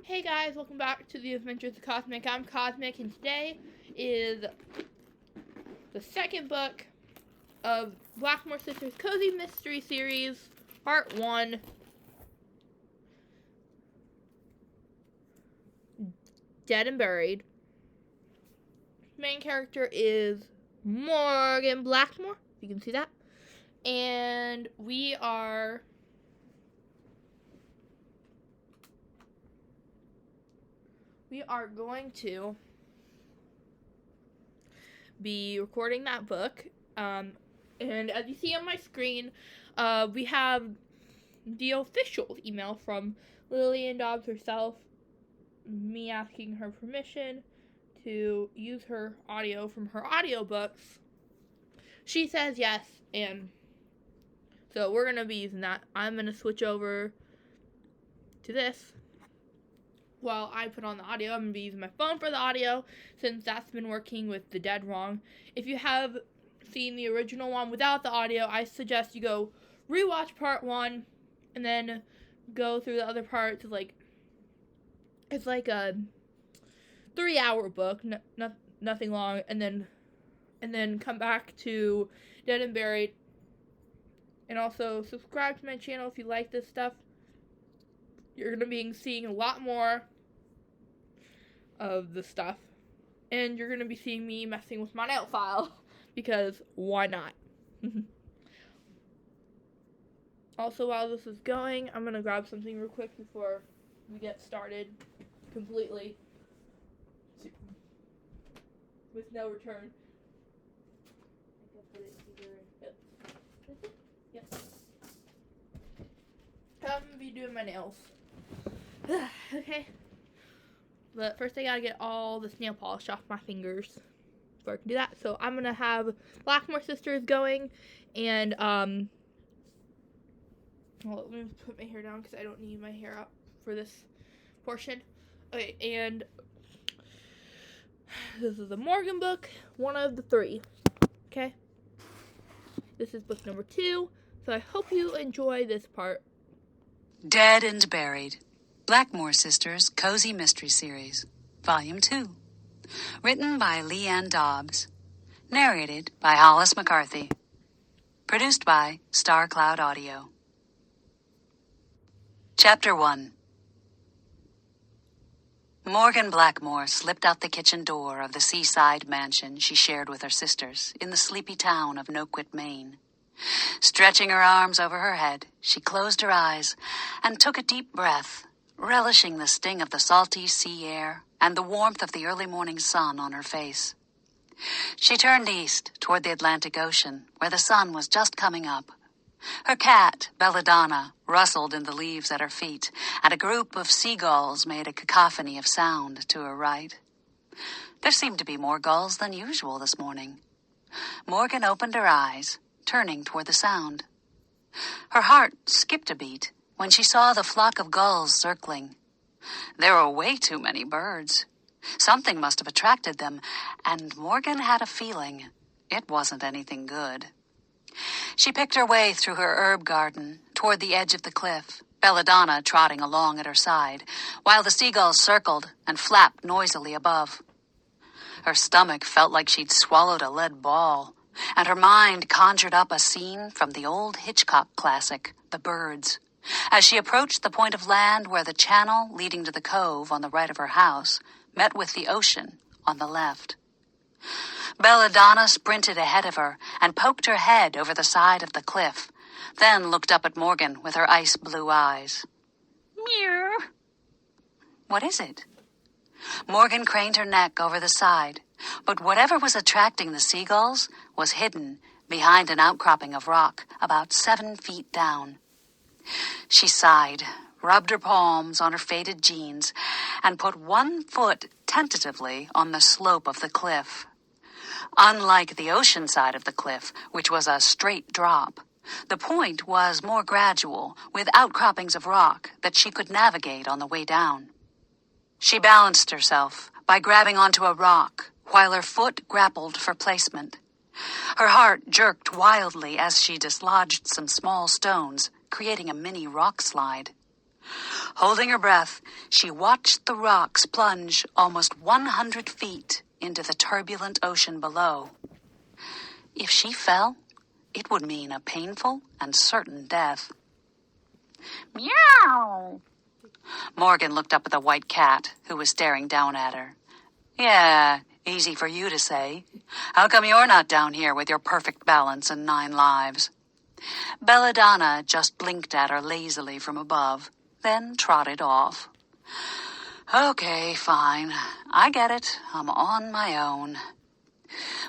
Hey guys, welcome back to the Adventures of Cosmic. I'm Cosmic, and today is the second book of Blackmore Sisters Cozy Mystery Series, Part 1, Dead and Buried. Main character is Morgan Blackmore, you can see that, and we are going to be recording that book. And as you see on my screen, we have the official email from Lillian Dobbs herself, me asking her permission to use her audio from her audiobooks. She says yes, and so we're going to be using that. I'm going to switch over to this. While I put on the audio, I'm going to be using my phone for the audio, since that's been working with the Dead Wrong. If you have seen the original one without the audio, I suggest you go rewatch part 1, and then go through the other parts. It's like a 3-hour book, nothing long, and then come back to Dead and Buried. And also subscribe to my channel if you like this stuff. You're going to be seeing a lot more of the stuff. And you're going to be seeing me messing with my nail file. Because why not? Also, while this is going, I'm going to grab something real quick before we get started completely. With no return. Yep. I'm going to be doing my nails. Okay. But first I gotta get all this nail polish off my fingers before I can do that. So I'm gonna have Blackmore Sisters going, and well, let me put my hair down because I don't need my hair up for this portion. Okay, and this is the Morgan book, one of the 3. Okay? This is book number 2, so I hope you enjoy this part. Dead and Buried. Blackmore Sisters Cozy Mystery Series, Volume 2. Written by Leanne Dobbs. Narrated by Hollis McCarthy. Produced by Star Cloud Audio. Chapter 1. Morgan Blackmore slipped out the kitchen door of the seaside mansion she shared with her sisters in the sleepy town of Noquit, Maine. Stretching her arms over her head, she closed her eyes and took a deep breath, relishing the sting of the salty sea air and the warmth of the early morning sun on her face. She turned east toward the Atlantic Ocean, where the sun was just coming up. Her cat, Belladonna, rustled in the leaves at her feet, and a group of seagulls made a cacophony of sound to her right. There seemed to be more gulls than usual this morning. Morgan opened her eyes, turning toward the sound. Her heart skipped a beat when she saw the flock of gulls circling. There were way too many birds. Something must have attracted them, and Morgan had a feeling it wasn't anything good. She picked her way through her herb garden toward the edge of the cliff, Belladonna trotting along at her side, while the seagulls circled and flapped noisily above. Her stomach felt like she'd swallowed a lead ball, and her mind conjured up a scene from the old Hitchcock classic, The Birds. As she approached the point of land where the channel leading to the cove on the right of her house met with the ocean on the left. Belladonna sprinted ahead of her and poked her head over the side of the cliff, then looked up at Morgan with her ice blue eyes. Meow. What is it? Morgan craned her neck over the side, but whatever was attracting the seagulls was hidden behind an outcropping of rock about 7 feet down. She sighed, rubbed her palms on her faded jeans, and put one foot tentatively on the slope of the cliff. Unlike the ocean side of the cliff, which was a straight drop, the point was more gradual, with outcroppings of rock that she could navigate on the way down. She balanced herself by grabbing onto a rock, while her foot grappled for placement. Her heart jerked wildly as she dislodged some small stones, creating a mini rock slide. Holding her breath, she watched the rocks plunge almost 100 feet into the turbulent ocean below. If she fell, it would mean a painful and certain death. Meow! Morgan looked up at the white cat, who was staring down at her. Yeah, easy for you to say. How come you're not down here with your perfect balance and 9 lives? Belladonna just blinked at her lazily from above, then trotted off. Okay, fine. I get it. I'm on my own.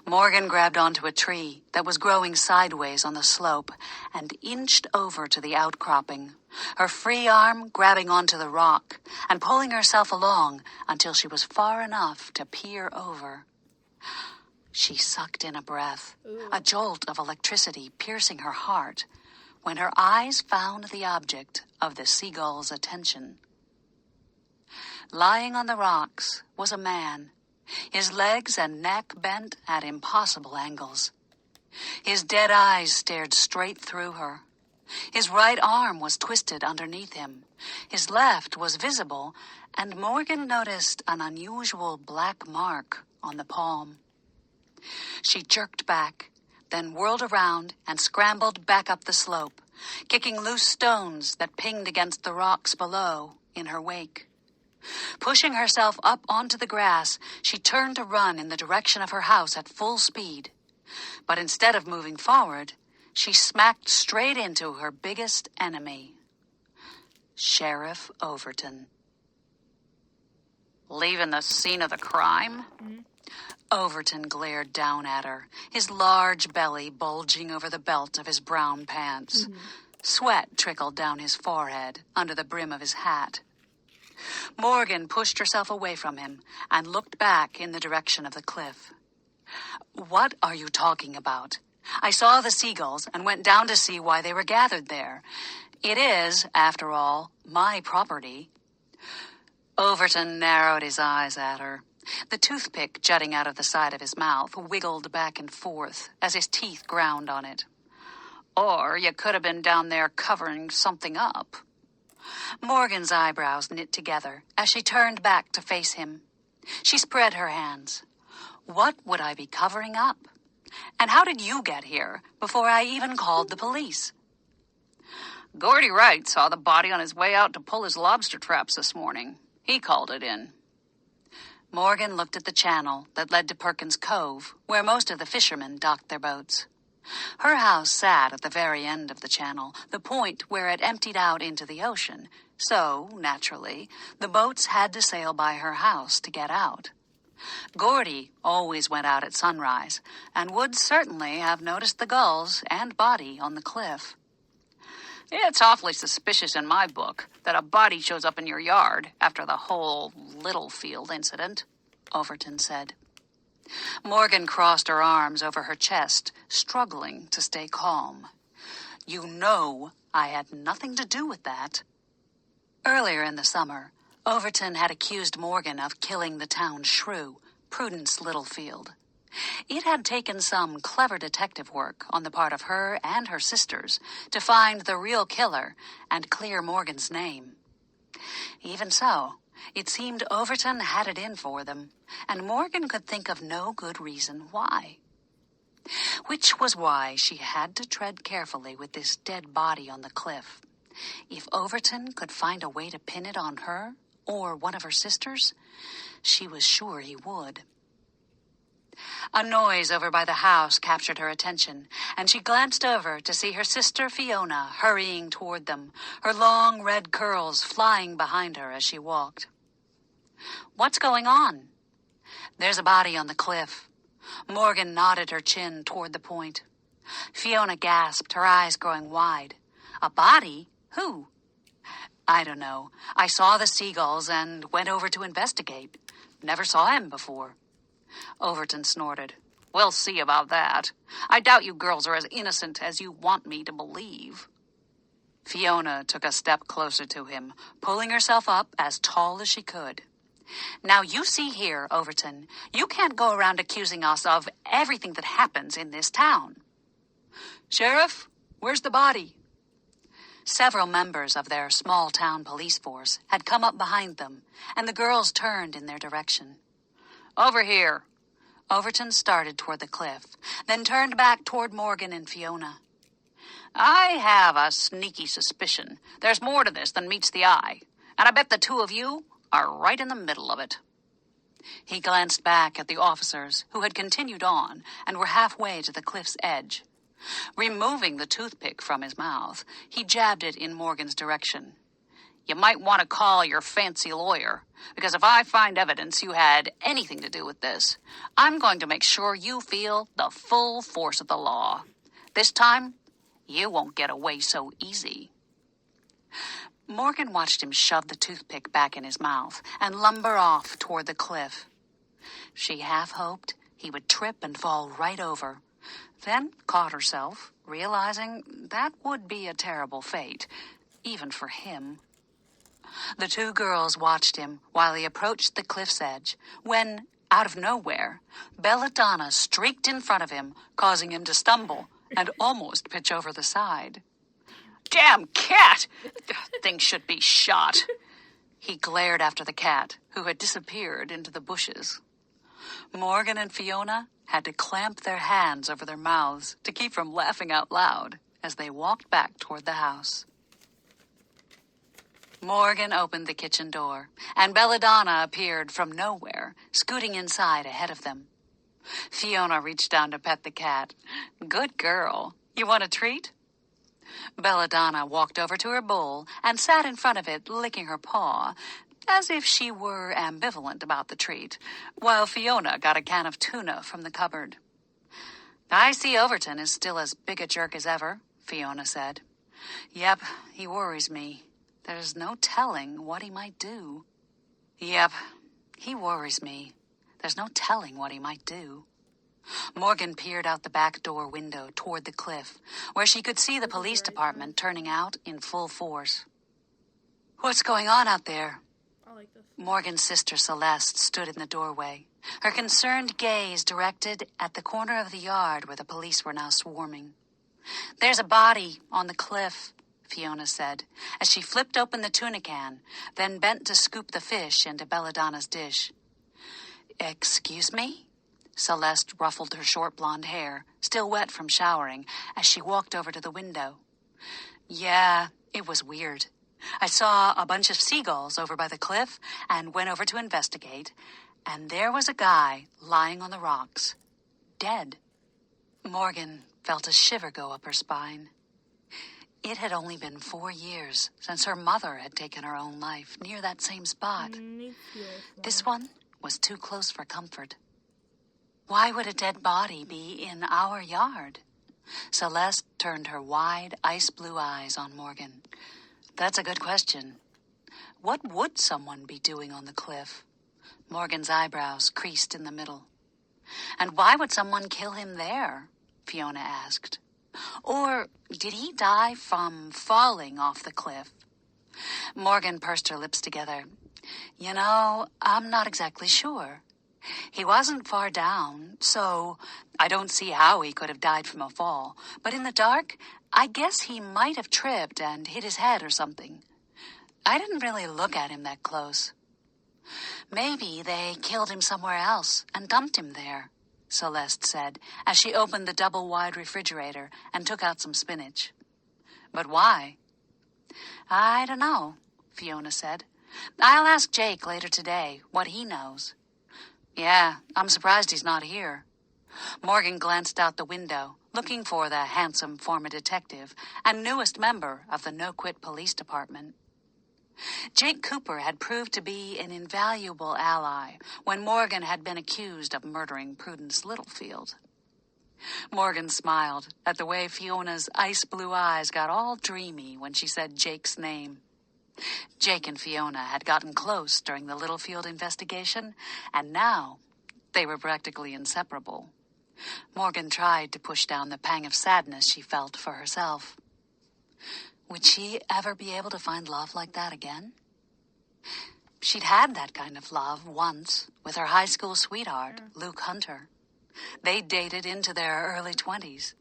Morgan grabbed onto a tree that was growing sideways on the slope and inched over to the outcropping, her free arm grabbing onto the rock and pulling herself along until she was far enough to peer over. She sucked in a breath, a jolt of electricity piercing her heart, when her eyes found the object of the seagull's attention. Lying on the rocks was a man, his legs and neck bent at impossible angles. His dead eyes stared straight through her. His right arm was twisted underneath him. His left was visible, and Morgan noticed an unusual black mark on the palm. She jerked back, then whirled around and scrambled back up the slope, kicking loose stones that pinged against the rocks below in her wake. Pushing herself up onto the grass, she turned to run in the direction of her house at full speed. But instead of moving forward, she smacked straight into her biggest enemy, Sheriff Overton. Leaving the scene of the crime? Overton glared down at her, his large belly bulging over the belt of his brown pants. Sweat trickled down his forehead under the brim of his hat. Morgan pushed herself away from him and looked back in the direction of the cliff. What are you talking about? I saw the seagulls and went down to see why they were gathered there. It is, after all, my property. Overton narrowed his eyes at her. The toothpick jutting out of the side of his mouth wiggled back and forth as his teeth ground on it. Or you could have been down there covering something up. Morgan's eyebrows knit together as she turned back to face him. She spread her hands. What would I be covering up? And how did you get here before I even called the police? Gordy Wright saw the body on his way out to pull his lobster traps this morning. He called it in. Morgan looked at the channel that led to Perkins Cove, where most of the fishermen docked their boats. Her house sat at the very end of the channel, the point where it emptied out into the ocean, so, naturally, the boats had to sail by her house to get out. Gordy always went out at sunrise, and would certainly have noticed the gulls and body on the cliff. It's awfully suspicious in my book that a body shows up in your yard after the whole Littlefield incident, Overton said. Morgan crossed her arms over her chest, struggling to stay calm. You know I had nothing to do with that. Earlier in the summer, Overton had accused Morgan of killing the town shrew, Prudence Littlefield. It had taken some clever detective work on the part of her and her sisters to find the real killer and clear Morgan's name. Even so, it seemed Overton had it in for them, and Morgan could think of no good reason why. Which was why she had to tread carefully with this dead body on the cliff. If Overton could find a way to pin it on her, or one of her sisters, she was sure he would. A noise over by the house captured her attention, and she glanced over to see her sister Fiona hurrying toward them, her long red curls flying behind her as she walked. What's going on? There's a body on the cliff. Morgan nodded her chin toward the point. Fiona gasped, her eyes growing wide. A body? Who? I don't know. I saw the seagulls and went over to investigate. Never saw him before. Overton snorted. We'll see about that. I doubt you girls are as innocent as you want me to believe. Fiona took a step closer to him, pulling herself up as tall as she could. Now you see here, Overton, you can't go around accusing us of everything that happens in this town. Sheriff, where's the body? Several members of their small-town police force had come up behind them, and the girls turned in their direction. "Over here." Overton started toward the cliff, then turned back toward Morgan and Fiona. "I have a sneaky suspicion there's more to this than meets the eye, and I bet the two of you are right in the middle of it." He glanced back at the officers, who had continued on and were halfway to the cliff's edge. Removing the toothpick from his mouth, he jabbed it in Morgan's direction. "You might want to call your fancy lawyer, because if I find evidence you had anything to do with this, I'm going to make sure you feel the full force of the law. This time, you won't get away so easy." Morgan watched him shove the toothpick back in his mouth and lumber off toward the cliff. She half hoped he would trip and fall right over, then caught herself, realizing that would be a terrible fate, even for him. The two girls watched him while he approached the cliff's edge, when, out of nowhere, Belladonna streaked in front of him, causing him to stumble and almost pitch over the side. "Damn cat! Thing should be shot." He glared after the cat, who had disappeared into the bushes. Morgan and Fiona had to clamp their hands over their mouths to keep from laughing out loud as they walked back toward the house. Morgan opened the kitchen door, and Belladonna appeared from nowhere, scooting inside ahead of them. Fiona reached down to pet the cat. "Good girl. You want a treat?" Belladonna walked over to her bowl and sat in front of it, licking her paw, as if she were ambivalent about the treat, while Fiona got a can of tuna from the cupboard. "I see Overton is still as big a jerk as ever," Fiona said. "Yep, he worries me. There's no telling what he might do." "Yep, he worries me. There's no telling what he might do." Morgan peered out the back door window toward the cliff, where she could see the police department turning out in full force. "What's going on out there?" I like this. Morgan's sister Celeste stood in the doorway, her concerned gaze directed at the corner of the yard where the police were now swarming. "There's a body on the cliff," Fiona said, as she flipped open the tuna can, then bent to scoop the fish into Belladonna's dish. "Excuse me?" Celeste ruffled her short blonde hair, still wet from showering, as she walked over to the window. "Yeah, it was weird. I saw a bunch of seagulls over by the cliff and went over to investigate, and there was a guy lying on the rocks, dead." Morgan felt a shiver go up her spine. It had only been 4 years since her mother had taken her own life near that same spot. This one was too close for comfort. Why would a dead body be in our yard? Celeste turned her wide, ice-blue eyes on Morgan. "That's a good question. What would someone be doing on the cliff?" Morgan's eyebrows creased in the middle. "And why would someone kill him there?" Fiona asked. "Or did he die from falling off the cliff?" Morgan pursed her lips together. "You know, I'm not exactly sure. He wasn't far down, so I don't see how he could have died from a fall. But in the dark, I guess he might have tripped and hit his head or something. I didn't really look at him that close." "Maybe they killed him somewhere else and dumped him there," Celeste said, as she opened the double-wide refrigerator and took out some spinach. "But why?" "I don't know," Fiona said. "I'll ask Jake later today what he knows." "Yeah, I'm surprised he's not here." Morgan glanced out the window, looking for the handsome former detective and newest member of the No Quit Police Department. Jake Cooper had proved to be an invaluable ally when Morgan had been accused of murdering Prudence Littlefield. Morgan smiled at the way Fiona's ice-blue eyes got all dreamy when she said Jake's name. Jake and Fiona had gotten close during the Littlefield investigation, and now they were practically inseparable. Morgan tried to push down the pang of sadness she felt for herself. Would she ever be able to find love like that again? She'd had that kind of love once with her high school sweetheart, Luke Hunter. They dated into their early 20s.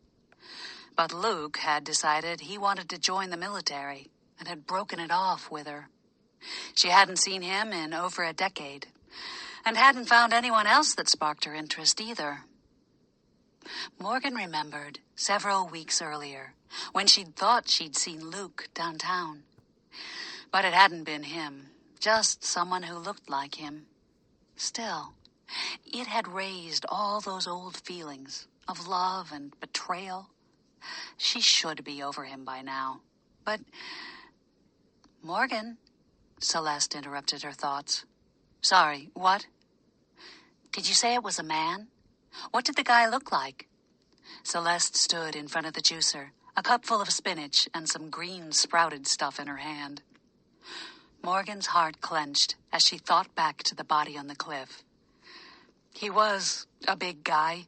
But Luke had decided he wanted to join the military and had broken it off with her. She hadn't seen him in over a decade and hadn't found anyone else that sparked her interest either. Morgan remembered several weeks earlier when she'd thought she'd seen Luke downtown. But it hadn't been him, just someone who looked like him. Still, it had raised all those old feelings of love and betrayal. She should be over him by now. But, Morgan, Celeste interrupted her thoughts. Sorry, what? Did you say it was a man? What did the guy look like? Celeste stood in front of the juicer, a cup full of spinach and some green sprouted stuff in her hand. Morgan's heart clenched as she thought back to the body on the cliff. He was a big guy,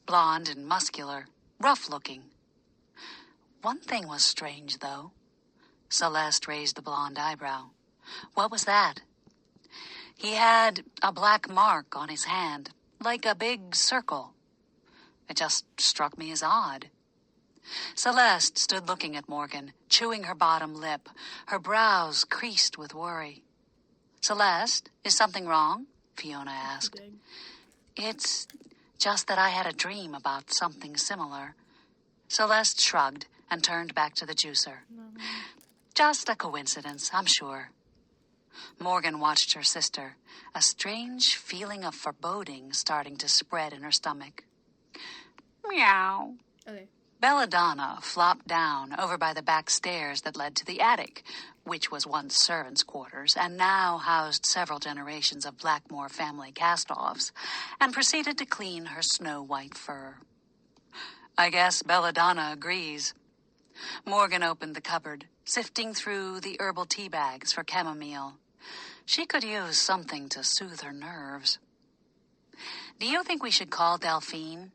blond and muscular, rough-looking. One thing was strange, though. Celeste raised the blonde eyebrow. What was that? He had a black mark on his hand, like a big circle. It just struck me as odd. Celeste stood looking at Morgan, chewing her bottom lip, her brows creased with worry. Celeste, is something wrong? Fiona asked. It's just that I had a dream about something similar. Celeste shrugged and turned back to the juicer. Just a coincidence, I'm sure. Morgan watched her sister, a strange feeling of foreboding starting to spread in her stomach. Meow. Okay. Belladonna flopped down over by the back stairs that led to the attic, which was once servants' quarters and now housed several generations of Blackmore family cast-offs, and proceeded to clean her snow-white fur. I guess Belladonna agrees. Morgan opened the cupboard, sifting through the herbal tea bags for chamomile. She could use something to soothe her nerves. Do you think we should call Delphine?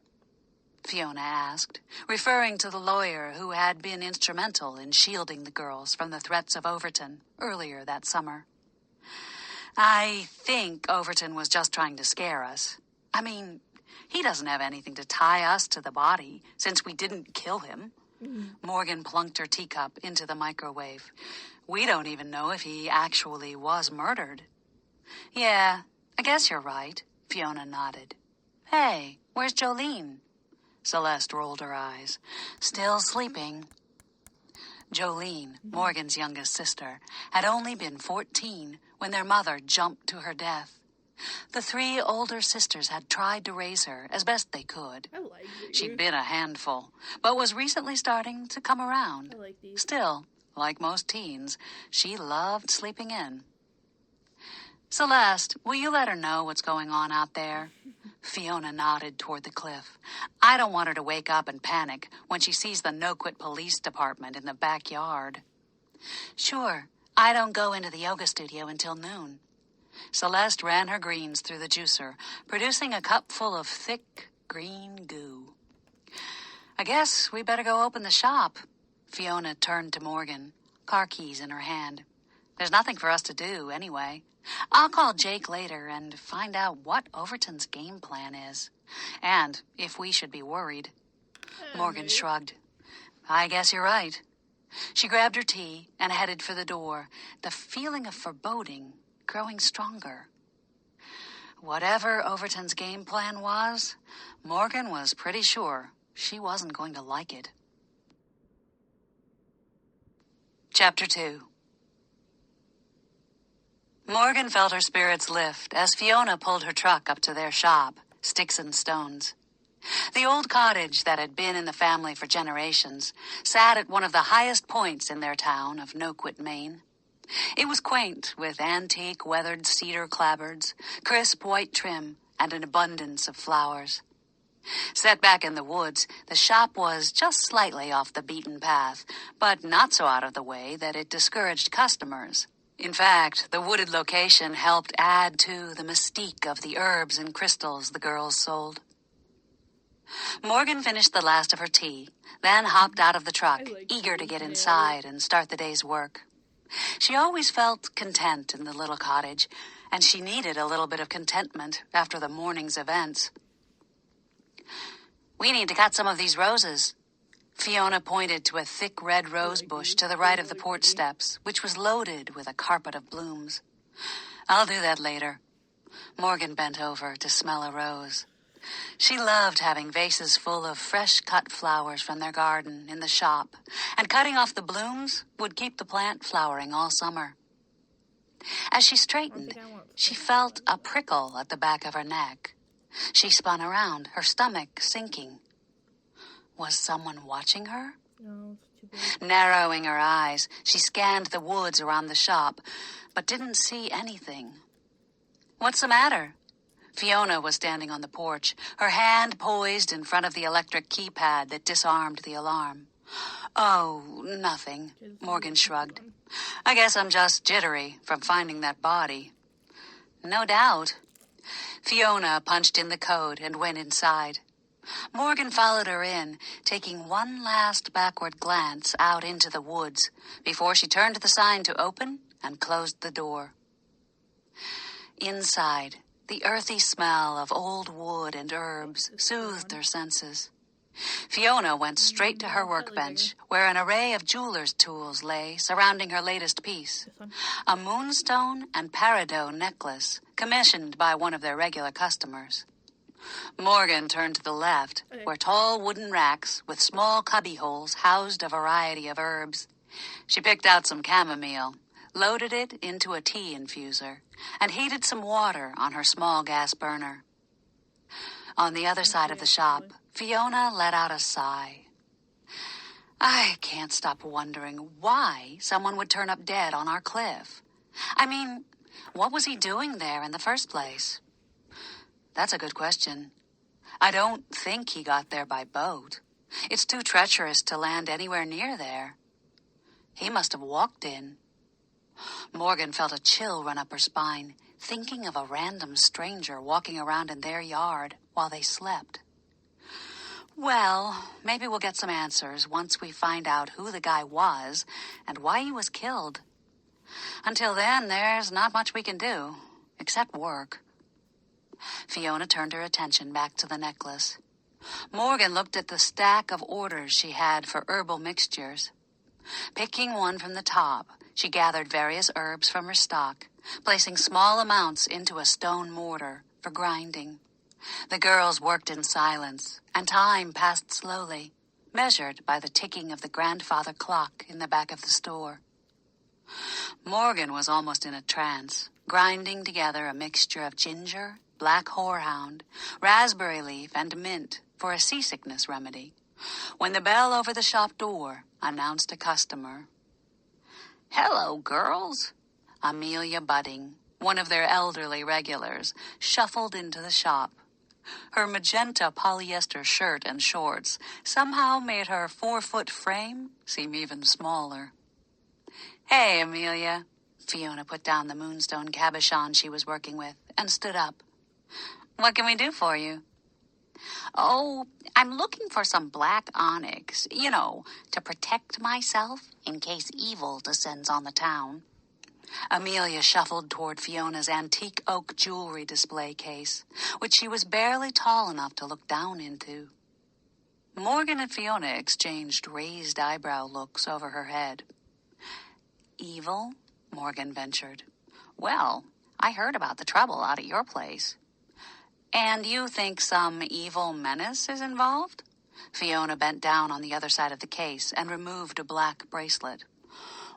Fiona asked, referring to the lawyer who had been instrumental in shielding the girls from the threats of Overton earlier that summer. I think Overton was just trying to scare us. I mean, he doesn't have anything to tie us to the body since we didn't kill him. Morgan plunked her teacup into the microwave. We don't even know if he actually was murdered. Yeah, I guess you're right, Fiona nodded. Hey, where's Jolene? Celeste rolled her eyes. Still sleeping. Jolene, Morgan's youngest sister, had only been 14 when their mother jumped to her death. The 3 older sisters had tried to raise her as best they could. I like these. She'd been a handful, but was recently starting to come around. I like these. Still, like most teens, she loved sleeping in. Celeste, will you let her know what's going on out there? Fiona nodded toward the cliff. I don't want her to wake up and panic when she sees the No-Quit Police Department in the backyard. Sure, I don't go into the yoga studio until noon. Celeste ran her greens through the juicer, producing a cup full of thick green goo. I guess we better go open the shop. Fiona turned to Morgan, car keys in her hand. There's nothing for us to do, anyway. I'll call Jake later and find out what Overton's game plan is, and if we should be worried. Morgan shrugged. I guess you're right. She grabbed her tea and headed for the door, the feeling of foreboding growing stronger. Whatever Overton's game plan was, Morgan was pretty sure she wasn't going to like it. Chapter 2. Morgan felt her spirits lift as Fiona pulled her truck up to their shop, Sticks and Stones. The old cottage that had been in the family for generations sat at one of the highest points in their town of No-Quit, Maine. It was quaint, with antique weathered cedar clapboards, crisp white trim, and an abundance of flowers. Set back in the woods, the shop was just slightly off the beaten path, but not so out of the way that it discouraged customers. In fact, the wooded location helped add to the mystique of the herbs and crystals the girls sold. Morgan finished the last of her tea, then hopped out of the truck, eager to get inside and start the day's work. She always felt content in the little cottage, and she needed a little bit of contentment after the morning's events. We need to cut some of these roses. Fiona pointed to a thick red rose bush to the right of the porch steps, which was loaded with a carpet of blooms. I'll do that later. Morgan bent over to smell a rose. She loved having vases full of fresh-cut flowers from their garden in the shop, and cutting off the blooms would keep the plant flowering all summer. As she straightened, she felt a prickle at the back of her neck. She spun around, her stomach sinking. Was someone watching her? No, it's too big. Narrowing her eyes, she scanned the woods around the shop, but didn't see anything. What's the matter? Fiona was standing on the porch, her hand poised in front of the electric keypad that disarmed the alarm. Oh, nothing, Morgan shrugged. I guess I'm just jittery from finding that body. No doubt. Fiona punched in the code and went inside. Morgan followed her in, taking one last backward glance out into the woods before she turned the sign to open and closed the door. Inside, the earthy smell of old wood and herbs soothed her senses. Fiona went straight to her workbench, where an array of jeweler's tools lay surrounding her latest piece, a moonstone and peridot necklace commissioned by one of their regular customers. Morgan turned to the left, where tall wooden racks with small cubby holes housed a variety of herbs. She picked out some chamomile, loaded it into a tea infuser, and heated some water on her small gas burner. On the other side of the shop, Fiona let out a sigh. I can't stop wondering why someone would turn up dead on our cliff. I mean, what was he doing there in the first place? That's a good question. I don't think he got there by boat. It's too treacherous to land anywhere near there. He must have walked in. Morgan felt a chill run up her spine, thinking of a random stranger walking around in their yard while they slept. Well, maybe we'll get some answers once we find out who the guy was and why he was killed. Until then, there's not much we can do, except work. Fiona turned her attention back to the necklace. Morgan looked at the stack of orders she had for herbal mixtures. Picking one from the top, she gathered various herbs from her stock, placing small amounts into a stone mortar for grinding. The girls worked in silence, and time passed slowly, measured by the ticking of the grandfather clock in the back of the store. Morgan was almost in a trance, grinding together a mixture of ginger, black horehound, raspberry leaf, and mint for a seasickness remedy, when the bell over the shop door announced a customer. Hello, girls. Amelia Budding, one of their elderly regulars, shuffled into the shop. Her magenta polyester shirt and shorts somehow made her 4-foot frame seem even smaller. Hey, Amelia. Fiona put down the moonstone cabochon she was working with and stood up. What can we do for you? Oh, I'm looking for some black onyx, to protect myself in case evil descends on the town. Amelia shuffled toward Fiona's antique oak jewelry display case, which she was barely tall enough to look down into. Morgan and Fiona exchanged raised eyebrow looks over her head. Evil? Morgan ventured. Well, I heard about the trouble out at your place. And you think some evil menace is involved? Fiona bent down on the other side of the case and removed a black bracelet.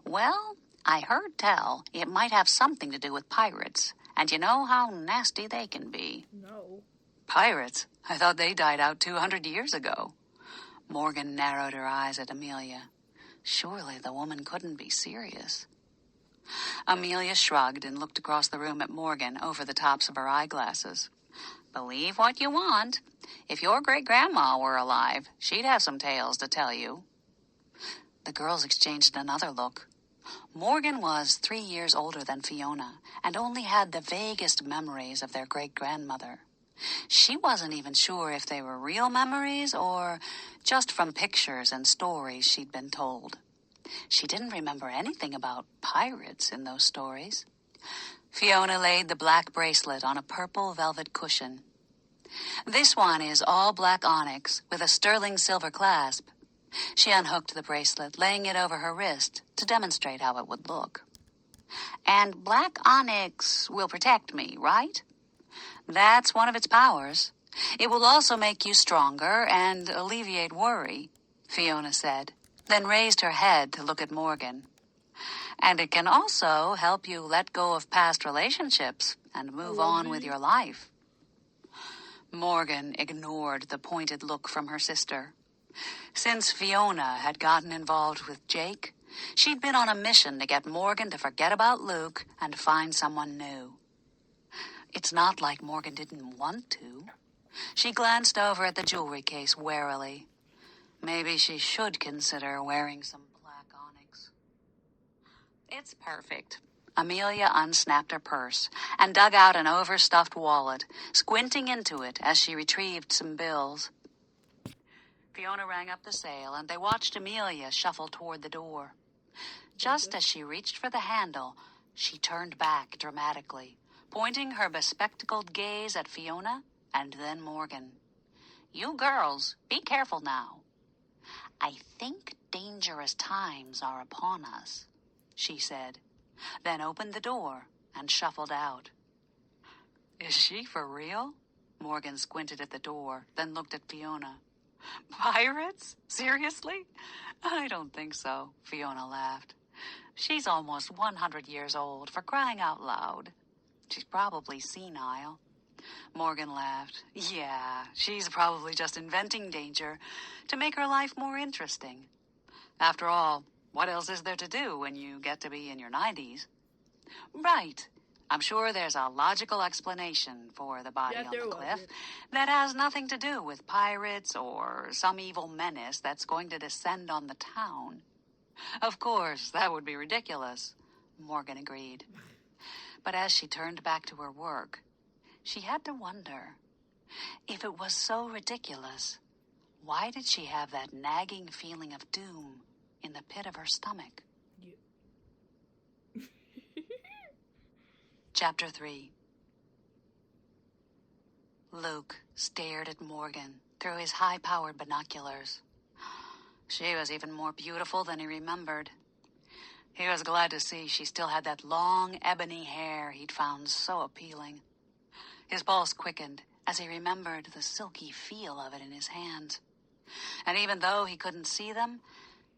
Well, I heard tell it might have something to do with pirates, and you know how nasty they can be. No. Pirates? I thought they died out 200 years ago. Morgan narrowed her eyes at Amelia. Surely the woman couldn't be serious. Amelia shrugged and looked across the room at Morgan over the tops of her eyeglasses. Believe what you want. If your great-grandma were alive, she'd have some tales to tell you. The girls exchanged another look. Morgan was 3 years older than Fiona and only had the vaguest memories of their great-grandmother. She wasn't even sure if they were real memories or just from pictures and stories she'd been told. She didn't remember anything about pirates in those stories. Fiona laid the black bracelet on a purple velvet cushion. This one is all black onyx with a sterling silver clasp. She unhooked the bracelet, laying it over her wrist to demonstrate how it would look. And black onyx will protect me, right? That's one of its powers. It will also make you stronger and alleviate worry, Fiona said, then raised her head to look at Morgan. And it can also help you let go of past relationships and move on with your life. Morgan ignored the pointed look from her sister. Since Fiona had gotten involved with Jake, she'd been on a mission to get Morgan to forget about Luke and find someone new. It's not like Morgan didn't want to. She glanced over at the jewelry case warily. Maybe she should consider wearing some black onyx. It's perfect. Amelia unsnapped her purse and dug out an overstuffed wallet, squinting into it as she retrieved some bills. Fiona rang up the sale, and they watched Amelia shuffle toward the door. Just as she reached for the handle, she turned back dramatically, pointing her bespectacled gaze at Fiona and then Morgan. You girls, be careful now. I think dangerous times are upon us, she said, then opened the door and shuffled out. Is she for real? Morgan squinted at the door, then looked at Fiona. Pirates? Seriously? I don't think so, Fiona laughed. She's almost 100 years old, for crying out loud. She's probably senile. Morgan laughed. Yeah, she's probably just inventing danger to make her life more interesting. After all, what else is there to do when you get to be in your 90s? Right. I'm sure there's a logical explanation for the body on the cliff that has nothing to do with pirates or some evil menace that's going to descend on the town. Of course, that would be ridiculous, Morgan agreed. But as she turned back to her work, she had to wonder, if it was so ridiculous, why did she have that nagging feeling of doom in the pit of her stomach? Chapter 3. Luke stared at Morgan through his high-powered binoculars. She was even more beautiful than he remembered. He was glad to see she still had that long, ebony hair he'd found so appealing. His pulse quickened as he remembered the silky feel of it in his hands. And even though he couldn't see them,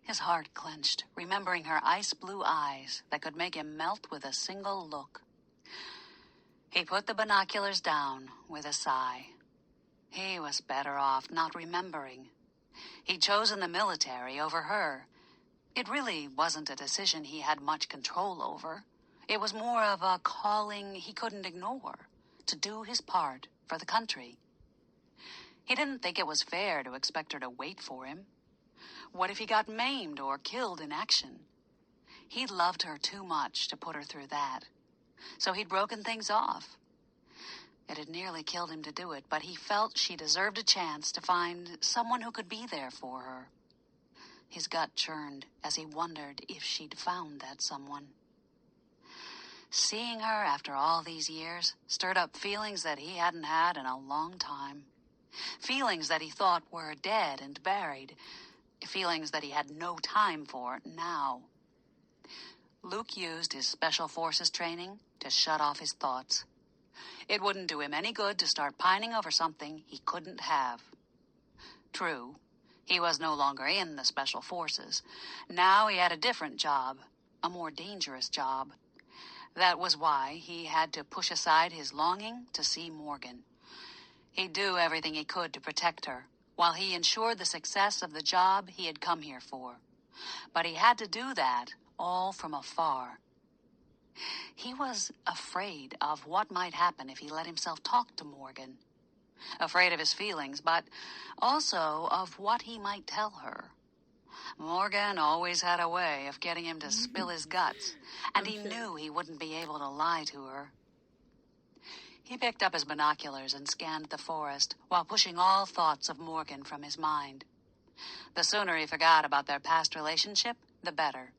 his heart clenched, remembering her ice-blue eyes that could make him melt with a single look. He put the binoculars down with a sigh. He was better off not remembering. He'd chosen the military over her. It really wasn't a decision he had much control over. It was more of a calling he couldn't ignore, to do his part for the country. He didn't think it was fair to expect her to wait for him. What if he got maimed or killed in action? He loved her too much to put her through that. So he'd broken things off. It had nearly killed him to do it, but he felt she deserved a chance to find someone who could be there for her. His gut churned as he wondered if she'd found that someone. Seeing her after all these years stirred up feelings that he hadn't had in a long time. Feelings that he thought were dead and buried. Feelings that he had no time for now. Luke used his Special Forces training to shut off his thoughts. It wouldn't do him any good to start pining over something he couldn't have. True, he was no longer in the Special Forces. Now he had a different job, a more dangerous job. That was why he had to push aside his longing to see Morgan. He'd do everything he could to protect her, while he ensured the success of the job he had come here for. But he had to do that all from afar. He was afraid of what might happen if he let himself talk to Morgan. Afraid of his feelings, but also of what he might tell her. Morgan always had a way of getting him to spill his guts, and he knew he wouldn't be able to lie to her. He picked up his binoculars and scanned the forest while pushing all thoughts of Morgan from his mind. The sooner he forgot about their past relationship, the better.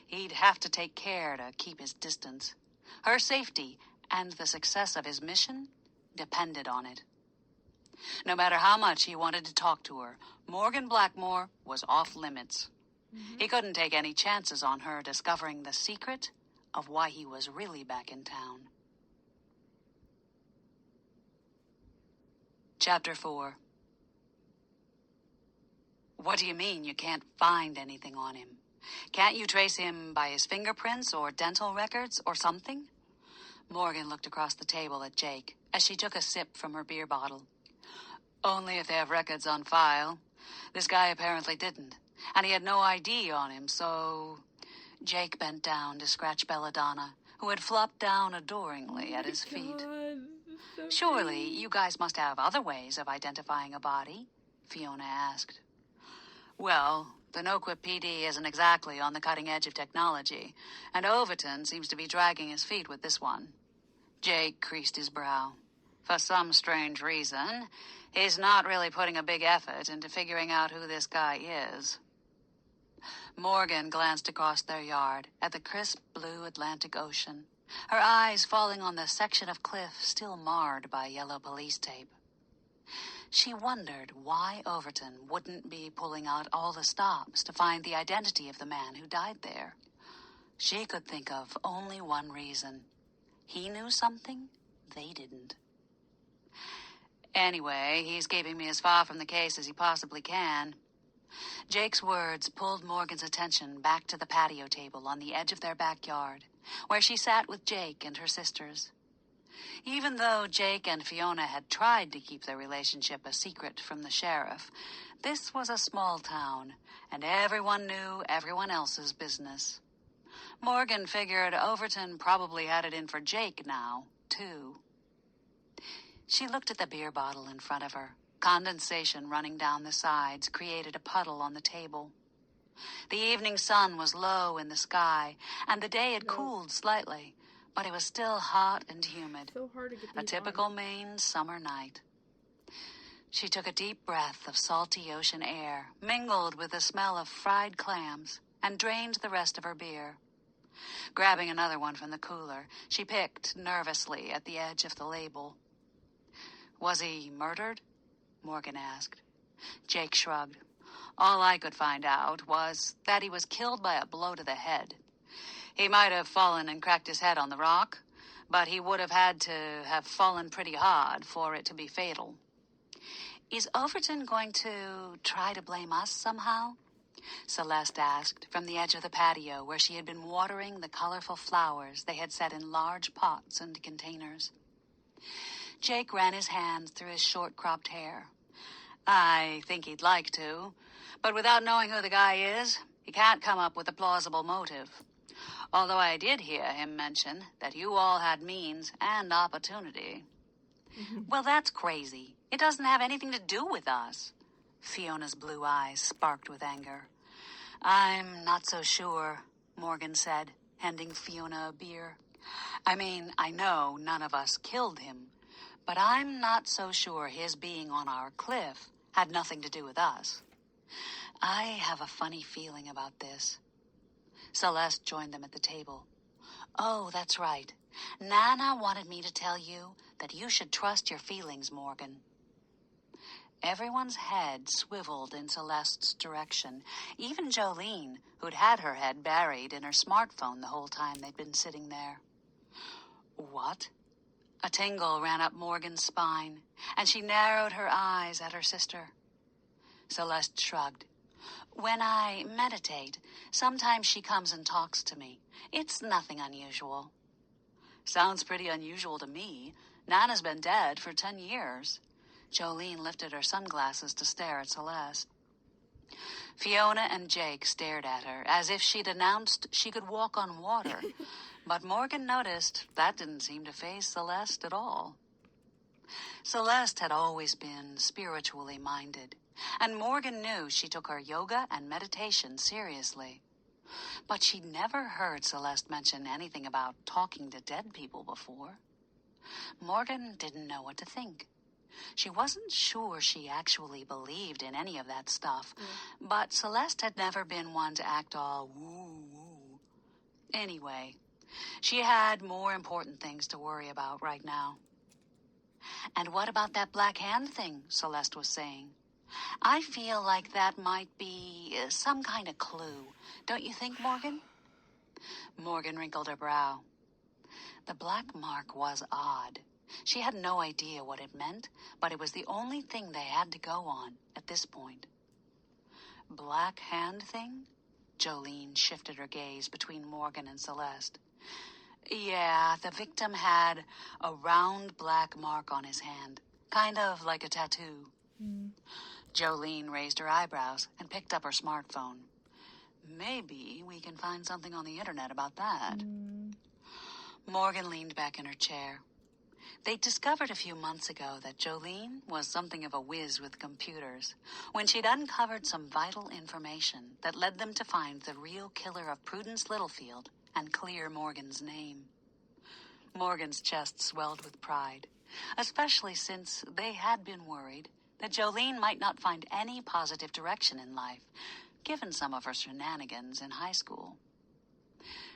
He'd have to take care to keep his distance. Her safety and the success of his mission depended on it. No matter how much he wanted to talk to her, Morgan Blackmore was off limits. He couldn't take any chances on her discovering the secret of why he was really back in town. Chapter 4. What do you mean you can't find anything on him? Can't you trace him by his fingerprints or dental records or something? Morgan looked across the table at Jake as she took a sip from her beer bottle. Only if they have records on file. This guy apparently didn't, and he had no ID on him, so... Jake bent down to scratch Belladonna, who had flopped down adoringly at his feet. So Surely you guys must have other ways of identifying a body, Fiona asked. Well, the Noquip PD isn't exactly on the cutting edge of technology, and Overton seems to be dragging his feet with this one. Jake creased his brow. For some strange reason, he's not really putting a big effort into figuring out who this guy is. Morgan glanced across their yard at the crisp blue Atlantic Ocean, her eyes falling on the section of cliff still marred by yellow police tape. She wondered why Overton wouldn't be pulling out all the stops to find the identity of the man who died there. She could think of only one reason. He knew something they didn't. Anyway, he's keeping me as far from the case as he possibly can. Jake's words pulled Morgan's attention back to the patio table on the edge of their backyard, where she sat with Jake and her sisters. Even though Jake and Fiona had tried to keep their relationship a secret from the sheriff, this was a small town, and everyone knew everyone else's business. Morgan figured Overton probably had it in for Jake now, too. She looked at the beer bottle in front of her. Condensation running down the sides created a puddle on the table. The evening sun was low in the sky, and the day had cooled slightly, but it was still hot and humid. So hard to get A these typical on. Maine summer night. She took a deep breath of salty ocean air, mingled with the smell of fried clams, and drained the rest of her beer. Grabbing another one from the cooler, she picked nervously at the edge of the label. Was he murdered? Morgan asked. Jake shrugged. All I could find out was that he was killed by a blow to the head. He might have fallen and cracked his head on the rock, but he would have had to have fallen pretty hard for it to be fatal. Is Overton going to try to blame us somehow? Celeste asked from the edge of the patio where she had been watering the colorful flowers they had set in large pots and containers. Jake ran his hands through his short-cropped hair. I think he'd like to, but without knowing who the guy is, he can't come up with a plausible motive. Although I did hear him mention that you all had means and opportunity. Well, that's crazy. It doesn't have anything to do with us. Fiona's blue eyes sparked with anger. I'm not so sure, Morgan said, handing Fiona a beer. I mean, I know none of us killed him, but I'm not so sure his being on our cliff had nothing to do with us. I have a funny feeling about this. Celeste joined them at the table. Oh, that's right. Nana wanted me to tell you that you should trust your feelings, Morgan. Everyone's head swiveled in Celeste's direction, even Jolene, who'd had her head buried in her smartphone the whole time they'd been sitting there. What? A tingle ran up Morgan's spine, and she narrowed her eyes at her sister. Celeste shrugged. When I meditate, sometimes she comes and talks to me. It's nothing unusual. Sounds pretty unusual to me. Nana's been dead for 10 years. Jolene lifted her sunglasses to stare at Celeste. Fiona and Jake stared at her as if she'd announced she could walk on water. But Morgan noticed that didn't seem to faze Celeste at all. Celeste had always been spiritually minded, and Morgan knew she took her yoga and meditation seriously. But she'd never heard Celeste mention anything about talking to dead people before. Morgan didn't know what to think. She wasn't sure she actually believed in any of that stuff, but Celeste had never been one to act all woo-woo. Anyway, she had more important things to worry about right now. And what about that black hand thing Celeste was saying? I feel like that might be some kind of clue. Don't you think, Morgan? Morgan wrinkled her brow. The black mark was odd. She had no idea what it meant, but it was the only thing they had to go on at this point. Black hand thing? Jolene shifted her gaze between Morgan and Celeste. Yeah, the victim had a round black mark on his hand, kind of like a tattoo. Jolene raised her eyebrows and picked up her smartphone. Maybe we can find something on the internet about that. Morgan leaned back in her chair. They'd discovered a few months ago that Jolene was something of a whiz with computers when she'd uncovered some vital information that led them to find the real killer of Prudence Littlefield and clear Morgan's name. Morgan's chest swelled with pride, especially since they had been worried that Jolene might not find any positive direction in life, given some of her shenanigans in high school.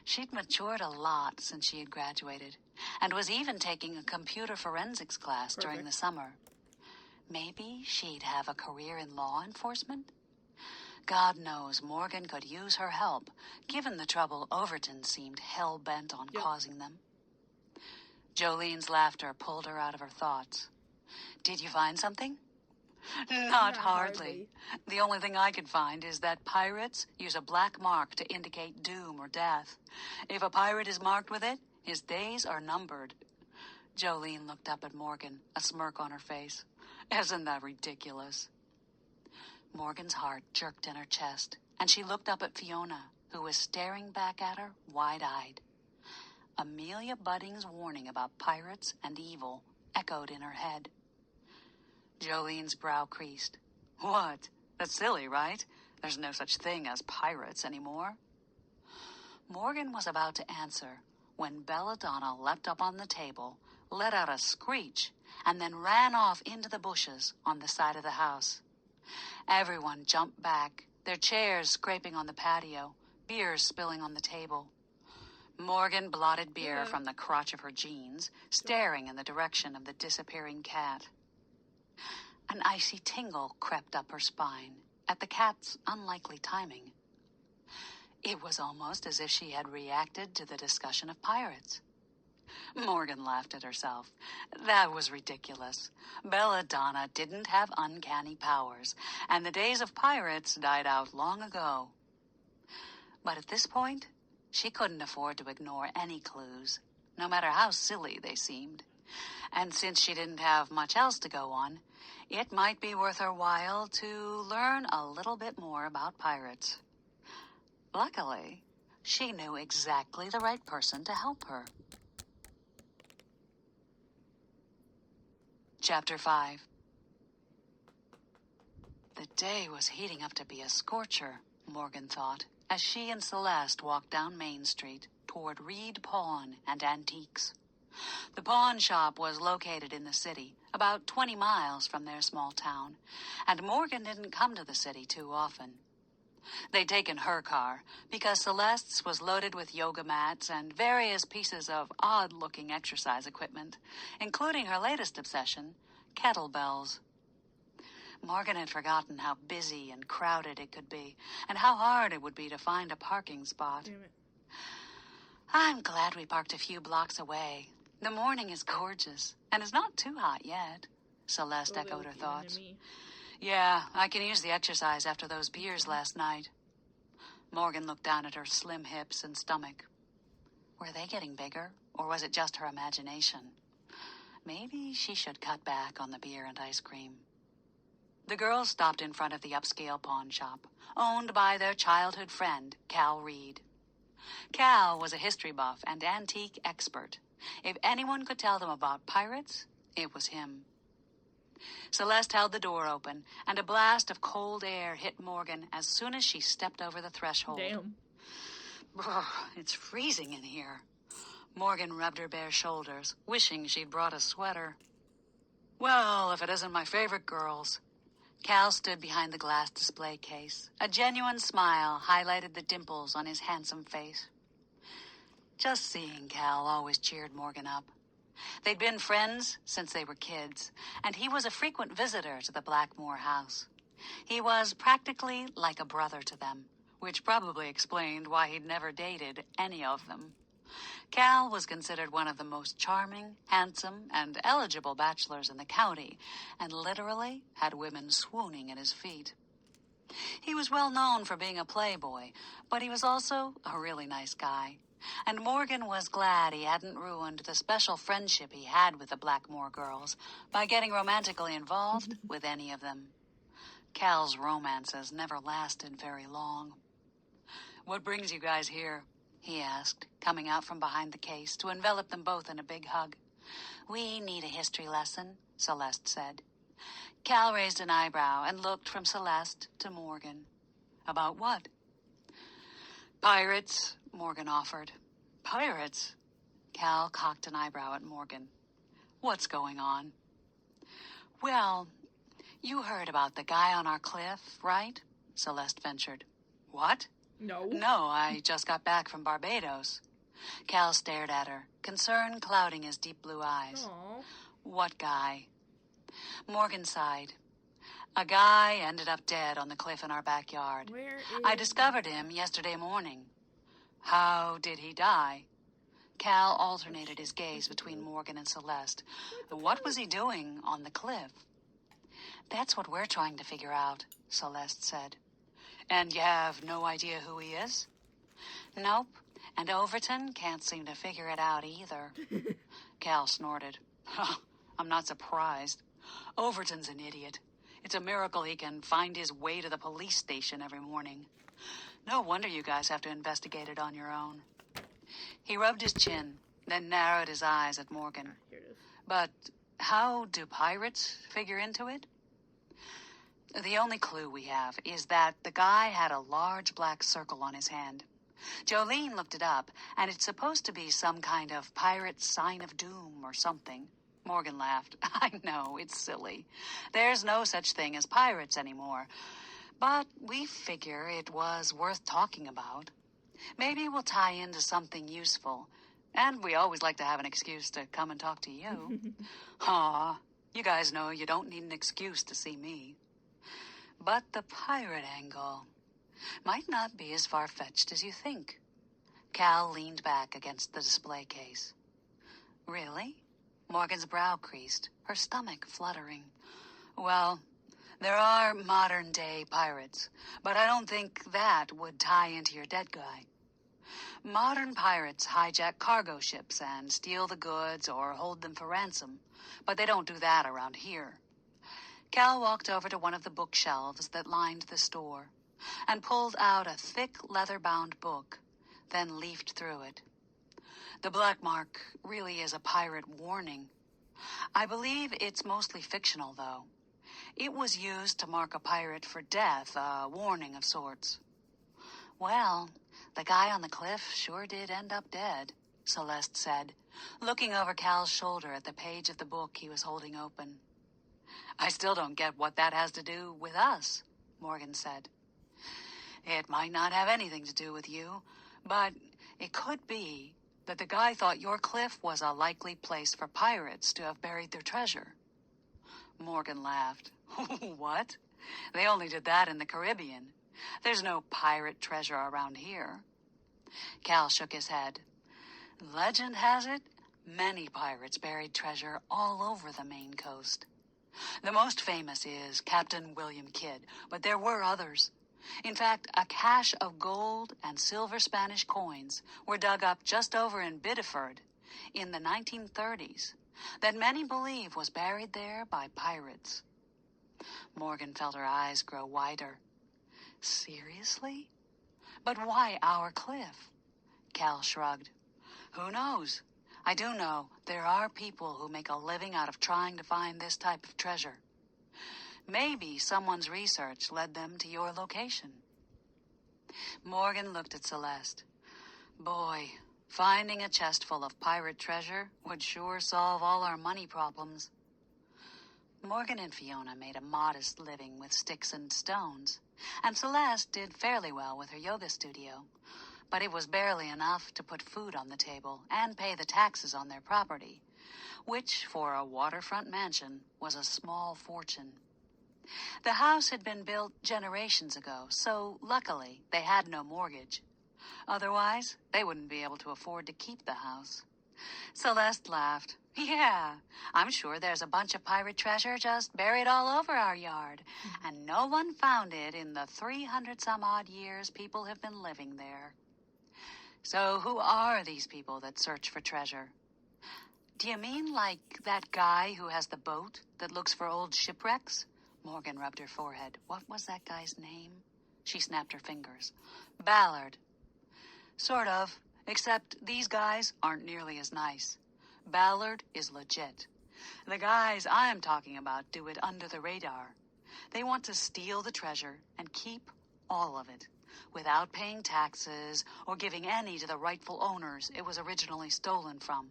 She'd matured a lot since she had graduated, and was even taking a computer forensics class during the summer. Maybe she'd have a career in law enforcement? God knows Morgan could use her help, given the trouble Overton seemed hell-bent on causing them. Jolene's laughter pulled her out of her thoughts. Did you find something? Not hardly. The only thing I could find is that pirates use a black mark to indicate doom or death. If a pirate is marked with it, his days are numbered. Jolene looked up at Morgan, a smirk on her face. Isn't that ridiculous? Morgan's heart jerked in her chest, and she looked up at Fiona, who was staring back at her, wide-eyed. Amelia Budding's warning about pirates and evil echoed in her head. Jolene's brow creased. What? That's silly, right? There's no such thing as pirates anymore. Morgan was about to answer when Belladonna leapt up on the table, let out a screech, and then ran off into the bushes on the side of the house. Everyone jumped back, their chairs scraping on the patio, beer spilling on the table. Morgan blotted beer from the crotch of her jeans, staring in the direction of the disappearing cat. An icy tingle crept up her spine at the cat's unlikely timing. It was almost as if she had reacted to the discussion of pirates. Morgan laughed at herself. That was ridiculous. Belladonna didn't have uncanny powers, and the days of pirates died out long ago. But at this point, she couldn't afford to ignore any clues, no matter how silly they seemed. And since she didn't have much else to go on, it might be worth her while to learn a little bit more about pirates. Luckily, she knew exactly the right person to help her. Chapter 5. The day was heating up to be a scorcher, Morgan thought, as she and Celeste walked down Main Street toward Reed Pawn and Antiques. The pawn shop was located in the city, about 20 miles from their small town, and Morgan didn't come to the city too often. They'd taken her car because Celeste's was loaded with yoga mats and various pieces of odd-looking exercise equipment, including her latest obsession, kettlebells. Morgan had forgotten how busy and crowded it could be, and how hard it would be to find a parking spot. I'm glad we parked a few blocks away. The morning is gorgeous, and it's not too hot yet, Celeste echoed her thoughts. Yeah, I can use the exercise after those beers last night. Morgan looked down at her slim hips and stomach. Were they getting bigger, or was it just her imagination? Maybe she should cut back on the beer and ice cream. The girls stopped in front of the upscale pawn shop, owned by their childhood friend, Cal Reed. Cal was a history buff and antique expert. If anyone could tell them about pirates, it was him. Celeste held the door open, and a blast of cold air hit Morgan as soon as she stepped over the threshold. Damn. It's freezing in here. Morgan rubbed her bare shoulders, wishing she'd brought a sweater. Well, if it isn't my favorite girls. Cal stood behind the glass display case. A genuine smile highlighted the dimples on his handsome face. Just seeing Cal always cheered Morgan up. They'd been friends since they were kids, and he was a frequent visitor to the Blackmore house. He was practically like a brother to them, which probably explained why he'd never dated any of them. Cal was considered one of the most charming, handsome, and eligible bachelors in the county, and literally had women swooning at his feet. He was well known for being a playboy, but he was also a really nice guy. And Morgan was glad he hadn't ruined the special friendship he had with the Blackmore girls by getting romantically involved with any of them. Cal's romances never lasted very long. "What brings you guys here?" he asked, coming out from behind the case to envelop them both in a big hug. "We need a history lesson," Celeste said. Cal raised an eyebrow and looked from Celeste to Morgan. "About what?" "Pirates," Morgan offered. "Pirates?" Cal cocked an eyebrow at Morgan. "What's going on?" "Well, you heard about the guy on our cliff, right?" Celeste ventured. "What?" No. "No, I just got back from Barbados." Cal stared at her, concern clouding his deep blue eyes. Aww. "What guy?" Morgan sighed. "A guy ended up dead on the cliff in our backyard. Where is... I discovered him yesterday morning." "How did he die?" Cal alternated his gaze between Morgan and Celeste. "What was he doing on the cliff?" "That's what we're trying to figure out," Celeste said. "And you have no idea who he is?" "Nope, and Overton can't seem to figure it out either." Cal snorted. "I'm not surprised. Overton's an idiot. It's a miracle he can find his way to the police station every morning. No wonder you guys have to investigate it on your own." He rubbed his chin, then narrowed his eyes at Morgan. Here it is. "But how do pirates figure into it?" "The only clue we have is that the guy had a large black circle on his hand. Jolene looked it up, and it's supposed to be some kind of pirate sign of doom or something." Morgan laughed. "I know, it's silly. There's no such thing as pirates anymore. But we figure it was worth talking about. Maybe we'll tie into something useful. And we always like to have an excuse to come and talk to you." "Aw, you guys know you don't need an excuse to see me." "But the pirate angle might not be as far-fetched as you think." Cal leaned back against the display case. "Really?" Morgan's brow creased, her stomach fluttering. "Well, there are modern-day pirates, but I don't think that would tie into your dead guy. Modern pirates hijack cargo ships and steal the goods or hold them for ransom, but they don't do that around here." Cal walked over to one of the bookshelves that lined the store and pulled out a thick leather-bound book, then leafed through it. "The black mark really is a pirate warning. I believe it's mostly fictional, though. It was used to mark a pirate for death, a warning of sorts." "Well, the guy on the cliff sure did end up dead," Celeste said, looking over Cal's shoulder at the page of the book he was holding open. "I still don't get what that has to do with us," Morgan said. "It might not have anything to do with you, but it could be that the guy thought your cliff was a likely place for pirates to have buried their treasure." Morgan laughed. "What? They only did that in the Caribbean. There's no pirate treasure around here." Cal shook his head. "Legend has it, many pirates buried treasure all over the Maine coast. The most famous is Captain William Kidd, but there were others. In fact, a cache of gold and silver Spanish coins were dug up just over in Biddeford in the 1930s that many believe was buried there by pirates." Morgan felt her eyes grow wider. "Seriously? But why our cliff?" Cal shrugged. "Who knows? I do know there are people who make a living out of trying to find this type of treasure. Maybe someone's research led them to your location." Morgan looked at Celeste. "Boy, finding a chest full of pirate treasure would sure solve all our money problems." Morgan and Fiona made a modest living with sticks and stones, and Celeste did fairly well with her yoga studio. But it was barely enough to put food on the table and pay the taxes on their property, which, for a waterfront mansion, was a small fortune. The house had been built generations ago, so luckily they had no mortgage. Otherwise, they wouldn't be able to afford to keep the house. Celeste laughed. Yeah, I'm sure there's a bunch of pirate treasure just buried all over our yard, and no one found it in the 300-some-odd years people have been living there. So who are these people that search for treasure? Do you mean like that guy who has the boat that looks for old shipwrecks? Morgan rubbed her forehead. What was that guy's name? She snapped her fingers. Ballard. Sort of, except these guys aren't nearly as nice. Ballard is legit. The guys I'm talking about do it under the radar. They want to steal the treasure and keep all of it, without paying taxes or giving any to the rightful owners it was originally stolen from.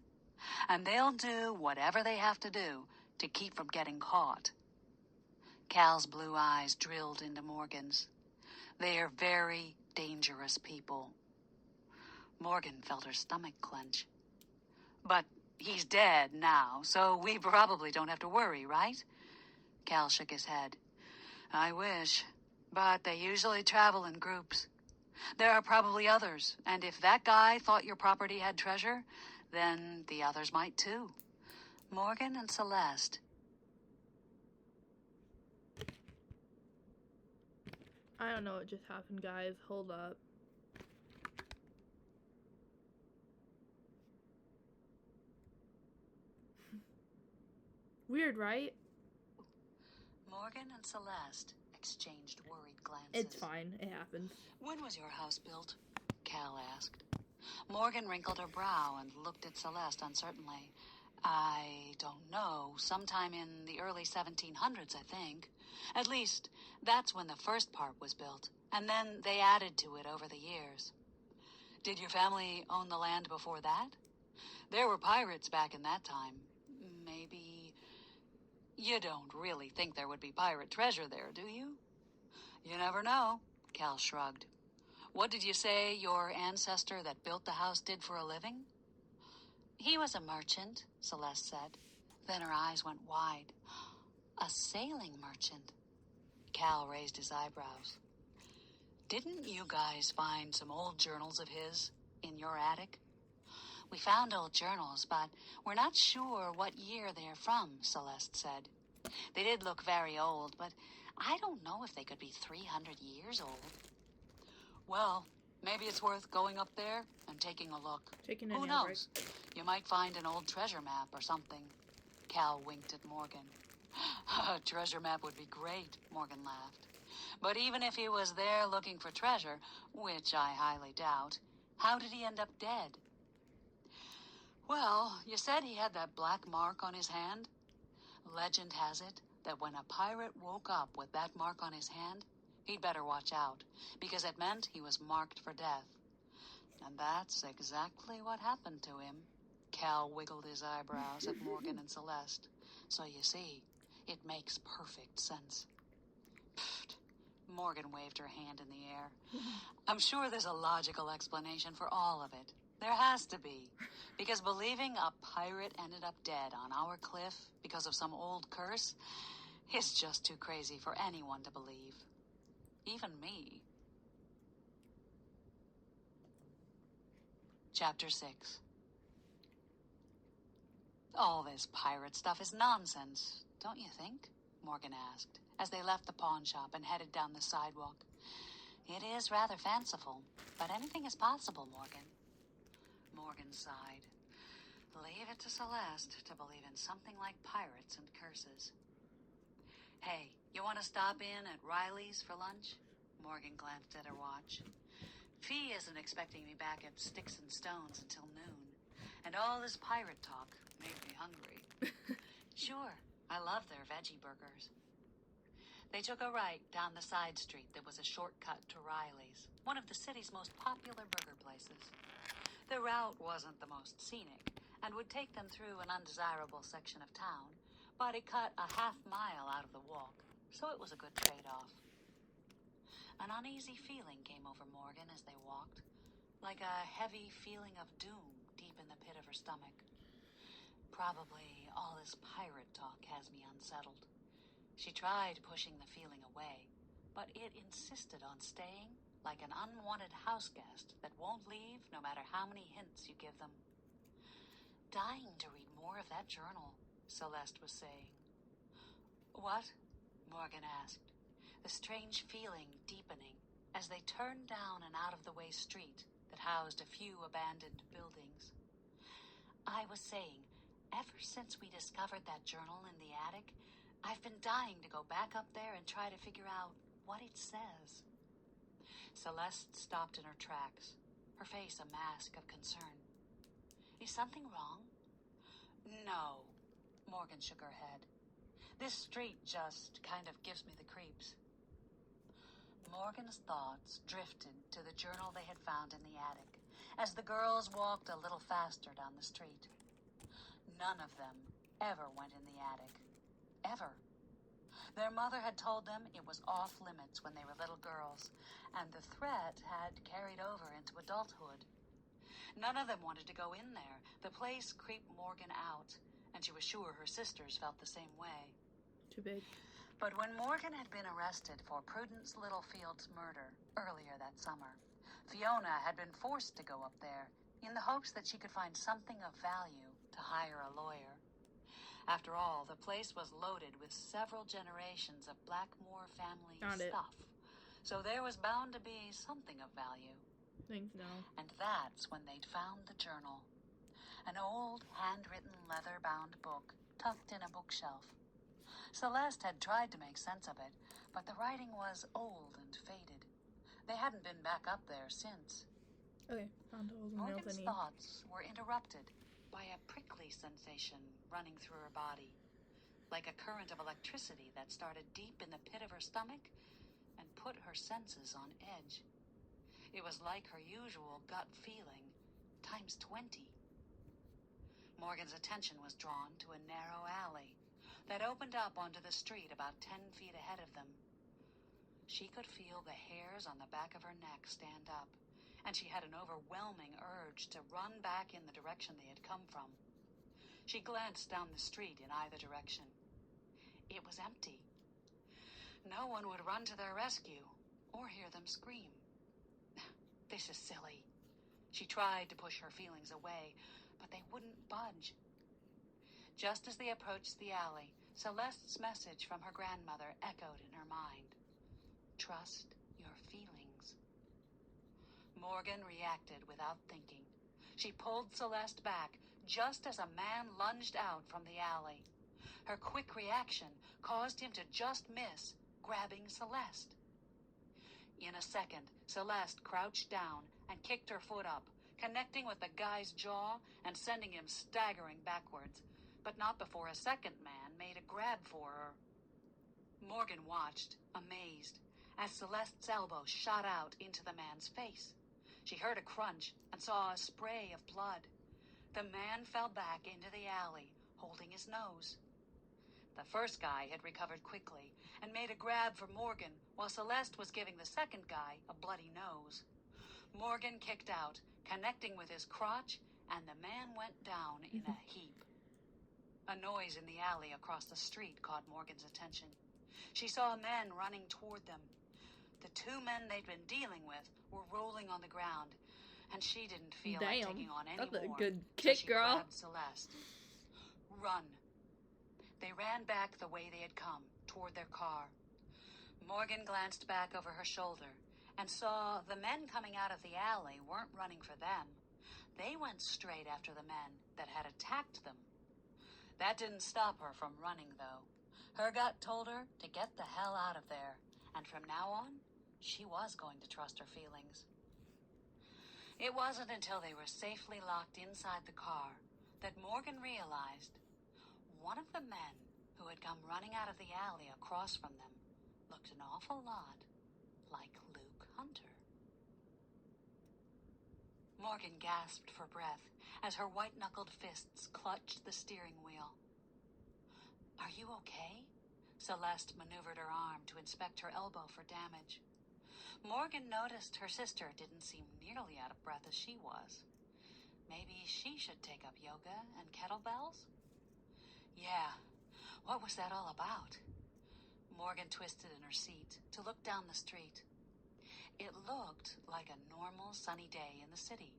And they'll do whatever they have to do to keep from getting caught. Cal's blue eyes drilled into Morgan's. They are very dangerous people. Morgan felt her stomach clench. But he's dead now, so we probably don't have to worry, right? Cal shook his head. I wish, but they usually travel in groups. There are probably others, and if that guy thought your property had treasure, then the others might too. Morgan and Celeste. I don't know what just happened, guys. Hold up. Weird, right? Morgan and Celeste exchanged worried glances. It's fine. It happens. When was your house built? Cal asked. Morgan wrinkled her brow and looked at Celeste uncertainly. I don't know. Sometime in the early 1700s, I think. At least, that's when the first part was built, and then they added to it over the years. Did your family own the land before that? There were pirates back in that time. Maybe... You don't really think there would be pirate treasure there, do you? You never know, Cal shrugged. What did you say your ancestor that built the house did for a living? He was a merchant, Celeste said. Then her eyes went wide. A sailing merchant. Cal raised his eyebrows. Didn't you guys find some old journals of his in your attic? We found old journals, but we're not sure what year they're from, Celeste said. They did look very old, but I don't know if they could be 300 years old. Well, maybe it's worth going up there and taking a look. Who knows? You might find an old treasure map or something. Cal winked at Morgan. A treasure map would be great, Morgan laughed. But even if he was there looking for treasure, which I highly doubt, how did he end up dead? Well, you said he had that black mark on his hand. Legend has it that when a pirate woke up with that mark on his hand, he'd better watch out, because it meant he was marked for death. And that's exactly what happened to him. Cal wiggled his eyebrows at Morgan and Celeste. So you see, it makes perfect sense. Pfft. Morgan waved her hand in the air. I'm sure there's a logical explanation for all of it. There has to be. Because believing a pirate ended up dead on our cliff because of some old curse is just too crazy for anyone to believe. Even me. Chapter 6. All this pirate stuff is nonsense, don't you think? Morgan asked, as they left the pawn shop and headed down the sidewalk. It is rather fanciful, but anything is possible, Morgan. Morgan sighed. Leave it to Celeste to believe in something like pirates and curses. Hey, you want to stop in at Riley's for lunch? Morgan glanced at her watch. Fee isn't expecting me back at Sticks and Stones until noon, and all this pirate talk made me hungry. Sure, I love their veggie burgers. They took a right down the side street that was a shortcut to Riley's, one of the city's most popular burger places. The route wasn't the most scenic, and would take them through an undesirable section of town, but it cut a half-mile out of the walk, so it was a good trade-off. An uneasy feeling came over Morgan as they walked, like a heavy feeling of doom deep in the pit of her stomach. Probably all this pirate talk has me unsettled. She tried pushing the feeling away, but it insisted on staying like an unwanted house guest that won't leave no matter how many hints you give them. Dying to read more of that journal, Celeste was saying. What? Morgan asked, the strange feeling deepening as they turned down an out-of-the-way street that housed a few abandoned buildings. I was saying, ever since we discovered that journal in the attic, I've been dying to go back up there and try to figure out what it says. Celeste stopped in her tracks, her face a mask of concern. Is something wrong? No, Morgan shook her head. This street just kind of gives me the creeps. Morgan's thoughts drifted to the journal they had found in the attic as the girls walked a little faster down the street. None of them ever went in the attic. Ever. Their mother had told them it was off limits when they were little girls, and the threat had carried over into adulthood. None of them wanted to go in there. The place creeped Morgan out, and she was sure her sisters felt the same way. Too big. But when Morgan had been arrested for Prudence Littlefield's murder earlier that summer, Fiona had been forced to go up there in the hopes that she could find something of value to hire a lawyer. After all, the place was loaded with several generations of Blackmore family stuff, so there was bound to be something of value. Thanks, no. And that's when they'd found the journal, an old handwritten leather-bound book tucked in a bookshelf. Celeste had tried to make sense of it, but the writing was old and faded. They hadn't been back up there since. Okay, found all the nails I Morgan's need. thoughts were interrupted by a prickly sensation running through her body, like a current of electricity that started deep in the pit of her stomach and put her senses on edge. It was like her usual gut feeling, times 20. Morgan's attention was drawn to a narrow alley that opened up onto the street about 10 feet ahead of them. She could feel the hairs on the back of her neck stand up, and she had an overwhelming urge to run back in the direction they had come from. She glanced down the street in either direction. It was empty. No one would run to their rescue or hear them scream. This is silly. She tried to push her feelings away, but they wouldn't budge. Just as they approached the alley, Celeste's message from her grandmother echoed in her mind. Trust your feelings. Morgan reacted without thinking. She pulled Celeste back just as a man lunged out from the alley. Her quick reaction caused him to just miss, grabbing Celeste. In a second, Celeste crouched down and kicked her foot up, connecting with the guy's jaw and sending him staggering backwards, but not before a second man made a grab for her. Morgan watched, amazed, as Celeste's elbow shot out into the man's face. She heard a crunch and saw a spray of blood. The man fell back into the alley, holding his nose. The first guy had recovered quickly and made a grab for Morgan, while Celeste was giving the second guy a bloody nose. Morgan kicked out, connecting with his crotch, and the man went down in a heap. A noise in the alley across the street caught Morgan's attention. She saw men running toward them. The two men they'd been dealing with were rolling on the ground, and she didn't feel like taking on any more. That's a good kick, so she girl. grabbed Celeste. Run. They ran back the way they had come, toward their car. Morgan glanced back over her shoulder and saw the men coming out of the alley weren't running for them. They went straight after the men that had attacked them. That didn't stop her from running, though. Her gut told her to get the hell out of there, and from now on, she was going to trust her feelings. It wasn't until they were safely locked inside the car that Morgan realized one of the men who had come running out of the alley across from them looked an awful lot like Luke Hunter. Morgan gasped for breath as her white-knuckled fists clutched the steering wheel. Are you okay? Celeste maneuvered her arm to inspect her elbow for damage. Morgan noticed her sister didn't seem nearly out of breath as she was. Maybe she should take up yoga and kettlebells? Yeah, what was that all about? Morgan twisted in her seat to look down the street. It looked like a normal sunny day in the city.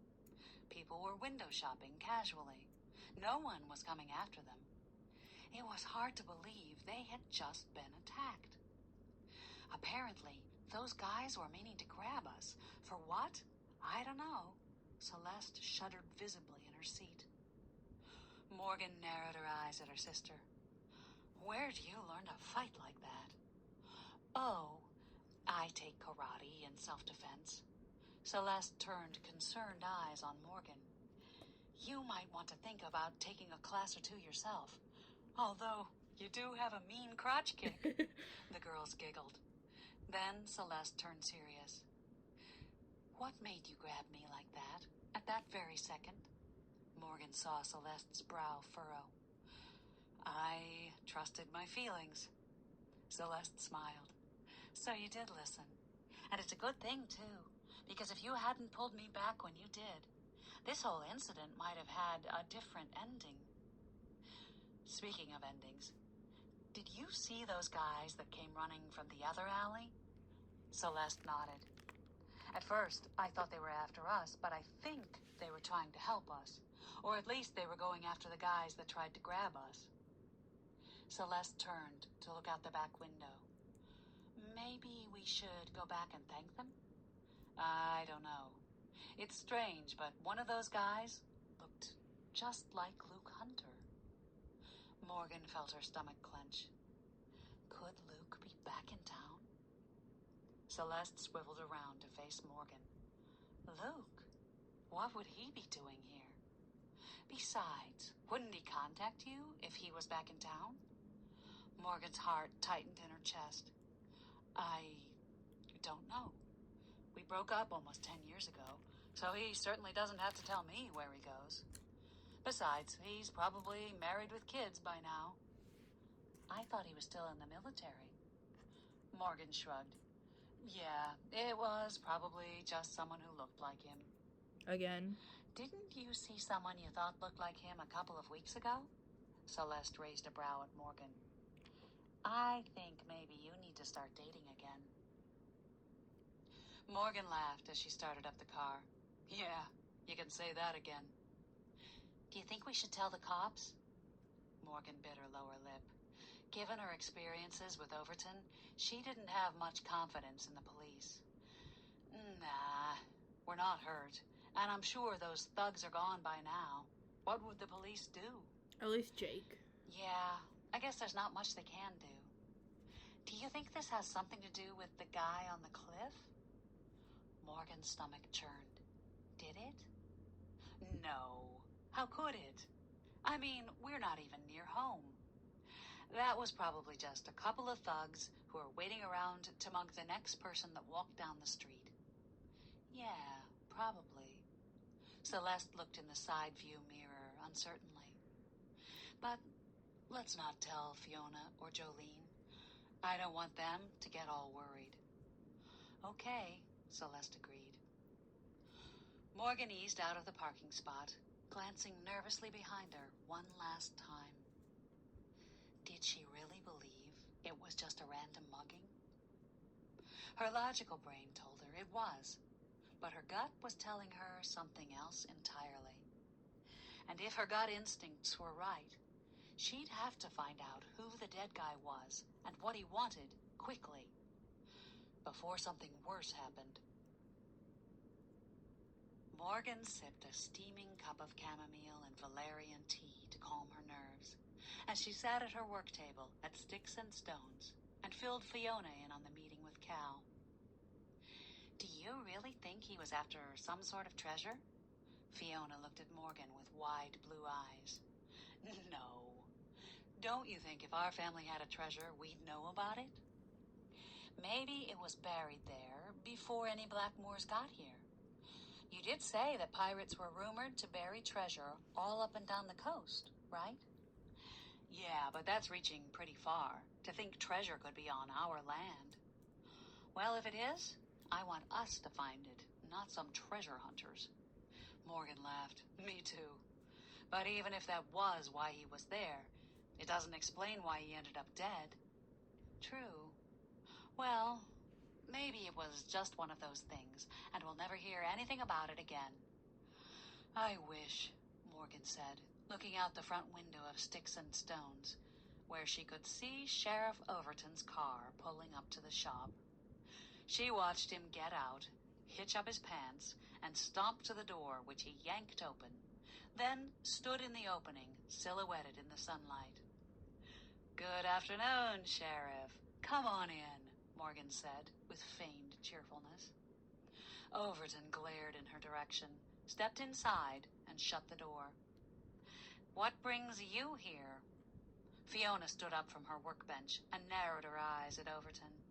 People were window shopping casually. No one was coming after them. It was hard to believe they had just been attacked. Apparently, those guys were meaning to grab us. For what? I don't know. Celeste shuddered visibly in her seat. Morgan narrowed her eyes at her sister. Where do you learn to fight like that? Oh, I take karate in self-defense. Celeste turned concerned eyes on Morgan. You might want to think about taking a class or two yourself. Although, you do have a mean crotch kick. The girls giggled. Then Celeste turned serious. What made you grab me like that, at that very second? Morgan saw Celeste's brow furrow. I trusted my feelings. Celeste smiled. So you did listen. And it's a good thing, too, because if you hadn't pulled me back when you did, this whole incident might have had a different ending. Speaking of endings, did you see those guys that came running from the other alley? Celeste nodded. At first, I thought they were after us, but I think they were trying to help us. Or at least they were going after the guys that tried to grab us. Celeste turned to look out the back window. Maybe we should go back and thank them? I don't know. It's strange, but one of those guys looked just like Luke Hunter. Morgan felt her stomach clench. Could Luke be back in town? Celeste swiveled around to face Morgan. Luke? What would he be doing here? Besides, wouldn't he contact you if he was back in town? Morgan's heart tightened in her chest. I don't know. We broke up almost 10 years ago, so he certainly doesn't have to tell me where he goes. Besides, he's probably married with kids by now. I thought he was still in the military. Morgan shrugged. Yeah, it was probably just someone who looked like him. Again. Didn't you see someone you thought looked like him a couple of weeks ago? Celeste raised a brow at Morgan. I think maybe you need to start dating again. Morgan laughed as she started up the car. Yeah, you can say that again. Do you think we should tell the cops? Morgan bit her lower lip. Given her experiences with Overton, she didn't have much confidence in the police. Nah, we're not hurt. And I'm sure those thugs are gone by now. What would the police do? At least Jake. Yeah, I guess there's not much they can do. Do you think this has something to do with the guy on the cliff? Morgan's stomach churned. Did it? No. How could it? I mean, we're not even near home. That was probably just a couple of thugs who are waiting around to mug the next person that walked down the street. Yeah, probably. Celeste looked in the side view mirror uncertainly. But let's not tell Fiona or Jolene. I don't want them to get all worried. Okay, Celeste agreed. Morgan eased out of the parking spot, glancing nervously behind her one last time. Did she really believe it was just a random mugging? Her logical brain told her it was, but her gut was telling her something else entirely. And if her gut instincts were right, she'd have to find out who the dead guy was and what he wanted quickly, before something worse happened. Morgan sipped a steaming cup of chamomile and valerian tea to calm her nerves, as she sat at her work table at Sticks and Stones and filled Fiona in on the meeting with Cal. Do you really think he was after some sort of treasure? Fiona looked at Morgan with wide blue eyes. No. Don't you think if our family had a treasure, we'd know about it? Maybe it was buried there before any Blackmoors got here. You did say that pirates were rumored to bury treasure all up and down the coast, right? Yeah, but that's reaching pretty far, to think treasure could be on our land. Well, if it is, I want us to find it, not some treasure hunters. Morgan laughed. Me too. But even if that was why he was there, It doesn't explain why he ended up dead. True. Well, maybe it was just one of those things, and we'll never hear anything about it again. I wish, Morgan said, looking out the front window of Sticks and Stones, where she could see Sheriff Overton's car pulling up to the shop. She watched him get out, hitch up his pants, and stomp to the door, which he yanked open, then stood in the opening, silhouetted in the sunlight. "Good afternoon, Sheriff. Come on in," Morgan said, with feigned cheerfulness. Overton glared in her direction, stepped inside, and shut the door. "What brings you here?" Fiona stood up from her workbench and narrowed her eyes at Overton.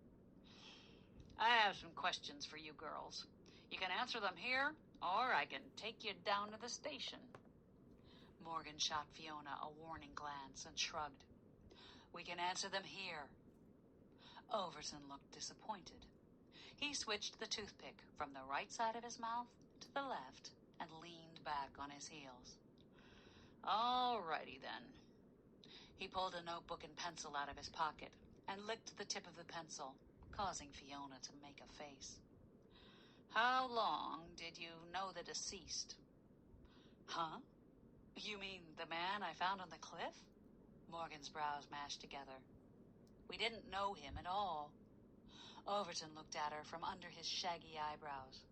"I have some questions for you girls. You can answer them here, or I can take you down to the station." Morgan shot Fiona a warning glance and shrugged. "We can answer them here." Overton looked disappointed. He switched the toothpick from the right side of his mouth to the left and leaned back on his heels. "All righty then." He pulled a notebook and pencil out of his pocket and licked the tip of the pencil, causing Fiona to make a face. "How long did you know the deceased?" "Huh? You mean the man I found on the cliff?" Morgan's brows mashed together. "We didn't know him at all." Overton looked at her from under his shaggy eyebrows.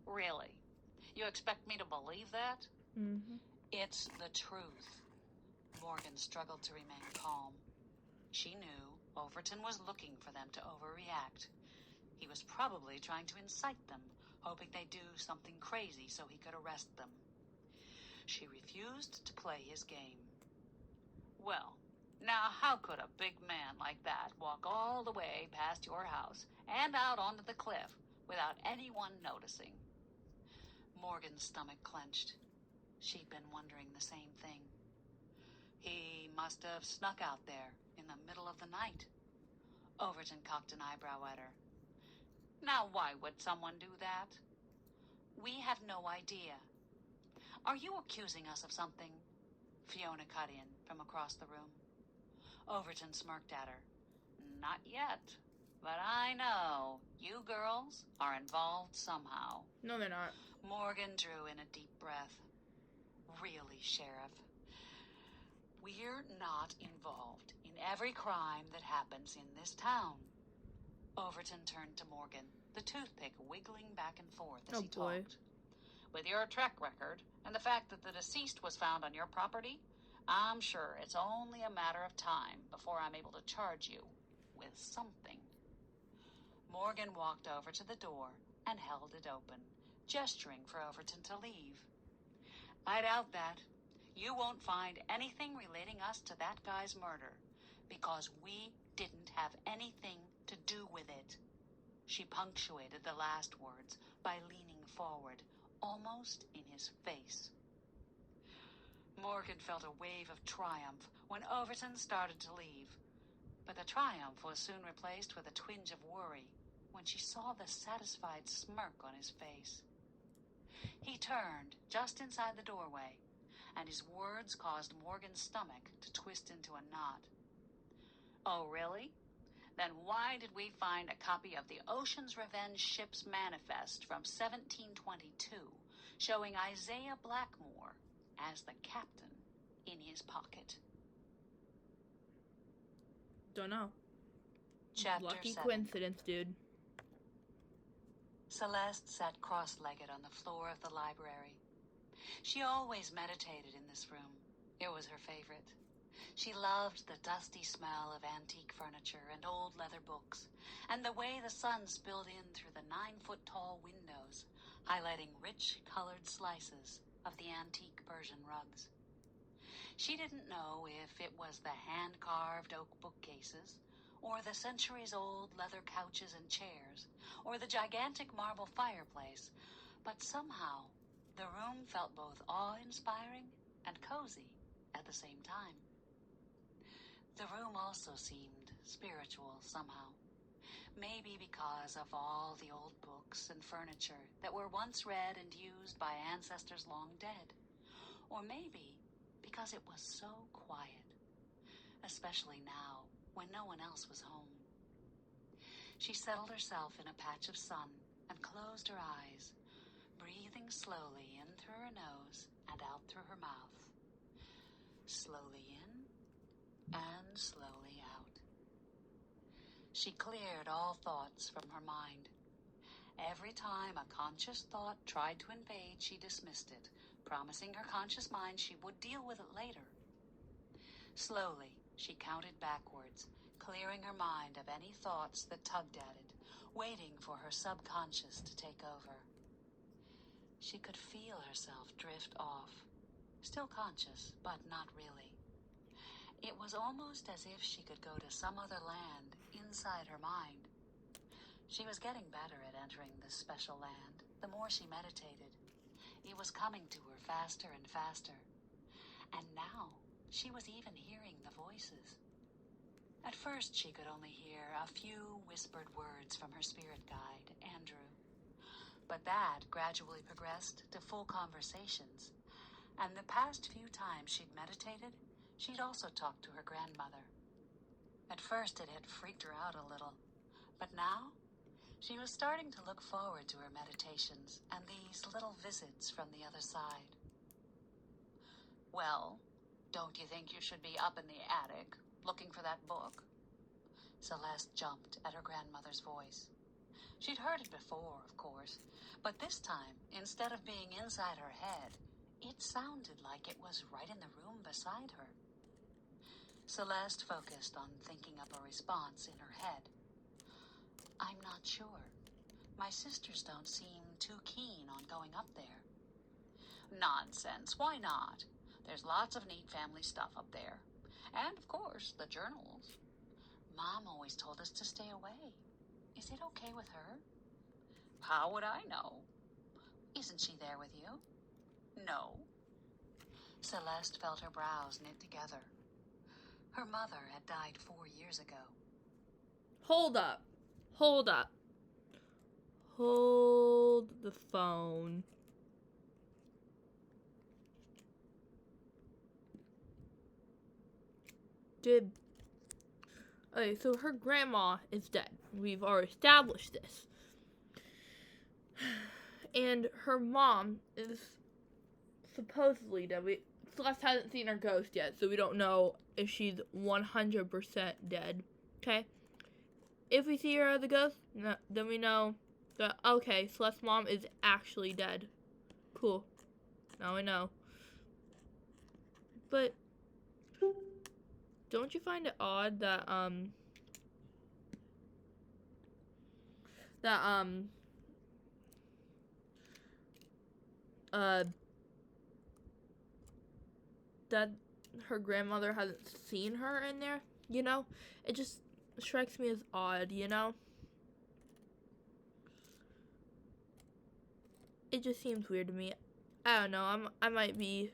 "Really? You expect me to believe that?" Mm-hmm. "It's the truth." Morgan struggled to remain calm. She knew Overton was looking for them to overreact. He was probably trying to incite them, hoping they'd do something crazy so he could arrest them. She refused to play his game. "Well, now how could a big man like that walk all the way past your house and out onto the cliff without anyone noticing?" Morgan's stomach clenched. She'd been wondering the same thing. "He must have snuck out there in the middle of the night." Overton cocked an eyebrow at her. "Now why would someone do that?" "We have no idea." "Are you accusing us of something?" Fiona cut in from across the room. Overton smirked at her. "Not yet, but I know you girls are involved somehow." No, they're not. Morgan drew in a deep breath. "Really, Sheriff, we're not involved in every crime that happens in this town." Overton turned to Morgan, the toothpick wiggling back and forth as he talked. "With your track record and the fact that the deceased was found on your property, I'm sure it's only a matter of time before I'm able to charge you with something." Morgan walked over to the door and held it open, gesturing for Overton to leave. "I doubt that. You won't find anything relating us to that guy's murder, because we didn't have anything to do with it." She punctuated the last words by leaning forward, almost in his face. Morgan felt a wave of triumph when Overton started to leave, but the triumph was soon replaced with a twinge of worry when she saw the satisfied smirk on his face. He turned just inside the doorway, and his words caused Morgan's stomach to twist into a knot. "Oh, really? Then why did we find a copy of the Ocean's Revenge ship's manifest from 1722 showing Isaiah Blackmore as the captain in his pocket?" Don't know. Chapter Lucky 7. coincidence, dude. Celeste sat cross-legged on the floor of the library. She always meditated in this room. It was her favorite. She loved the dusty smell of antique furniture and old leather books, and the way the sun spilled in through the 9-foot-tall windows, highlighting rich colored slices of the antique Persian rugs. She didn't know if it was the hand-carved oak bookcases, or the centuries-old leather couches and chairs, or the gigantic marble fireplace, but somehow the room felt both awe-inspiring and cozy at the same time. The room also seemed spiritual somehow. Maybe because of all the old books and furniture that were once read and used by ancestors long dead. Or maybe because it was so quiet. especially now when no one else was home. She settled herself in a patch of sun and closed her eyes, breathing slowly in through her nose and out through her mouth. Slowly in and slowly out. She cleared all thoughts from her mind. Every time a conscious thought tried to invade, she dismissed it, promising her conscious mind she would deal with it later. Slowly, she counted backwards, clearing her mind of any thoughts that tugged at it, waiting for her subconscious to take over. She could feel herself drift off, still conscious, but not really. It was almost as if she could go to some other land inside her mind. She was getting better at entering this special land the more she meditated. It was coming to her faster and faster. And now she was even hearing the voices. At first she could only hear a few whispered words from her spirit guide, Andrew. But that gradually progressed to full conversations. And the past few times she'd meditated, she'd also talked to her grandmother. At first it had freaked her out a little, but now she was starting to look forward to her meditations and these little visits from the other side. Well, don't you think you should be up in the attic, looking for that book? Celeste jumped at her grandmother's voice. She'd heard it before, of course, but this time, instead of being inside her head, it sounded like it was right in the room beside her. Celeste focused on thinking up a response in her head. I'm not sure. My sisters don't seem too keen on going up there. Nonsense, why not? There's lots of neat family stuff up there. And, of course, the journals. Mom always told us to stay away. Is it okay with her? How would I know? Isn't she there with you? No. Celeste felt her brows knit together. Her mother had died 4 years ago. Hold up. Hold up. Hold the phone. Okay, so her grandma is dead. We've already established this. And her mom is supposedly dead. Celeste hasn't seen her ghost yet, so we don't know if she's 100% dead. Okay? If we see her as a ghost, then we know that, okay, Celeste's mom is actually dead. Cool. Now we know. But don't you find it odd that that her grandmother hasn't seen her in there, you know? It just strikes me as odd, you know? It just seems weird to me. I don't know, I might be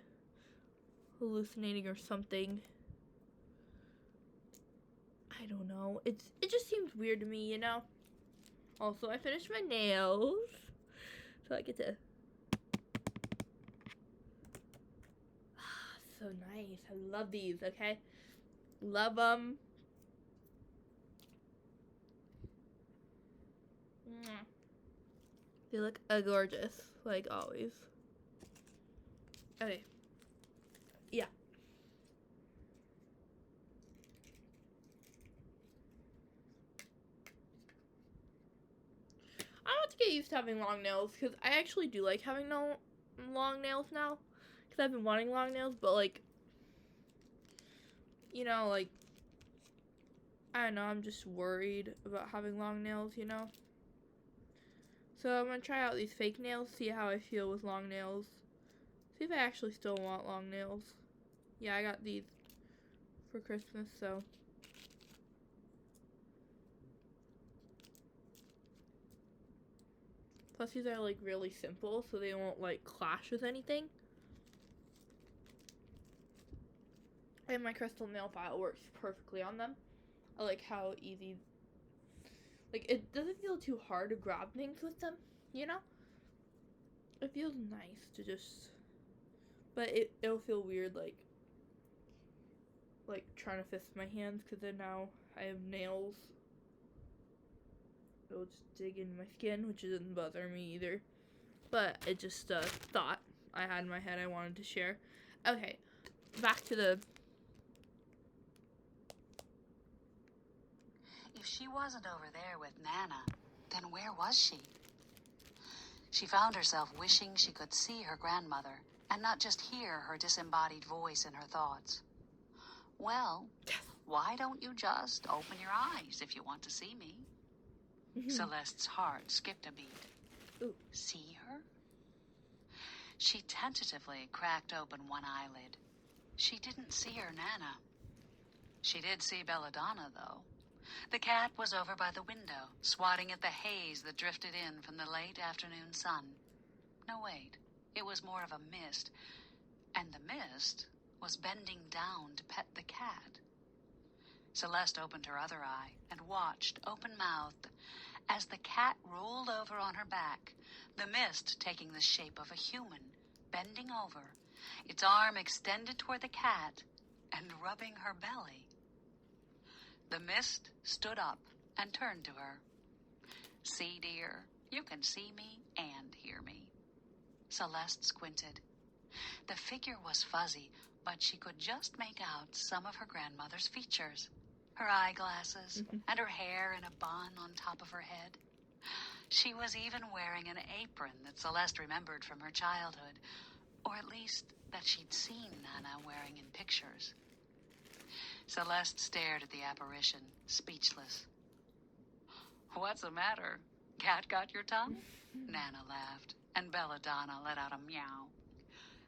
hallucinating or something. I don't know. It just seems weird to me, you know? Also, I finished my nails, so I get to... So nice. I love these, okay? Love them. They look gorgeous, like always. Okay. Yeah. I have to get used to having long nails, because I actually do like having long nails now. Because I've been wanting long nails, but like, you know, like, I don't know, I'm just worried about having long nails, you know? So I'm going to try out these fake nails, see how I feel with long nails. See if I actually still want long nails. Yeah, I got these for Christmas, so. Plus these are like really simple, so they won't like clash with anything. And my crystal nail file works perfectly on them. I like how easy, like, it doesn't feel too hard to grab things with them, you know? It feels nice to just, but it'll feel weird, like like trying to fist my hands because then now I have nails. It'll just dig into my skin, which doesn't bother me either. But it just a thought I had in my head I wanted to share. Okay, back to the... If she wasn't over there with Nana, then where was she? She found herself wishing she could see her grandmother and not just hear her disembodied voice in her thoughts. Well, why don't you just open your eyes if you want to see me? Celeste's heart skipped a beat. Ooh. See her? She tentatively cracked open one eyelid. She didn't see her Nana. She did see Belladonna, though. The cat was over by the window, swatting at the haze that drifted in from the late afternoon sun. No, wait. It was more of a mist. And the mist was bending down to pet the cat. Celeste opened her other eye and watched, open-mouthed, as the cat rolled over on her back, the mist taking the shape of a human, bending over, its arm extended toward the cat and rubbing her belly. The mist stood up and turned to her. See, dear, you can see me and hear me. Celeste squinted. The figure was fuzzy, but she could just make out some of her grandmother's features. Her eyeglasses and her hair in a bun on top of her head. She was even wearing an apron that Celeste remembered from her childhood, or at least that she'd seen Nana wearing in pictures. Celeste stared at the apparition, speechless. What's the matter? Cat got your tongue? Nana laughed, and Belladonna let out a meow.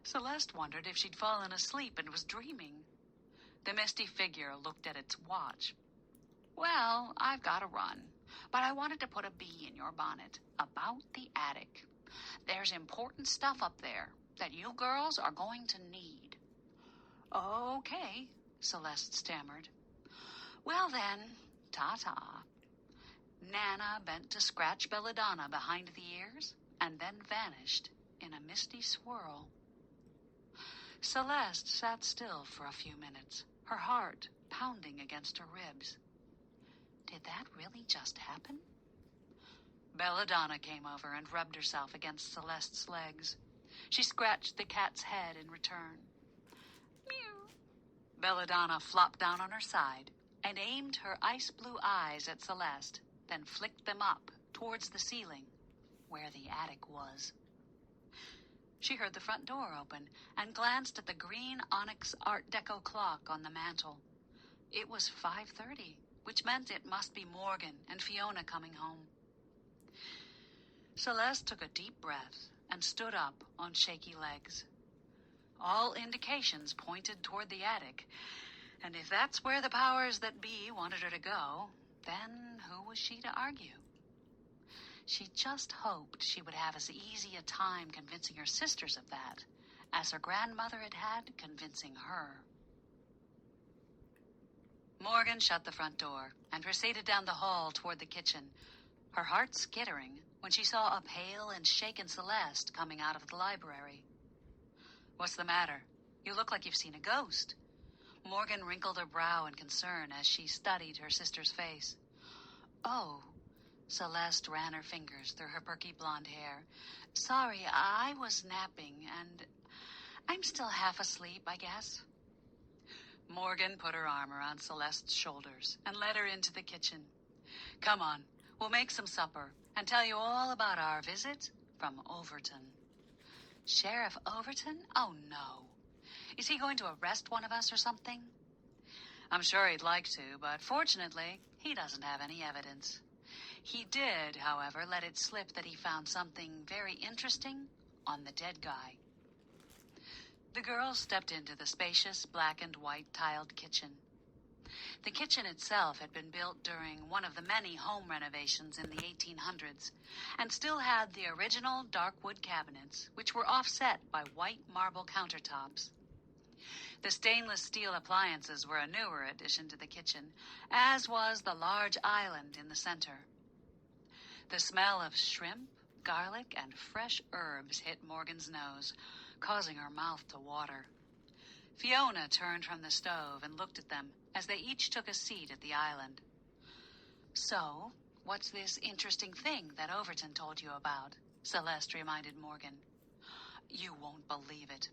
Celeste wondered if she'd fallen asleep and was dreaming. The misty figure looked at its watch. Well, I've got to run, but I wanted to put a bee in your bonnet about the attic. There's important stuff up there that you girls are going to need. Okay, Celeste stammered. Well then, ta-ta. Nana bent to scratch Belladonna behind the ears and then vanished in a misty swirl. Celeste sat still for a few minutes, her heart pounding against her ribs. Did that really just happen? Belladonna came over and rubbed herself against Celeste's legs. She scratched the cat's head in return. Meow. Belladonna flopped down on her side and aimed her ice blue eyes at Celeste, then flicked them up towards the ceiling, where the attic was. She heard the front door open and glanced at the green onyx Art Deco clock on the mantel. It was 5:30, which meant it must be Morgan and Fiona coming home. Celeste took a deep breath and stood up on shaky legs. All indications pointed toward the attic, and if that's where the powers that be wanted her to go, then who was she to argue? She just hoped she would have as easy a time convincing her sisters of that as her grandmother had had convincing her. Morgan shut the front door and proceeded down the hall toward the kitchen, her heart skittering when she saw a pale and shaken Celeste coming out of the library. What's the matter? You look like you've seen a ghost. Morgan wrinkled her brow in concern as she studied her sister's face. Oh, Celeste ran her fingers through her perky blonde hair. Sorry, I was napping, and I'm still half asleep, I guess. Morgan put her arm around Celeste's shoulders and led her into the kitchen. Come on, we'll make some supper and tell you all about our visit from Overton. Sheriff Overton? Oh, no. Is he going to arrest one of us or something? I'm sure he'd like to, but fortunately, he doesn't have any evidence. He did, however, let it slip that he found something very interesting on the dead guy. The girls stepped into the spacious black and white tiled kitchen. The kitchen itself had been built during one of the many home renovations in the 1800s and still had the original dark wood cabinets, which were offset by white marble countertops. The stainless steel appliances were a newer addition to the kitchen, as was the large island in the center. The smell of shrimp, garlic, and fresh herbs hit Morgan's nose, causing her mouth to water. Fiona turned from the stove and looked at them as they each took a seat at the island. "So, what's this interesting thing that Overton told you about?" Celeste reminded Morgan. "You won't believe it."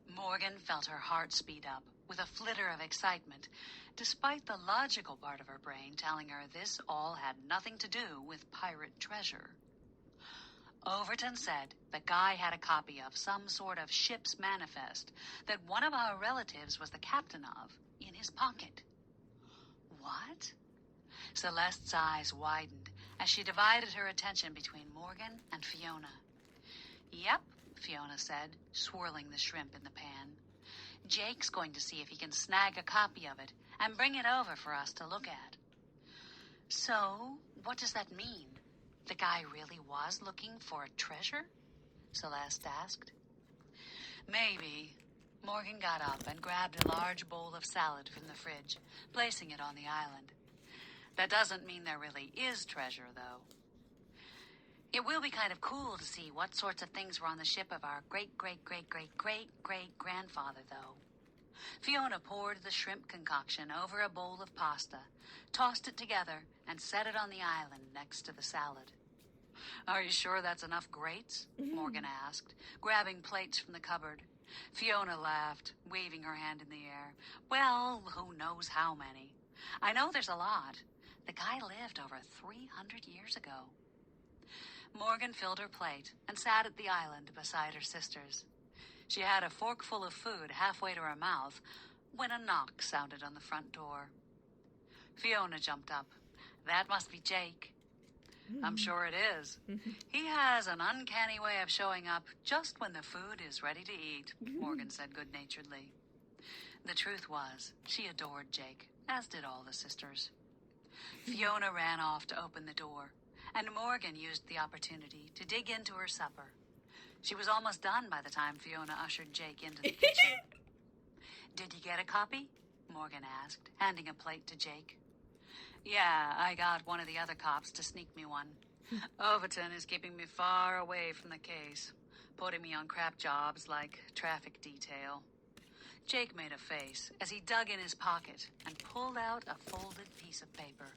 Morgan felt her heart speed up with a flitter of excitement, despite the logical part of her brain telling her this all had nothing to do with pirate treasure. Overton said the guy had a copy of some sort of ship's manifest that one of our relatives was the captain of in his pocket. What? Celeste's eyes widened as she divided her attention between Morgan and Fiona. "Yep," Fiona said, swirling the shrimp in the pan. "Jake's going to see if he can snag a copy of it and bring it over for us to look at." "So, what does that mean? The guy really was looking for a treasure?" Celeste asked. "Maybe." Morgan got up and grabbed a large bowl of salad from the fridge, placing it on the island. "That doesn't mean there really is treasure, though. It will be kind of cool to see what sorts of things were on the ship of our great-great-great-great-great-great-grandfather, though." Fiona poured the shrimp concoction over a bowl of pasta, tossed it together, and set it on the island next to the salad. "Are you sure that's enough grates?" Morgan asked, grabbing plates from the cupboard. Fiona laughed, waving her hand in the air. "Well, who knows how many. I know there's a lot. The guy lived over 300 years ago." Morgan filled her plate and sat at the island beside her sisters. She had a forkful of food halfway to her mouth when a knock sounded on the front door. Fiona jumped up. "That must be Jake." "I'm sure it is. He has an uncanny way of showing up just when the food is ready to eat," Morgan said good-naturedly. The truth was, she adored Jake, as did all the sisters. Fiona ran off to open the door, and Morgan used the opportunity to dig into her supper. She was almost done by the time Fiona ushered Jake into the kitchen. "Did you get a copy?" Morgan asked, handing a plate to Jake. "Yeah, I got one of the other cops to sneak me one. Overton is keeping me far away from the case, putting me on crap jobs like traffic detail." Jake made a face as he dug in his pocket and pulled out a folded piece of paper.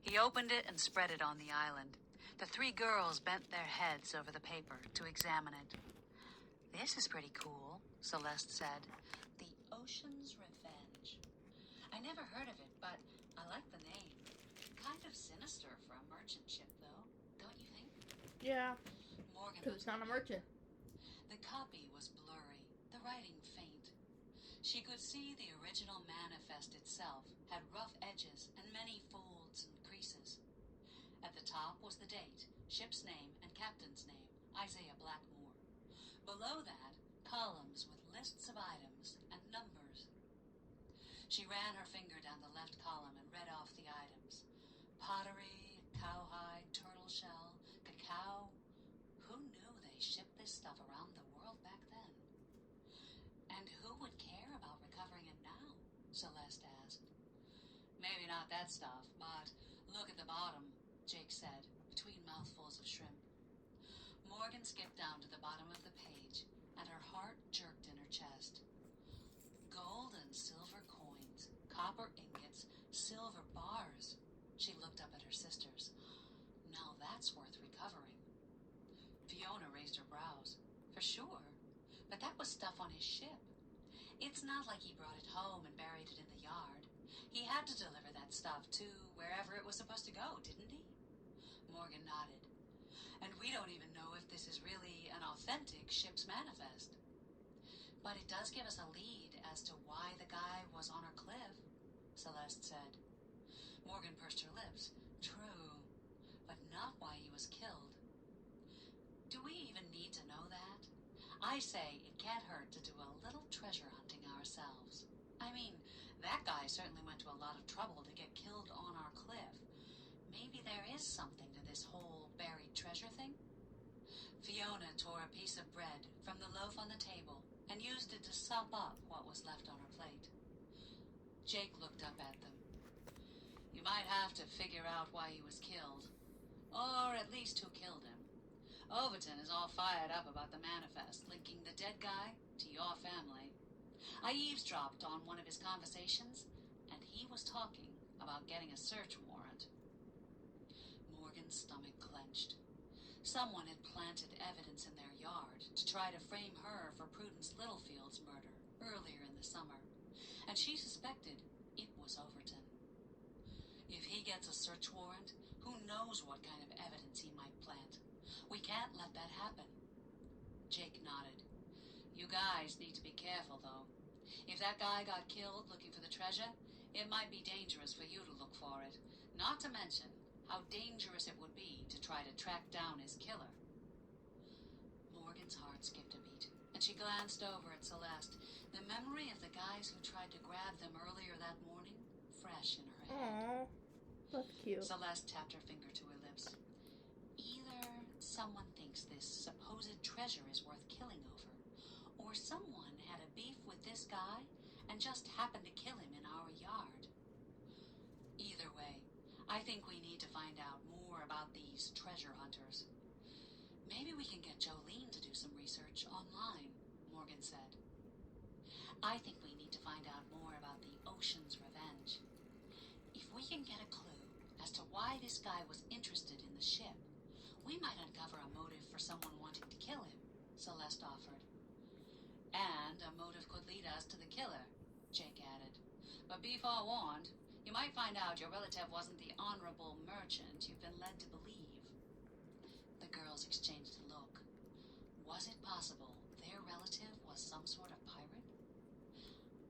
He opened it and spread it on the island. The three girls bent their heads over the paper to examine it. "This is pretty cool," Celeste said. "The Ocean's Revenge. I never heard of it, but I like the name. Kind of sinister for a merchant ship, though, don't you think?" Yeah, Morgan because it's not a merchant. The copy was blurry, the writing faint. She could see the original manifest itself had rough edges and many folds and creases. At the top was the date, ship's name, and captain's name, Isaiah Blackmore. Below that, columns with lists of items and numbers. She ran her finger down the left column and read off the items. Pottery, cowhide, turtle shell, cacao. Who knew they shipped this stuff around the world back then? "And who would care about recovering it now?" Celeste asked. "Maybe not that stuff, but look at the bottom," Jake said, between mouthfuls of shrimp. Morgan skipped down to the bottom of the page, and her heart jerked in her chest. "Gold and silver coins, copper ingots, silver bars." She looked up at her sisters. "Now that's worth recovering." Fiona raised her brows. "For sure. But that was stuff on his ship. It's not like he brought it home and buried it in the yard. He had to deliver that stuff to wherever it was supposed to go, didn't he?" Morgan nodded. "And we don't even know if this is really an authentic ship's manifest. But it does give us a lead as to why the guy was on our cliff," Celeste said. Morgan pursed her lips. "True, but not why he was killed. Do we even need to know that? I say it can't hurt to do a little treasure hunting ourselves. I mean, that guy certainly went to a lot of trouble to get killed on our cliff. Maybe there is something to this whole buried treasure thing." Fiona tore a piece of bread from the loaf on the table and used it to sop up what was left on her plate. Jake looked up at them. "You might have to figure out why he was killed. Or at least who killed him. Overton is all fired up about the manifest linking the dead guy to your family. I eavesdropped on one of his conversations, and he was talking about getting a search warrant. Morgan's stomach clenched. Someone had planted evidence in their yard to try to frame her for Prudence Littlefield's murder earlier in the summer, and she suspected it was Overton. If he gets a search warrant, who knows what kind of evidence he might plant. We can't let that happen. Jake nodded. You guys need to be careful, though. If that guy got killed looking for the treasure, it might be dangerous for you to look for it. Not to mention how dangerous it would be to try to track down his killer. Morgan's heart skipped a beat, and she glanced over at Celeste, the memory of the guys who tried to grab them earlier that morning fresh in her head. Aww, that's cute. Celeste tapped her finger to her lips. Either someone thinks this supposed treasure is worth killing over, or someone had a beef with this guy and just happened to kill him in our yard. Either way, I think we need to find out more about these treasure hunters. Maybe we can get Jolene to do some research online, Morgan said. I think we need to find out more about the Ocean's Revenge. If we can get a clue as to why this guy was interested in the ship, we might uncover a motive for someone wanting to kill him, Celeste offered. And a motive could lead us to the killer, Jake added. But be forewarned, you might find out your relative wasn't the honorable merchant you've been led to believe. The girls exchanged a look. Was it possible their relative was some sort of pirate?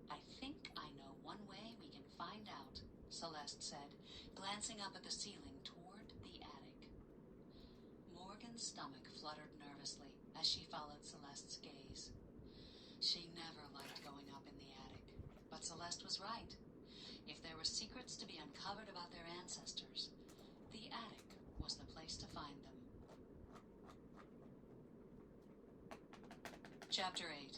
I think I know one way we can find out, Celeste said, glancing up at the ceiling toward the attic. Morgan's stomach fluttered nervously as she followed Celeste's gaze. She never liked going up in the attic, but Celeste was right. If there were secrets to be uncovered about their ancestors, the attic was the place to find them. Chapter 8.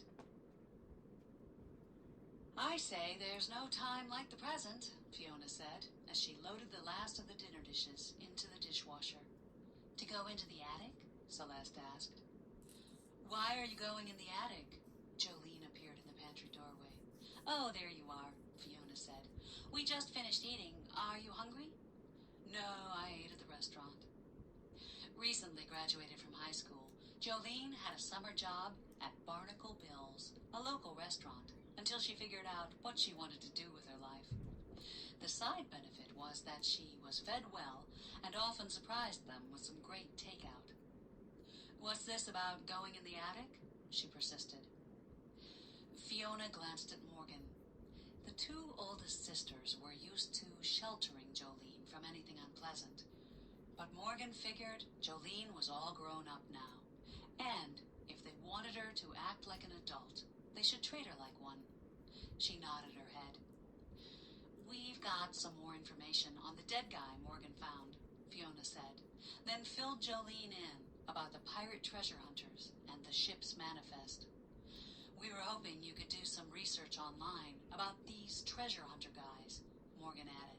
I say there's no time like the present, Fiona said, as she loaded the last of the dinner dishes into the dishwasher. To go into the attic? Celeste asked. Why are you going in the attic? Jolene appeared in the pantry doorway. Oh, there you are, Fiona said. We just finished eating. Are you hungry? No, I ate at the restaurant. Recently graduated from high school, Jolene had a summer job at Barnacle Bill's, a local restaurant, until she figured out what she wanted to do with her life. The side benefit was that she was fed well and often surprised them with some great takeout. What's this about going in the attic? She persisted. Fiona glanced at Morgan. The two oldest sisters were used to sheltering Jolene from anything unpleasant, but Morgan figured Jolene was all grown up now, and if they wanted her to act like an adult, they should treat her like one. She nodded her head. We've got some more information on the dead guy Morgan found, Fiona said, then filled Jolene in about the pirate treasure hunters and the ship's manifest. We were hoping you could do some research online about these treasure hunter guys, Morgan added.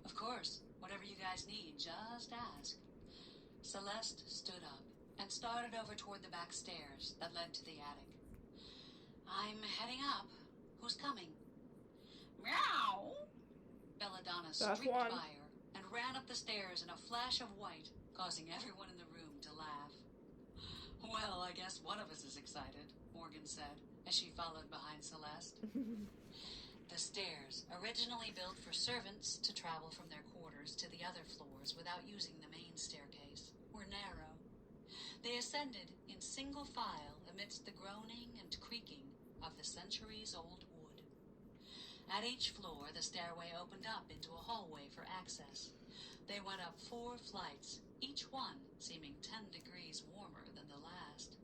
Of course, whatever you guys need, just ask. Celeste stood up and started over toward the back stairs that led to the attic. I'm heading up. Who's coming? Meow! Belladonna streaked by her and ran up the stairs in a flash of white, causing everyone in the room to laugh. Well, I guess one of us is excited, Morgan said, as she followed behind Celeste. The stairs, originally built for servants to travel from their quarters to the other floors without using the main staircase, were narrow. They ascended in single file amidst the groaning and creaking of the centuries-old wood. At each floor, the stairway opened up into a hallway for access. They went up 4 flights, each one seeming 10 degrees warmer than the last.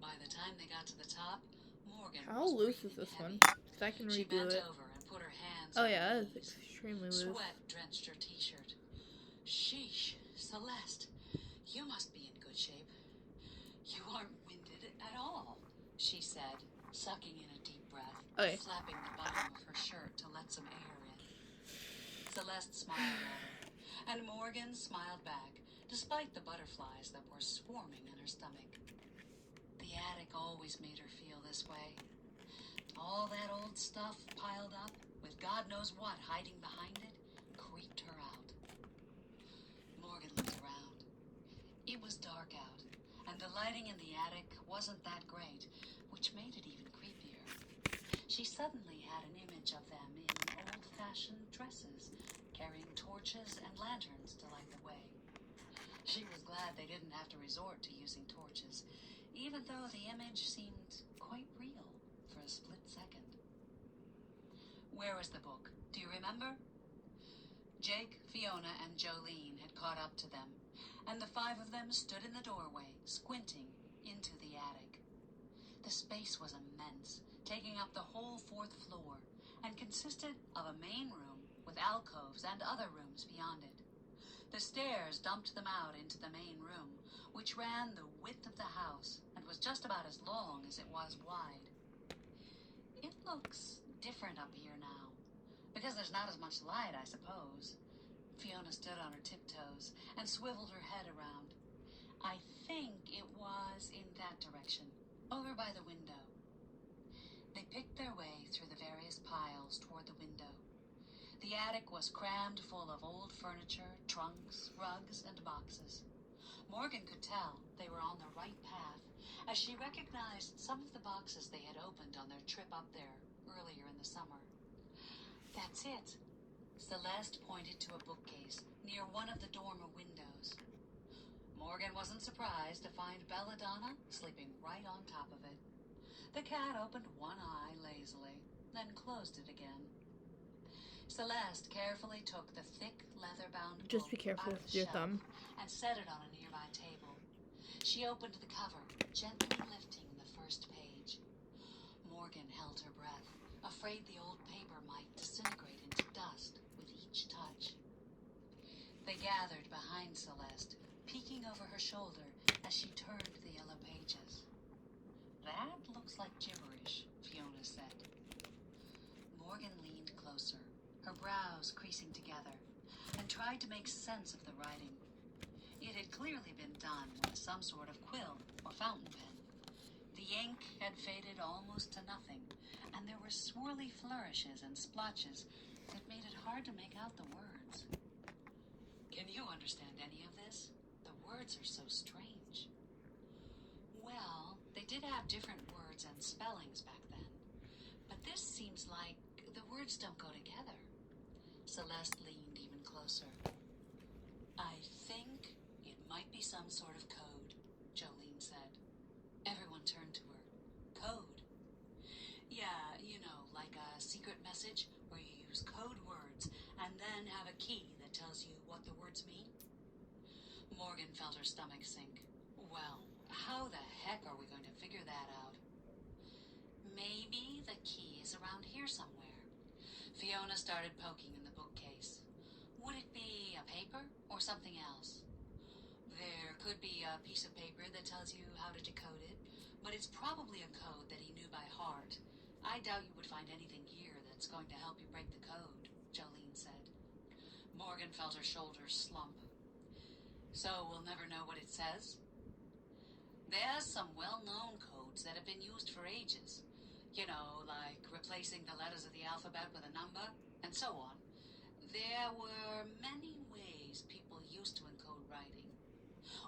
By the time they got to the top, Morgan How was loose is breathing this heavy. one? Because I can She redo bent it. over and put her hands Oh on yeah, her that is knees. extremely loose. Sweat drenched her t-shirt. Sheesh, Celeste, you must be in good shape. You aren't winded at all, she said, sucking in a deep breath, Okay. flapping the bottom of her shirt to let some air in. Celeste smiled at her, and Morgan smiled back, despite the butterflies that were swarming in her stomach. The attic always made her feel this way. All that old stuff piled up, with God knows what hiding behind it, creeped her out. Morgan looked around. It was dark out, and the lighting in the attic wasn't that great, which made it even creepier. She suddenly had an image of them in old-fashioned dresses, carrying torches and lanterns to light the way. She was glad they didn't have to resort to using torches, even though the image seemed quite real for a split second. Where was the book? Do you remember? Jake, Fiona, and Jolene had caught up to them, and the five of them stood in the doorway, squinting into the attic. The space was immense, taking up the whole 4th floor, and consisted of a main room with alcoves and other rooms beyond it. The stairs dumped them out into the main room, which ran the width of the house and was just about as long as it was wide. It looks different up here now, because there's not as much light, I suppose. Fiona stood on her tiptoes and swiveled her head around. I think it was in that direction, over by the window. They picked their way through the various piles toward the window. The attic was crammed full of old furniture, trunks, rugs, and boxes. Morgan could tell they were on the right path, as she recognized some of the boxes they had opened on their trip up there earlier in the summer. That's it. Celeste pointed to a bookcase near one of the dormer windows. Morgan wasn't surprised to find Belladonna sleeping right on top of it. The cat opened one eye lazily, then closed it again. Celeste carefully took the thick, leather-bound book Just be careful out of with the your shelf thumb. and set it on a nearby table. She opened the cover, gently lifting the first page. Morgan held her breath, afraid the old paper might disintegrate into dust with each touch. They gathered behind Celeste, peeking over her shoulder as she turned the yellow pages. That looks like gibberish, Fiona said. Morgan leaned closer, her brows creasing together, and tried to make sense of the writing. It had clearly been done with some sort of quill or fountain pen. The ink had faded almost to nothing, and there were swirly flourishes and splotches that made it hard to make out the words. Can you understand any of this? The words are so strange. Well, they did have different words and spellings back then, but this seems like the words don't go together. Celeste leaned even closer. I think it might be some sort of code, Jolene said. Everyone turned to her. Code? Yeah, you know, like a secret message where you use code words and then have a key that tells you what the words mean. Morgan felt her stomach sink. Well, how the heck are we going to figure that out? Maybe the key is around here somewhere. Fiona started poking in the bookcase. Would it be a paper or something else? There could be a piece of paper that tells you how to decode it, but it's probably a code that he knew by heart. I doubt you would find anything here that's going to help you break the code, Jolene said. Morgan felt her shoulders slump. So we'll never know what it says? There's some well-known codes that have been used for ages. You know, like replacing the letters of the alphabet with a number, and so on. There were many ways people used to encode writing.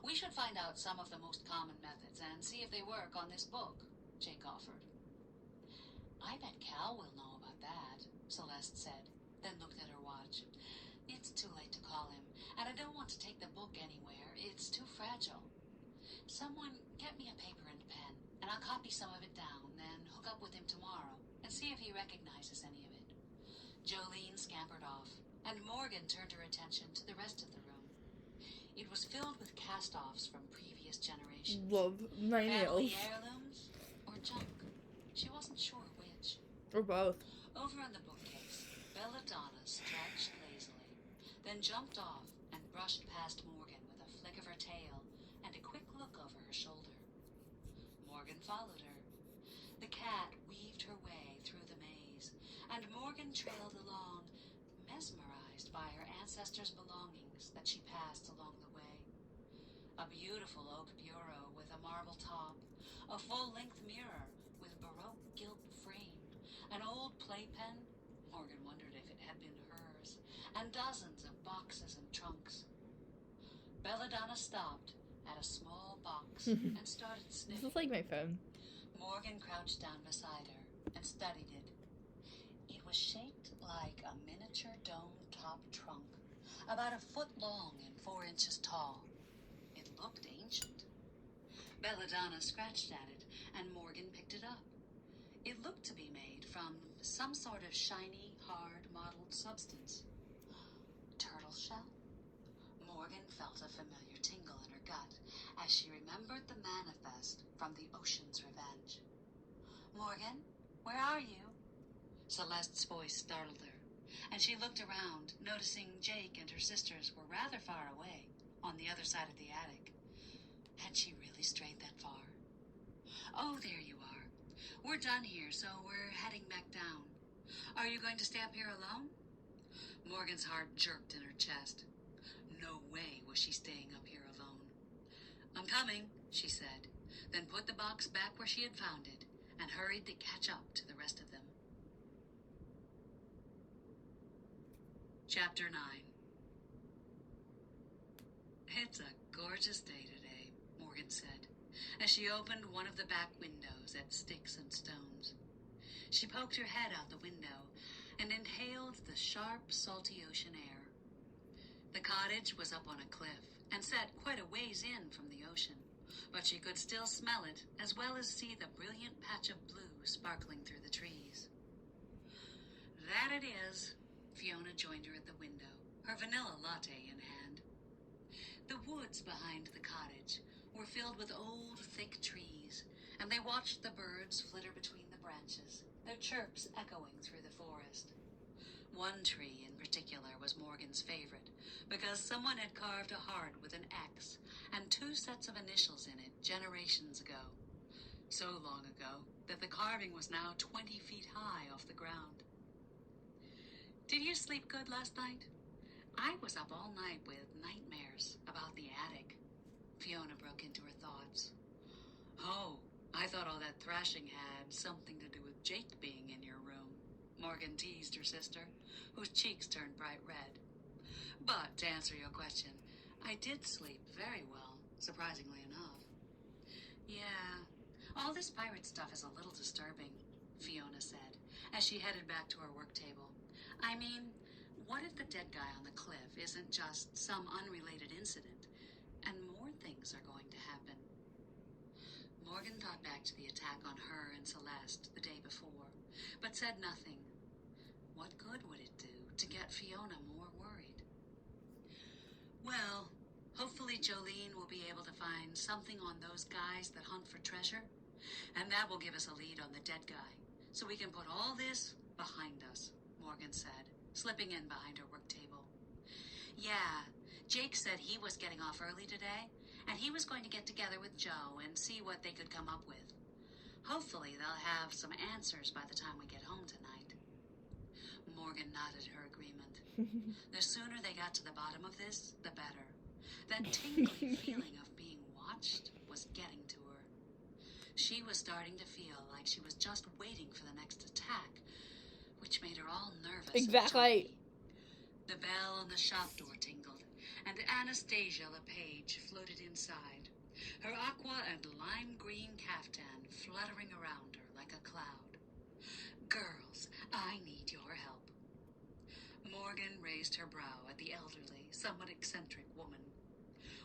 We should find out some of the most common methods and see if they work on this book, Jake offered. I bet Cal will know about that, Celeste said, then looked at her watch. It's too late to call him, and I don't want to take the book anywhere. It's too fragile. Someone get me a paper and pen, and I'll copy some of it down, then hook up with him tomorrow and see if he recognizes any of it. Jolene scampered off, and Morgan turned her attention to the rest of the room. It was filled with cast-offs from previous generations. Love my Family nails. heirlooms or junk. She wasn't sure which. Or both. Over on the bookcase, Belladonna stretched lazily, then jumped off and brushed past Morgan with a flick of her tail and a quick look over her shoulder. Morgan followed her. The cat weaved her way through the maze, and Morgan trailed along, mesmerized by her ancestors' belongings that she passed along the way. A beautiful oak bureau with a marble top, a full-length mirror with Baroque gilt frame, An old playpen, Morgan wondered if it had been hers, and dozens of boxes and trunks. Belladonna stopped at a small box and started sniffing. This is like my phone. Morgan crouched down beside her and studied it. It was shaped like a miniature dome-top trunk, about 1 foot long and 4 inches tall. It looked ancient. Belladonna scratched at it, and Morgan picked it up. It looked to be made from some sort of shiny, hard, mottled substance. Turtle shell? Morgan felt a familiar tingle in her gut as she remembered the manifest from the Ocean's Revenge. Morgan, where are you? Celeste's voice startled her, and she looked around, noticing Jake and her sisters were rather far away, on the other side of the attic. Had she really strayed that far? Oh, there you are. We're done here, so we're heading back down. Are you going to stay up here alone? Morgan's heart jerked in her chest. No way was she staying up here alone. I'm coming, she said, then put the box back where she had found it and hurried to catch up to the rest of them. Chapter 9. It's a gorgeous day today, Morgan said, as she opened one of the back windows at Sticks and Stones. She poked her head out the window and inhaled the sharp, salty ocean air. The cottage was up on a cliff and sat quite a ways in from the ocean, but she could still smell it as well as see the brilliant patch of blue sparkling through the trees. That it is, Fiona joined her at the window, her vanilla latte in hand. The woods behind the cottage were filled with old, thick trees, and they watched the birds flitter between the branches, their chirps echoing through the forest. One tree in particular was Morgan's favorite, because someone had carved a heart with an X and 2 sets of initials in it generations ago. So long ago that the carving was now 20 feet high off the ground. Did you sleep good last night? I was up all night with nightmares about the attic. Fiona broke into her thoughts. Oh, I thought all that thrashing had something to do with Jake being in your room, Morgan teased her sister, whose cheeks turned bright red. But to answer your question, I did sleep very well, surprisingly enough. Yeah, all this pirate stuff is a little disturbing, Fiona said, as she headed back to her work table. I mean, what if the dead guy on the cliff isn't just some unrelated incident, and more things are going to happen? Morgan thought back to the attack on her and Celeste the day before, but said nothing. What good would it do to get Fiona more worried? Well, hopefully Jolene will be able to find something on those guys that hunt for treasure, and that will give us a lead on the dead guy, so we can put all this behind us, Morgan said, slipping in behind her work table. Yeah, Jake said he was getting off early today, and he was going to get together with Joe and see what they could come up with. Hopefully they'll have some answers by the time we get home tonight. Morgan nodded her agreement. The sooner they got to the bottom of this, the better. That tingling feeling of being watched was getting to her. She was starting to feel like she was just waiting for the next attack, which made her all nervous. Exactly. The bell on the shop door tingled, and Anastasia LePage floated inside, her aqua and lime green caftan fluttering around her like a cloud. Girls, I need your help. Morgan raised her brow at the elderly, somewhat eccentric woman.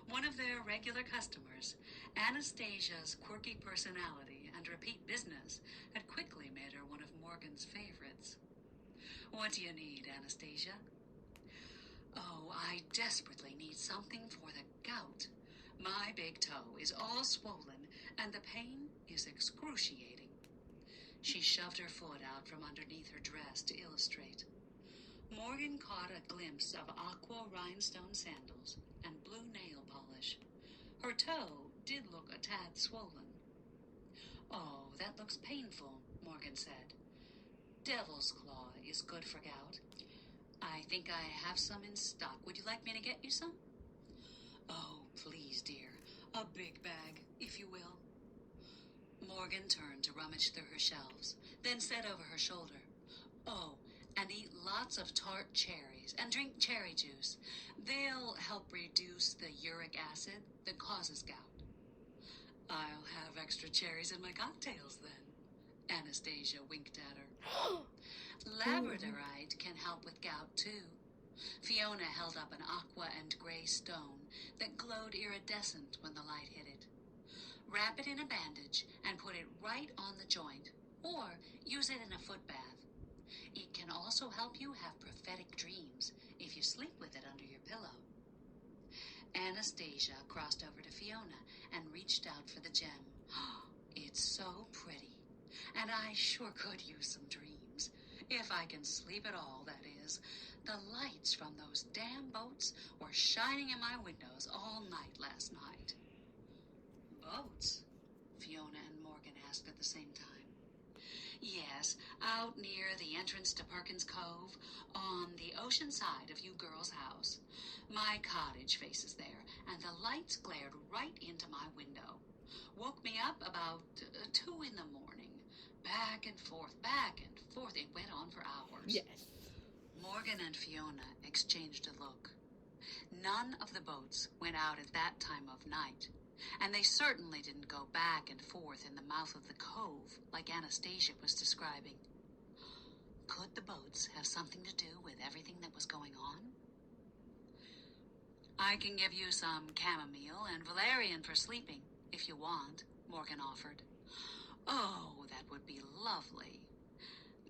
One of their regular customers, Anastasia's quirky personality and repeat business had quickly made her one of Morgan's favorites. What do you need, Anastasia? Oh, I desperately need something for the gout. My big toe is all swollen, and the pain is excruciating. She shoved her foot out from underneath her dress to illustrate. Morgan caught a glimpse of aqua rhinestone sandals and blue nail polish. Her toe did look a tad swollen. Oh, that looks painful, Morgan said. Devil's Claw is good for gout. I think I have some in stock. Would you like me to get you some? Oh, please, dear. A big bag, if you will. Morgan turned to rummage through her shelves, then said over her shoulder, "Oh, and eat lots of tart cherries and drink cherry juice. They'll help reduce the uric acid that causes gout." "I'll have extra cherries in my cocktails then." Anastasia winked at her. "Labradorite can help with gout too." Fiona held up an aqua and gray stone that glowed iridescent when the light hit it. "Wrap it in a bandage and put it right on the joint, or use it in a foot bath. It can also help you have prophetic dreams if you sleep with it under your pillow." Anastasia crossed over to Fiona and reached out for the gem. "It's so pretty, and I sure could use some dreams. If I can sleep at all, that is. The lights from those damn boats were shining in my windows all night last night." "Boats?" Fiona and Morgan asked at the same time. "Yes, out near the entrance to Perkins Cove, on the ocean side of you girls' house. My cottage faces there, and the lights glared right into my window. Woke me up about 2 in the morning. Back and forth. It went on for hours." Yes. Morgan and Fiona exchanged a look. None of the boats went out at that time of night, and they certainly didn't go back and forth in the mouth of the cove like Anastasia was describing. Could the boats have something to do with everything that was going on? "I can give you some chamomile and valerian for sleeping, if you want," Morgan offered. "Oh, that would be lovely.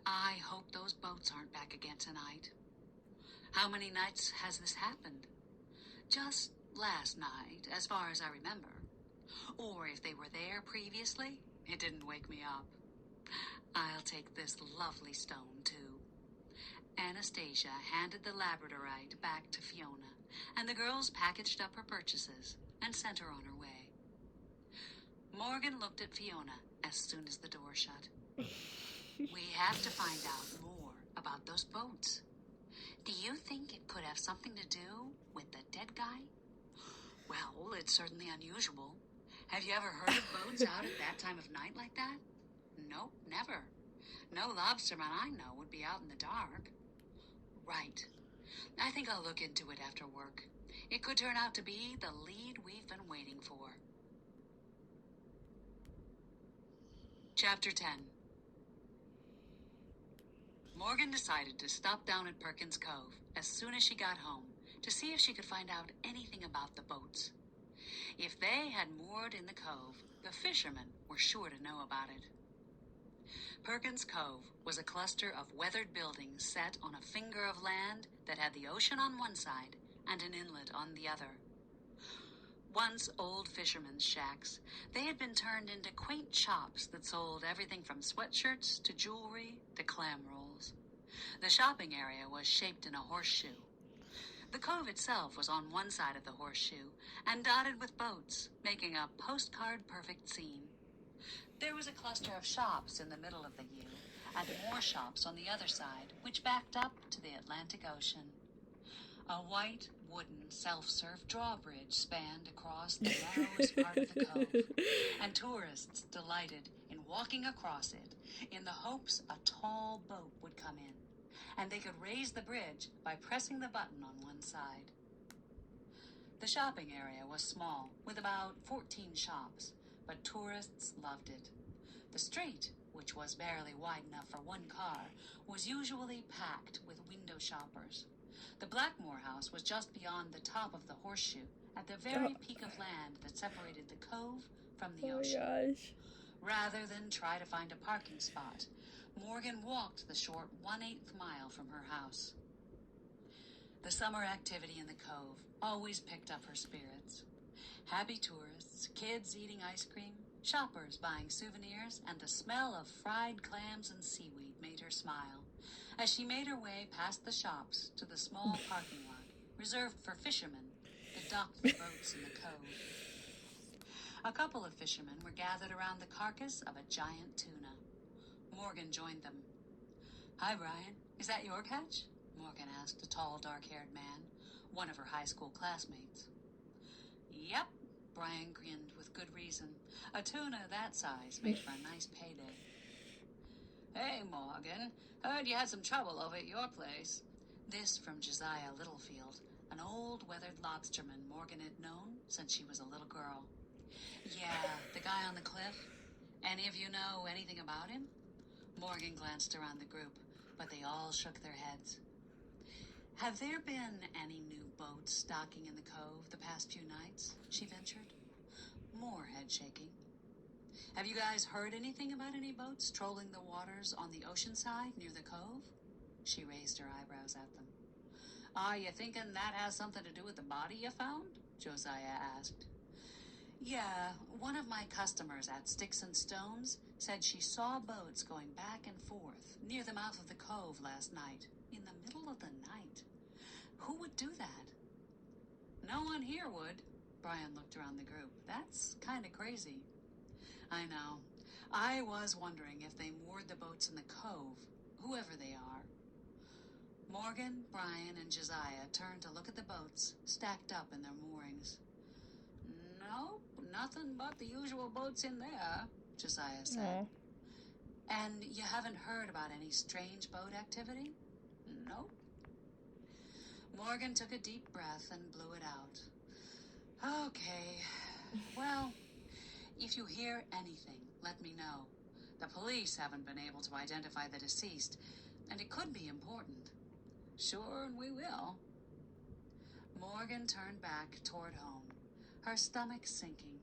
I hope those boats aren't back again tonight." "How many nights has this happened?" "Just last night, as far as I remember. Or if they were there previously, it didn't wake me up. I'll take this lovely stone, too." Anastasia handed the labradorite back to Fiona, and the girls packaged up her purchases and sent her on her way. Morgan looked at Fiona as soon as the door shut. "We have to find out more about those boats. Do you think it could have something to do with the dead guy?" "Well, it's certainly unusual. Have you ever heard of boats out at that time of night like that?" "Nope, never. No lobsterman I know would be out in the dark." "Right. I think I'll look into it after work. It could turn out to be the lead we've been waiting for." Chapter 10. Morgan decided to stop down at Perkins Cove as soon as she got home to see if she could find out anything about the boats. If they had moored in the cove, the fishermen were sure to know about it. Perkins Cove was a cluster of weathered buildings set on a finger of land that had the ocean on one side and an inlet on the other. Once old fishermen's shacks, they had been turned into quaint shops that sold everything from sweatshirts to jewelry to clam rolls. The shopping area was shaped in a horseshoe. The cove itself was on one side of the horseshoe and dotted with boats, making a postcard-perfect scene. There was a cluster of shops in the middle of the U, and more shops on the other side, which backed up to the Atlantic Ocean. A white, wooden, self-serve drawbridge spanned across the narrowest part of the cove, and tourists delighted in walking across it in the hopes a tall boat would come in, and they could raise the bridge by pressing the button on one side. The shopping area was small, with about 14 shops, but tourists loved it. The street, which was barely wide enough for one car, was usually packed with window shoppers. The Blackmore house was just beyond the top of the horseshoe, at the very peak of land that separated the cove from the ocean. Gosh. Rather than try to find a parking spot, Morgan walked the short 1/8 mile from her house. The summer activity in the cove always picked up her spirits. Happy tourists, kids eating ice cream, shoppers buying souvenirs, and the smell of fried clams and seaweed made her smile as she made her way past the shops to the small parking lot reserved for fishermen that docked their boats in the cove. A couple of fishermen were gathered around the carcass of a giant tuna. Morgan joined them. "Hi, Brian. Is that your catch?" Morgan asked a tall, dark-haired man, one of her high school classmates. "Yep. Brian grinned with good reason. A tuna that size made for a nice payday. Hey, Morgan. Heard you had some trouble over at your place. This from Josiah Littlefield, an old weathered lobsterman Morgan had known since she was a little girl. Yeah, the guy on the cliff. Any of you know anything about him? Morgan glanced around the group, but they all shook their heads. Have there been any new boats docking in the cove the past few nights? She ventured. More head shaking. Have you guys heard anything about any boats trolling the waters on the ocean side near the cove? She raised her eyebrows at them. Are you thinking that has something to do with the body you found? Josiah asked. Yeah, one of my customers at Sticks and Stones said she saw boats going back and forth near the mouth of the cove last night, in the middle of the night. Who would do that? No one here would. Brian looked around the group. That's kind of crazy. I know. I was wondering if they moored the boats in the cove, whoever they are. Morgan, Brian, and Josiah turned to look at the boats stacked up in their moorings. No, nothing but the usual boats in there, Josiah said. And you haven't heard about any strange boat activity? No. Morgan took a deep breath and blew it out. Okay. Well, if you hear anything, let me know. The police haven't been able to identify the deceased, and it could be important. Sure, we will. Morgan turned back toward home, her stomach sinking.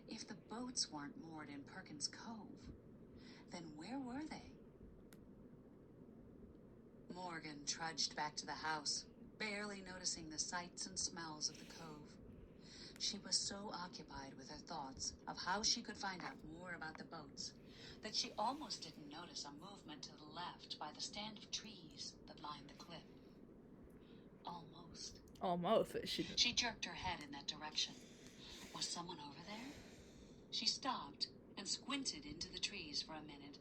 If the boats weren't moored in Perkins Cove, then where were they? Morgan trudged back to the house, barely noticing the sights and smells of the cove. She was so occupied with her thoughts of how she could find out more about the boats that she almost didn't notice a movement to the left by the stand of trees that lined the cliff. Almost. She jerked her head in that direction. Was someone over there? She stopped and squinted into the trees for a minute,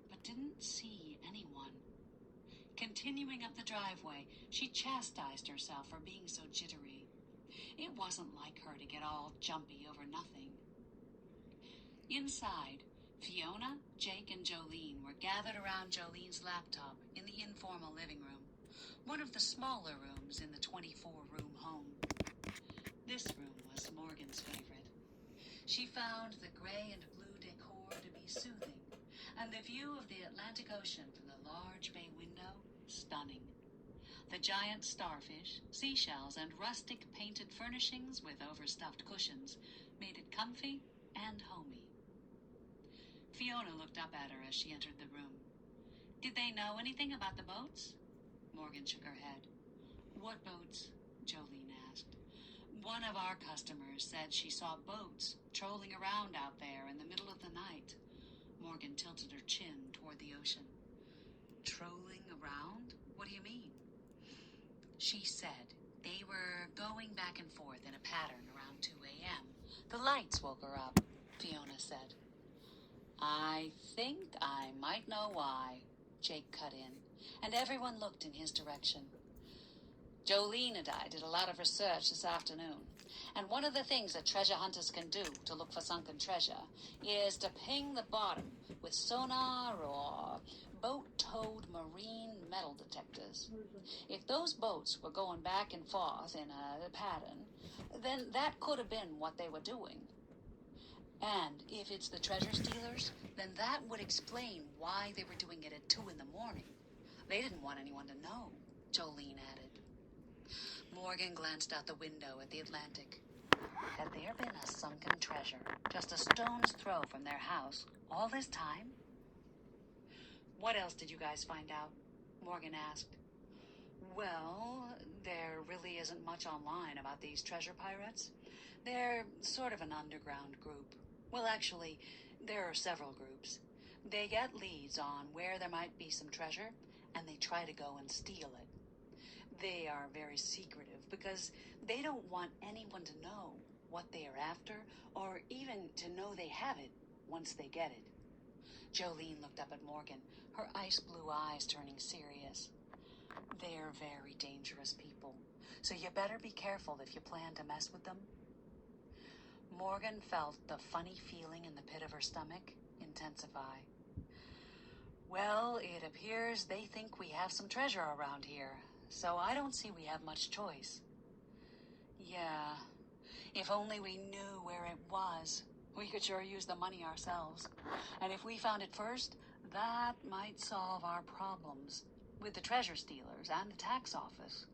but didn't see anyone. Continuing up the driveway, she chastised herself for being so jittery. It wasn't like her to get all jumpy over nothing. Inside, Fiona, Jake, and Jolene were gathered around Jolene's laptop in the informal living room, one of the smaller rooms in the 24-room home. This room was Morgan's favorite. She found the gray and blue decor to be soothing, and the view of the Atlantic Ocean from the large bay window stunning. The giant starfish, seashells, and rustic painted furnishings with overstuffed cushions made it comfy and homey. Fiona looked up at her as she entered the room. Did they know anything about the boats? Morgan shook her head. What boats? Jolene asked. One of our customers said she saw boats trolling around out there in the middle of the night. Morgan tilted her chin toward the ocean. Trolling around? What do you mean? She said they were going back and forth in a pattern around 2 a.m. The lights woke her up, Fiona said. I think I might know why, Jake cut in, and everyone looked in his direction. Jolene and I did a lot of research this afternoon, and one of the things that treasure hunters can do to look for sunken treasure is to ping the bottom with sonar or boat-towed marine metal detectors. If those boats were going back and forth in a pattern, then that could have been what they were doing. And if it's the treasure stealers, then that would explain why they were doing it at 2 in the morning. They didn't want anyone to know, Jolene added. Morgan glanced out the window at the Atlantic. Had there been a sunken treasure just a stone's throw from their house all this time? What else did you guys find out? Morgan asked. Well, there really isn't much online about these treasure pirates. They're sort of an underground group. Well, actually, there are several groups. They get leads on where there might be some treasure, and they try to go and steal it. They are very secretive because they don't want anyone to know what they are after or even to know they have it once they get it. Jolene looked up at Morgan, her ice blue eyes turning serious. They're very dangerous people, so you better be careful if you plan to mess with them. Morgan felt the funny feeling in the pit of her stomach intensify. Well, it appears they think we have some treasure around here, so I don't see we have much choice. Yeah, if only we knew where it was. We could sure use the money ourselves. And if we found it first, that might solve our problems with the treasure stealers and the tax office.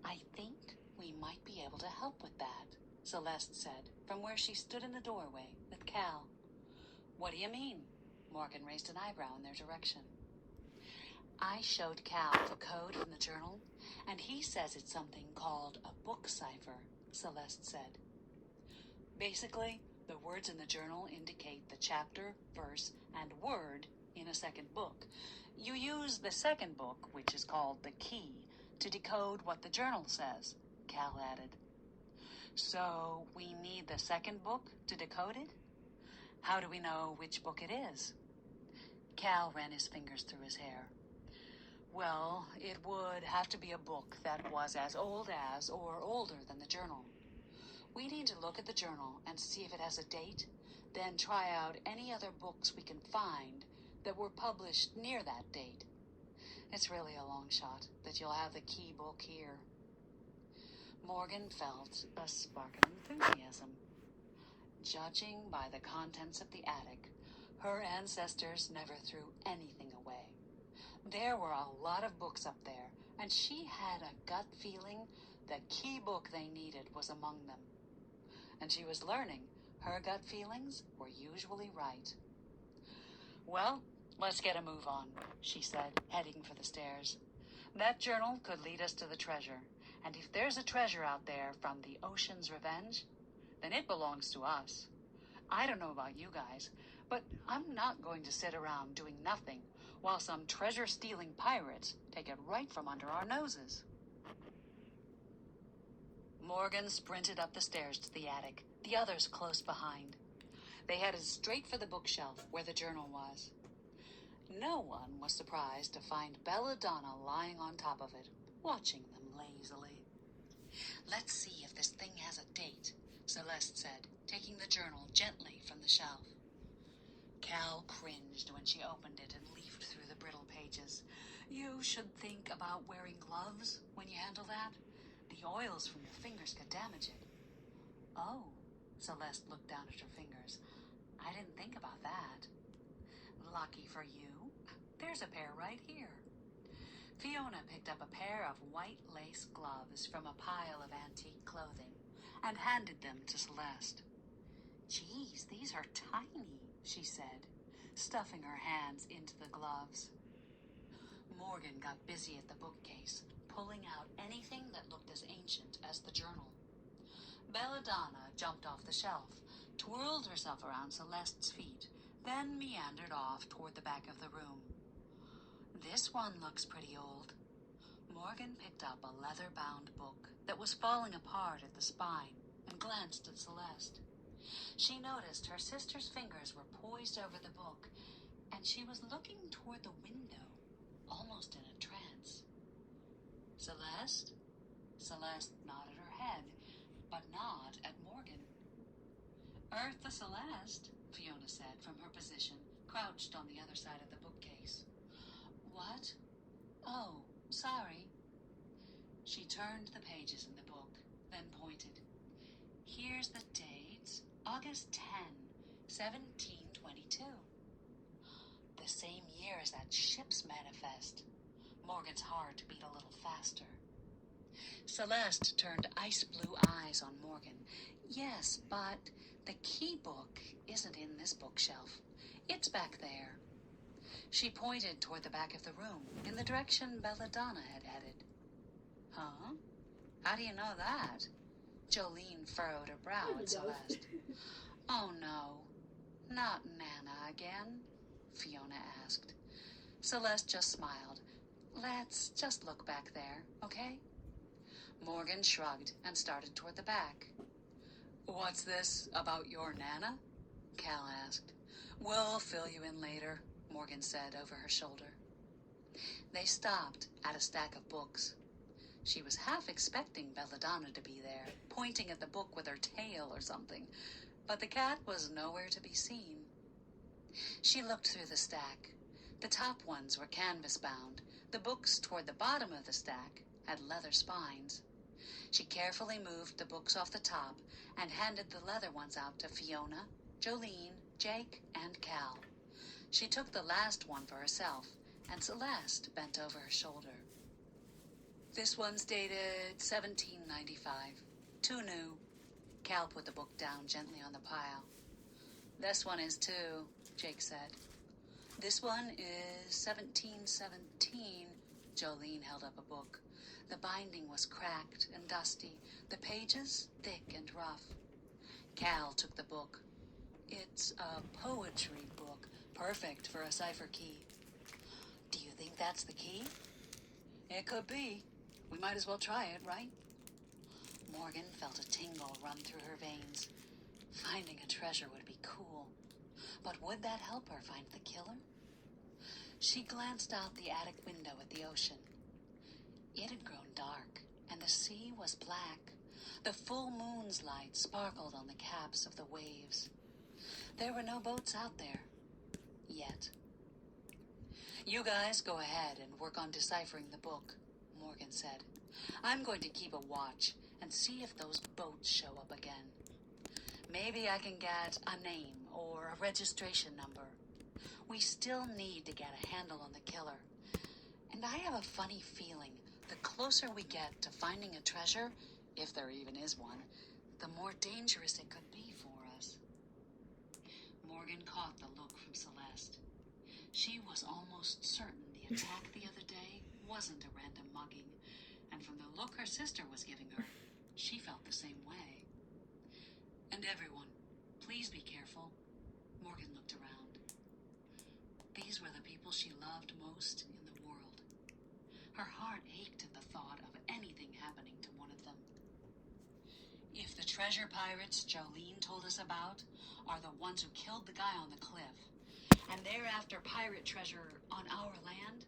I think we might be able to help with that, Celeste said, from where she stood in the doorway with Cal. What do you mean? Morgan raised an eyebrow in their direction. I showed Cal the code from the journal, and he says it's something called a book cipher, Celeste said. Basically, the words in the journal indicate the chapter, verse, and word in a second book. You use the second book, which is called the key, to decode what the journal says, Cal added. So we need the second book to decode it? How do we know which book it is? Cal ran his fingers through his hair. Well, it would have to be a book that was as old as or older than the journal. We need to look at the journal and see if it has a date, then try out any other books we can find that were published near that date. It's really a long shot that you'll have the key book here. Morgan felt a spark of enthusiasm. Judging by the contents of the attic, her ancestors never threw anything away. There were a lot of books up there, and she had a gut feeling the key book they needed was among them. And she was learning her gut feelings were usually right. Well, let's get a move on, she said, heading for the stairs. That journal could lead us to the treasure, and if there's a treasure out there from the Ocean's Revenge, then it belongs to us. I don't know about you guys, but I'm not going to sit around doing nothing while some treasure-stealing pirates take it right from under our noses. Morgan sprinted up the stairs to the attic, the others close behind. They headed straight for the bookshelf where the journal was. No one was surprised to find Belladonna lying on top of it, watching them lazily. Let's see if this thing has a date, Celeste said, taking the journal gently from the shelf. Cal cringed when she opened it and leafed through the brittle pages. You should think about wearing gloves when you handle that. The oils from your fingers could damage it. Oh, Celeste looked down at her fingers. I didn't think about that. Lucky for you, there's a pair right here. Fiona picked up a pair of white lace gloves from a pile of antique clothing and handed them to Celeste. Geez, these are tiny, she said, stuffing her hands into the gloves. Morgan got busy at the bookcase, pulling out anything that looked as ancient as the journal. Belladonna jumped off the shelf, twirled herself around Celeste's feet, then meandered off toward the back of the room. This one looks pretty old. Morgan picked up a leather-bound book that was falling apart at the spine and glanced at Celeste. She noticed her sister's fingers were poised over the book, and she was looking toward the window, almost in a trance. Celeste? Celeste nodded her head, but not at Morgan. Eartha Celeste, Fiona said from her position, crouched on the other side of the bookcase. What? Oh, sorry. She turned the pages in the book, then pointed. Here's the dates. August 10, 1722. The same year as that ship's manifest. Morgan's heart beat a little faster. Celeste turned ice-blue eyes on Morgan. Yes, but the key book isn't in this bookshelf. It's back there. She pointed toward the back of the room, in the direction Belladonna had headed. Huh? How do you know that? Jolene furrowed her brow at Celeste. Oh, no. Not Nana again? Fiona asked. Celeste just smiled. Let's just look back there, okay? Morgan shrugged and started toward the back. What's this about your Nana? Cal asked. We'll fill you in later, Morgan said over her shoulder. They stopped at a stack of books. She was half expecting Belladonna to be there, pointing at the book with her tail or something, but the cat was nowhere to be seen. She looked through the stack. The top ones were canvas-bound. The books toward the bottom of the stack had leather spines. She carefully moved the books off the top and handed the leather ones out to Fiona, Jolene, Jake, and Cal. She took the last one for herself, and Celeste bent over her shoulder. This one's dated 1795. Too new. Cal put the book down gently on the pile. This one is too, Jake said. This one is 1717. Jolene held up a book. The binding was cracked and dusty, the pages thick and rough. Cal took the book. It's a poetry book, perfect for a cipher key. Do you think that's the key? It could be. We might as well try it, right? Morgan felt a tingle run through her veins. Finding a treasure would be cool. But would that help her find the killer? She glanced out the attic window at the ocean. It had grown dark, and the sea was black. The full moon's light sparkled on the caps of the waves. There were no boats out there. Yet. You guys go ahead and work on deciphering the book, Morgan said. I'm going to keep a watch and see if those boats show up again. Maybe I can get a name or a registration number. We still need to get a handle on the killer. And I have a funny feeling the closer we get to finding a treasure, if there even is one, the more dangerous it could be for us. Morgan caught the look from Celeste. She was almost certain the attack the other day wasn't a random mugging, and from the look her sister was giving her, she felt the same way. And everyone, please be careful. Morgan looked around. These were the people she loved most in the world. Her heart ached at the thought of anything happening to one of them. If the treasure pirates Jolene told us about are the ones who killed the guy on the cliff, and they're after pirate treasure on our land,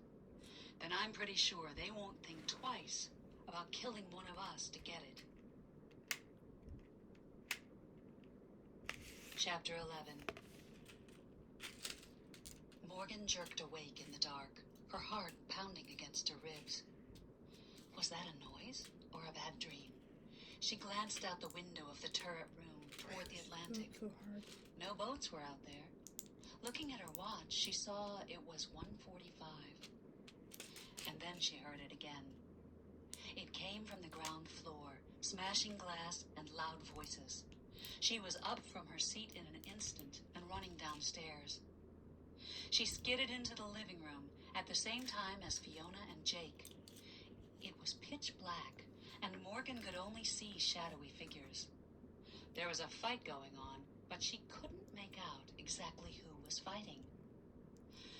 then I'm pretty sure they won't think twice about killing one of us to get it. Chapter 11. Morgan jerked awake in the dark, her heart pounding against her ribs. Was that a noise or a bad dream? She glanced out the window of the turret room toward the Atlantic. So hard. No boats were out there. Looking at her watch, she saw it was 1:45. And then she heard it again. It came from the ground floor, smashing glass and loud voices. She was up from her seat in an instant and running downstairs. She skidded into the living room at the same time as Fiona and Jake. It was pitch black, and Morgan could only see shadowy figures. There was a fight going on, but she couldn't make out exactly who was fighting.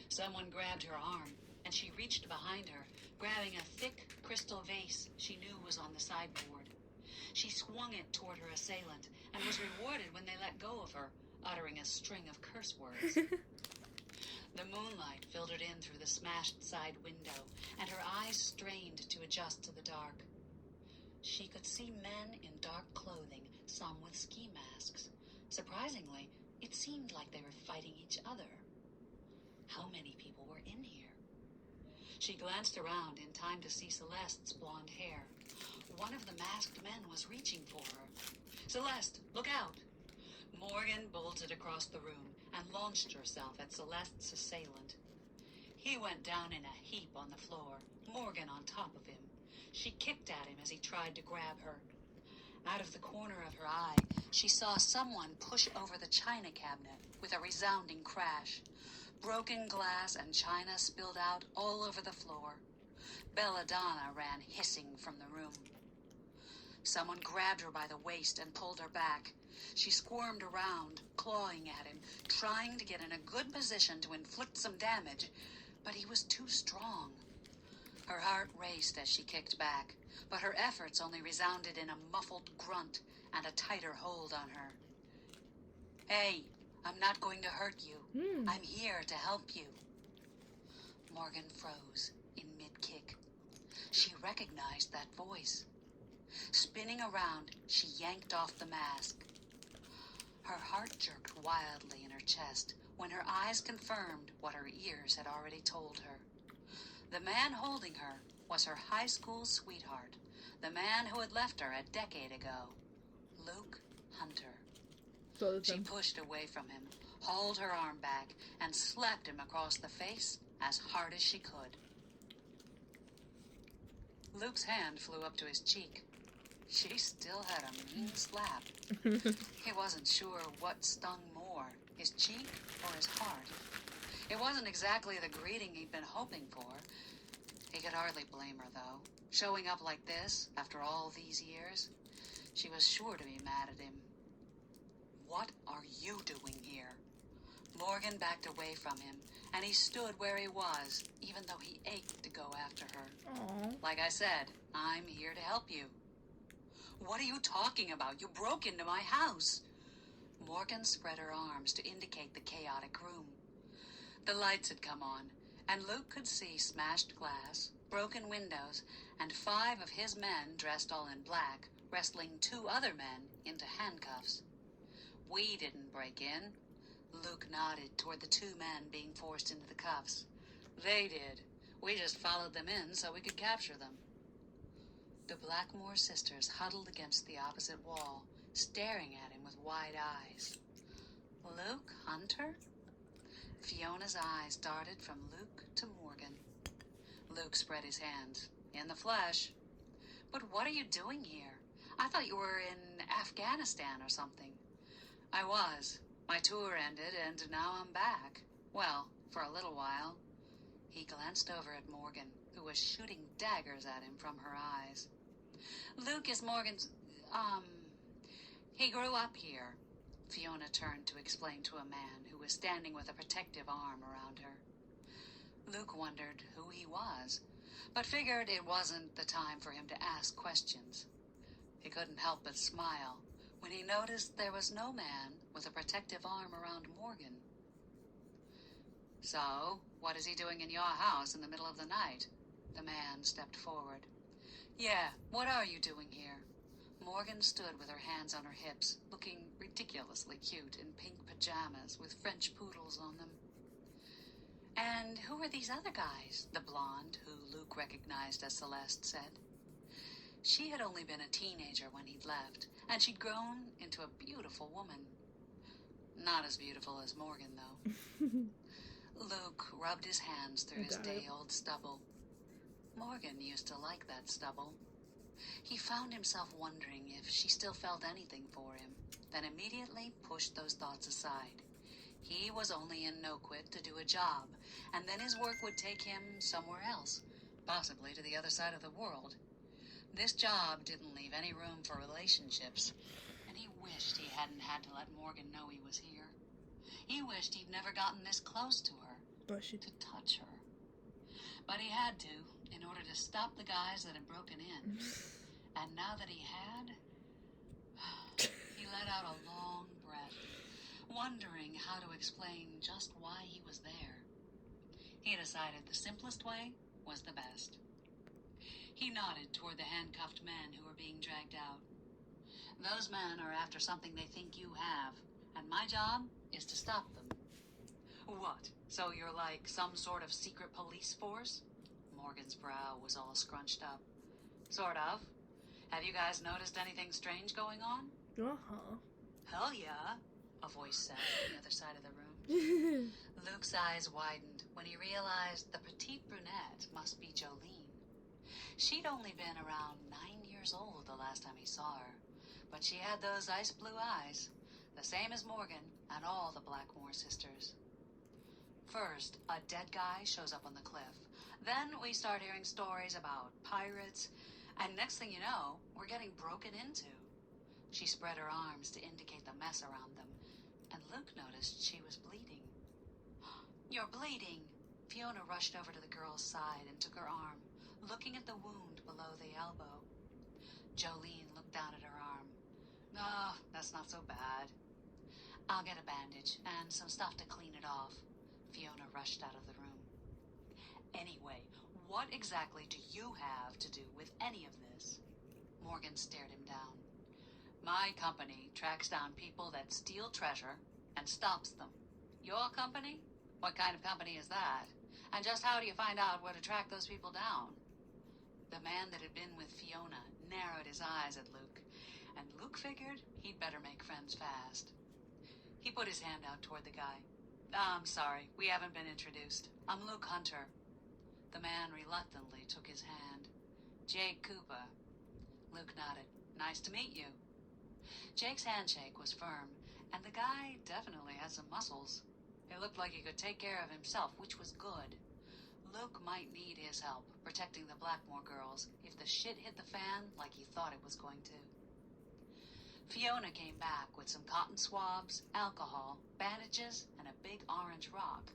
Someone grabbed her arm, and she reached behind her, grabbing a thick crystal vase she knew was on the sideboard. She swung it toward her assailant and was rewarded when they let go of her, uttering a string of curse words. The moonlight filtered in through the smashed side window, and her eyes strained to adjust to the dark. She could see men in dark clothing, some with ski masks. Surprisingly, it seemed like they were fighting each other. How many people were in here? She glanced around in time to see Celeste's blonde hair. One of the masked men was reaching for her. Celeste, look out! Morgan bolted across the room and launched herself at Celeste's assailant. He went down in a heap on the floor, Morgan on top of him. She kicked at him as he tried to grab her. Out of the corner of her eye, she saw someone push over the china cabinet with a resounding crash. Broken glass and china spilled out all over the floor. Belladonna ran hissing from the room. Someone grabbed her by the waist and pulled her back. She squirmed around, clawing at him, trying to get in a good position to inflict some damage, but he was too strong. Her heart raced as she kicked back, but her efforts only resounded in a muffled grunt and a tighter hold on her. Hey, I'm not going to hurt you. I'm here to help you. Morgan froze in mid-kick. She recognized that voice. Spinning around, she yanked off the mask. Her heart jerked wildly in her chest when her eyes confirmed what her ears had already told her. The man holding her was her high school sweetheart, the man who had left her a decade ago, Luke Hunter. She pushed away from him, hauled her arm back, and slapped him across the face as hard as she could. Luke's hand flew up to his cheek. She still had a mean slap. He wasn't sure what stung more, his cheek or his heart. It wasn't exactly the greeting he'd been hoping for. He could hardly blame her, though. Showing up like this, after all these years, she was sure to be mad at him. What are you doing here? Morgan backed away from him, and he stood where he was, even though he ached to go after her. Aww. Like I said, I'm here to help you. What are you talking about? You broke into my house. Morgan spread her arms to indicate the chaotic room. The lights had come on, and Luke could see smashed glass, broken windows, and 5 of his men dressed all in black, wrestling 2 other men into handcuffs. We didn't break in. Luke nodded toward the 2 men being forced into the cuffs. They did. We just followed them in so we could capture them. The Blackmore sisters huddled against the opposite wall, staring at him with wide eyes. Luke Hunter? Fiona's eyes darted from Luke to Morgan. Luke spread his hands. In the flesh. But what are you doing here? I thought you were in Afghanistan or something. I was. My tour ended, and now I'm back. Well, for a little while. He glanced over at Morgan, who was shooting daggers at him from her eyes. Luke is Morgan's, he grew up here. Fiona turned to explain to a man who was standing with a protective arm around her. Luke wondered who he was, but figured it wasn't the time for him to ask questions. He couldn't help but smile when he noticed there was no man with a protective arm around Morgan. So, what is he doing in your house in the middle of the night? The man stepped forward. Yeah, what are you doing here? Morgan stood with her hands on her hips, looking ridiculously cute in pink pajamas with French poodles on them. And who are these other guys? The blonde, who Luke recognized as Celeste, said. She had only been a teenager when he'd left, and she'd grown into a beautiful woman. Not as beautiful as Morgan, though. Luke rubbed his hands through his day-old stubble. Morgan used to like that stubble. He found himself wondering if she still felt anything for him, then immediately pushed those thoughts aside. He was only in Noquit to do a job, and then his work would take him somewhere else, possibly to the other side of the world. This job didn't leave any room for relationships, and he wished he hadn't had to let Morgan know he was here. He wished he'd never gotten this close to her, to touch her. But he had to, in order to stop the guys that had broken in. And now that he had, he let out a long breath, wondering how to explain just why he was there. He decided the simplest way was the best. He nodded toward the handcuffed men who were being dragged out. Those men are after something they think you have, and my job is to stop them. What? So you're like some sort of secret police force? Morgan's brow was all scrunched up. Sort of. Have you guys noticed anything strange going on? Uh-huh. Hell yeah, a voice said from the other side of the room. Luke's eyes widened when he realized the petite brunette must be Jolene. She'd only been around 9 years old the last time he saw her, but she had those ice blue eyes, the same as Morgan and all the Blackmore sisters. First, a dead guy shows up on the cliff. Then we start hearing stories about pirates, and next thing you know, we're getting broken into. She spread her arms to indicate the mess around them, and Luke noticed she was bleeding. You're bleeding! Fiona rushed over to the girl's side and took her arm, looking at the wound below the elbow. Jolene looked down at her arm. Oh, that's not so bad. I'll get a bandage and some stuff to clean it off. Fiona rushed out of the room. Anyway, What exactly do you have to do with any of this? Morgan stared him down. My company tracks down people that steal treasure and stops them. Your company? What kind of company is that? And just how do you find out where to track those people down? The man that had been with Fiona narrowed his eyes at Luke, and Luke figured he'd better make friends fast. He put his hand out toward the guy. I'm sorry, we haven't been introduced. I'm Luke Hunter. The man reluctantly took his hand. Jake Cooper. Luke nodded. Nice to meet you. Jake's handshake was firm, and the guy definitely had some muscles. It looked like he could take care of himself, which was good. Luke might need his help protecting the Blackmore girls if the shit hit the fan like he thought it was going to. Fiona came back with some cotton swabs, alcohol, bandages, and a big orange rock.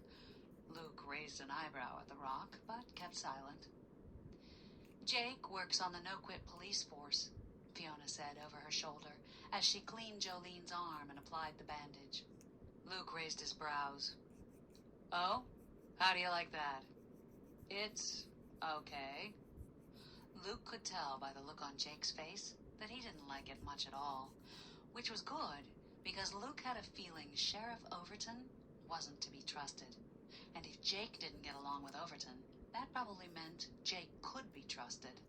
Luke raised an eyebrow at the rock, but kept silent. Jake works on the No-Quit police force, Fiona said over her shoulder as she cleaned Jolene's arm and applied the bandage. Luke raised his brows. Oh? How do you like that? It's okay. Luke could tell by the look on Jake's face that he didn't like it much at all, which was good because Luke had a feeling Sheriff Overton wasn't to be trusted. And if Jake didn't get along with Overton, that probably meant Jake could be trusted.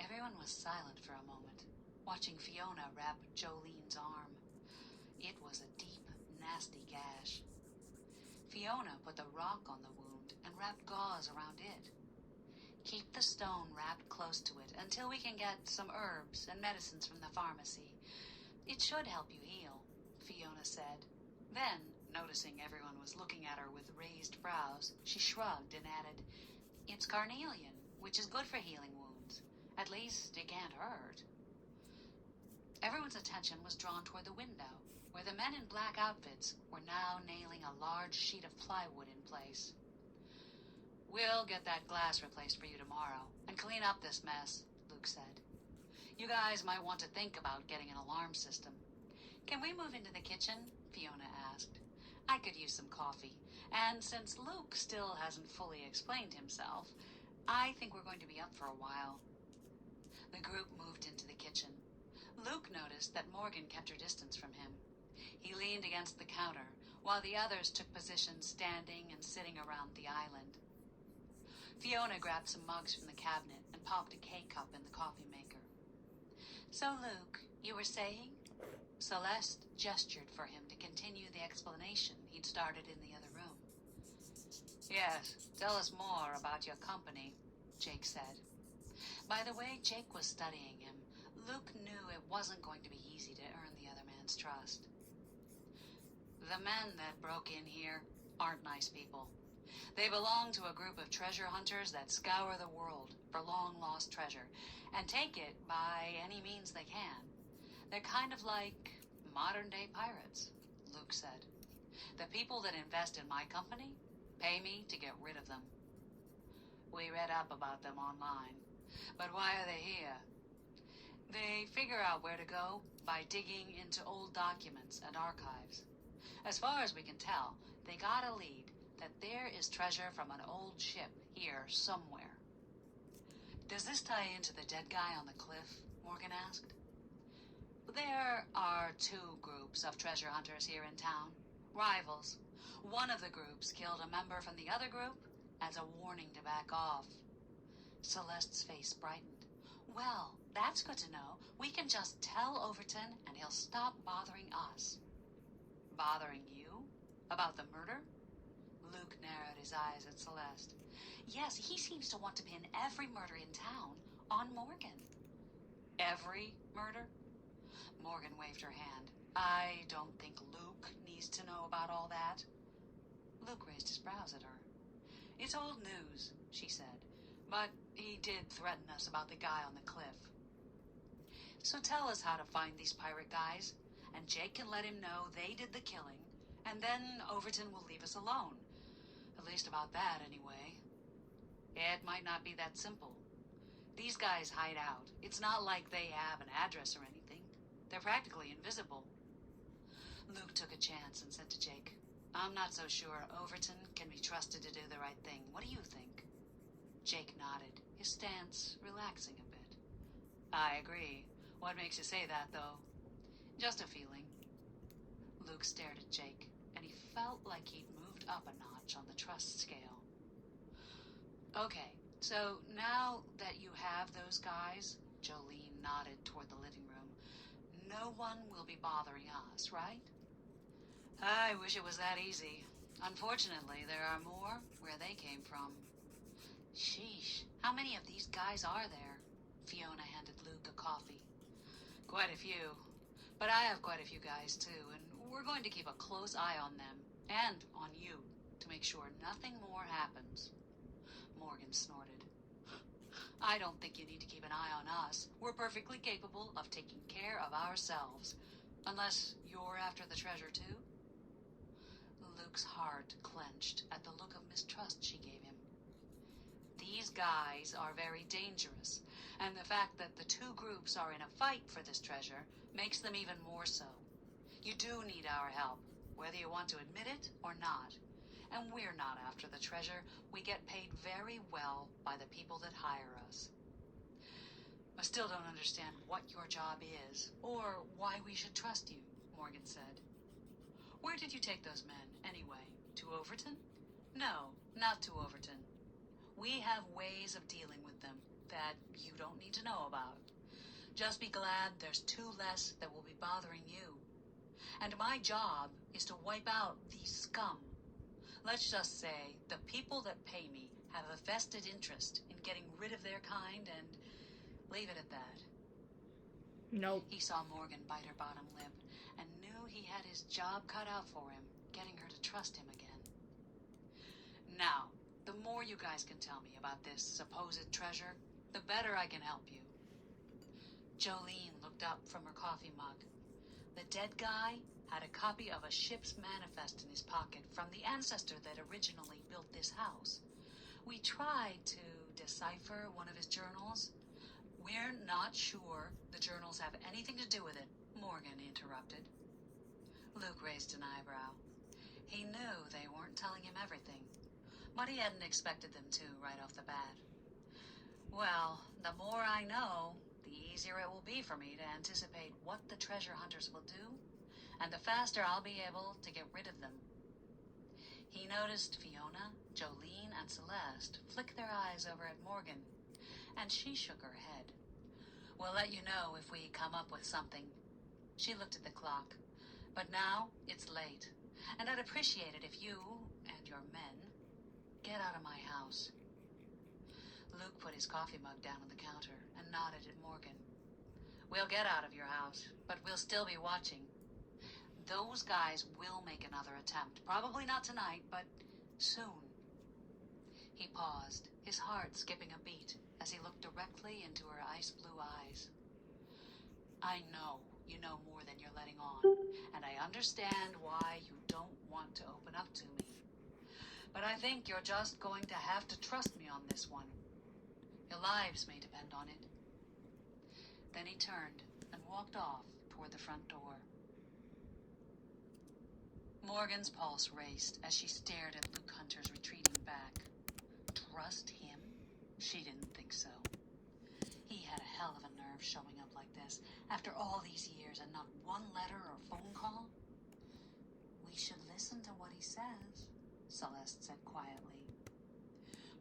Everyone was silent for a moment, watching Fiona wrap Jolene's arm. It was a deep, nasty gash. Fiona put the rock on the wound and wrapped gauze around it. Keep the stone wrapped close to it until we can get some herbs and medicines from the pharmacy. It should help you heal, Fiona said. Then, noticing everyone was looking at her with raised brows, she shrugged and added, It's carnelian, which is good for healing wounds. At least it can't hurt. Everyone's attention was drawn toward the window, where the men in black outfits were now nailing a large sheet of plywood in place. We'll get that glass replaced for you tomorrow, and clean up this mess, Luke said. You guys might want to think about getting an alarm system. Can we move into the kitchen? Fiona asked. I could use some coffee, and since Luke still hasn't fully explained himself, I think we're going to be up for a while. The group moved into the kitchen. Luke noticed that Morgan kept her distance from him. He leaned against the counter, while the others took positions standing and sitting around the island. Fiona grabbed some mugs from the cabinet and popped a K-cup in the coffee maker. So, Luke, you were saying? Celeste gestured for him to continue the explanation he'd started in the other room. Yes, tell us more about your company, Jake said. By the way Jake was studying him, Luke knew it wasn't going to be easy to earn the other man's trust. The men that broke in here aren't nice people. They belong to a group of treasure hunters that scour the world for long-lost treasure and take it by any means they can. They're kind of like modern-day pirates, Luke said. The people that invest in my company pay me to get rid of them. We read up about them online. But why are they here? They figure out where to go by digging into old documents and archives. As far as we can tell, they got a lead that there is treasure from an old ship here somewhere. Does this tie into the dead guy on the cliff? Morgan asked. There are two groups of treasure hunters here in town. Rivals. One of the groups killed a member from the other group as a warning to back off. Celeste's face brightened. Well, that's good to know. We can just tell Overton and he'll stop bothering us. Bothering you? About the murder? Luke narrowed his eyes at Celeste. Yes, he seems to want to pin every murder in town on Morgan. Every murder? Morgan waved her hand. I don't think Luke needs to know about all that. Luke raised his brows at her. It's old news, she said, but he did threaten us about the guy on the cliff. So tell us how to find these pirate guys, and Jake can let him know they did the killing, and then Overton will leave us alone. At least about that, anyway. It might not be that simple. These guys hide out. It's not like they have an address or anything. They're practically invisible. Luke took a chance and said to Jake, I'm not so sure Overton can be trusted to do the right thing. What do you think? Jake nodded, his stance relaxing a bit. I agree. What makes you say that, though? Just a feeling. Luke stared at Jake, and he felt like he'd moved up a notch on the trust scale. Okay, so now that you have those guys, Jolene nodded toward the living room, no one will be bothering us, right? I wish it was that easy. Unfortunately, there are more where they came from. Sheesh, how many of these guys are there? Fiona handed Luke a coffee. Quite a few. But I have quite a few guys too, and we're going to keep a close eye on them, and on you, to make sure nothing more happens. Morgan snorted. I don't think you need to keep an eye on us. We're perfectly capable of taking care of ourselves. Unless you're after the treasure too? Luke's heart clenched at the look of mistrust she gave him. These guys are very dangerous, and the fact that the two groups are in a fight for this treasure makes them even more so. You do need our help, whether you want to admit it or not. And we're not after the treasure. We get paid very well by the people that hire us. I still don't understand what your job is, or why we should trust you, Morgan said. Where did you take those men, anyway? To Overton? No, not to Overton. We have ways of dealing with them that you don't need to know about. Just be glad there's two less that will be bothering you. And my job is to wipe out these scum. Let's just say the people that pay me have a vested interest in getting rid of their kind, and leave it at that. Nope. He saw Morgan bite her bottom lip and knew he had his job cut out for him, getting her to trust him again. Now, the more you guys can tell me about this supposed treasure, the better I can help you. Jolene looked up from her coffee mug. The dead guy had a copy of a ship's manifest in his pocket from the ancestor that originally built this house. We tried to decipher one of his journals. We're not sure the journals have anything to do with it, Morgan interrupted. Luke raised an eyebrow. He knew they weren't telling him everything, but he hadn't expected them to right off the bat. Well, the more I know, the easier it will be for me to anticipate what the treasure hunters will do, and the faster I'll be able to get rid of them. He noticed Fiona, Jolene, and Celeste flick their eyes over at Morgan, and she shook her head. We'll let you know if we come up with something. She looked at the clock. But now it's late, and I'd appreciate it if you and your men get out of my house. Luke put his coffee mug down on the counter and nodded at Morgan. We'll get out of your house, but we'll still be watching. Those guys will make another attempt. Probably not tonight, but soon. He paused, his heart skipping a beat as he looked directly into her ice-blue eyes. I know you know more than you're letting on, and I understand why you don't want to open up to me. But I think you're just going to have to trust me on this one. Your lives may depend on it. Then he turned and walked off toward the front door. Morgan's pulse raced as she stared at Luke Hunter's retreating back. Trust him? She didn't think so. He had a hell of a nerve showing up like this, after all these years and not one letter or phone call. We should listen to what he says, Celeste said quietly.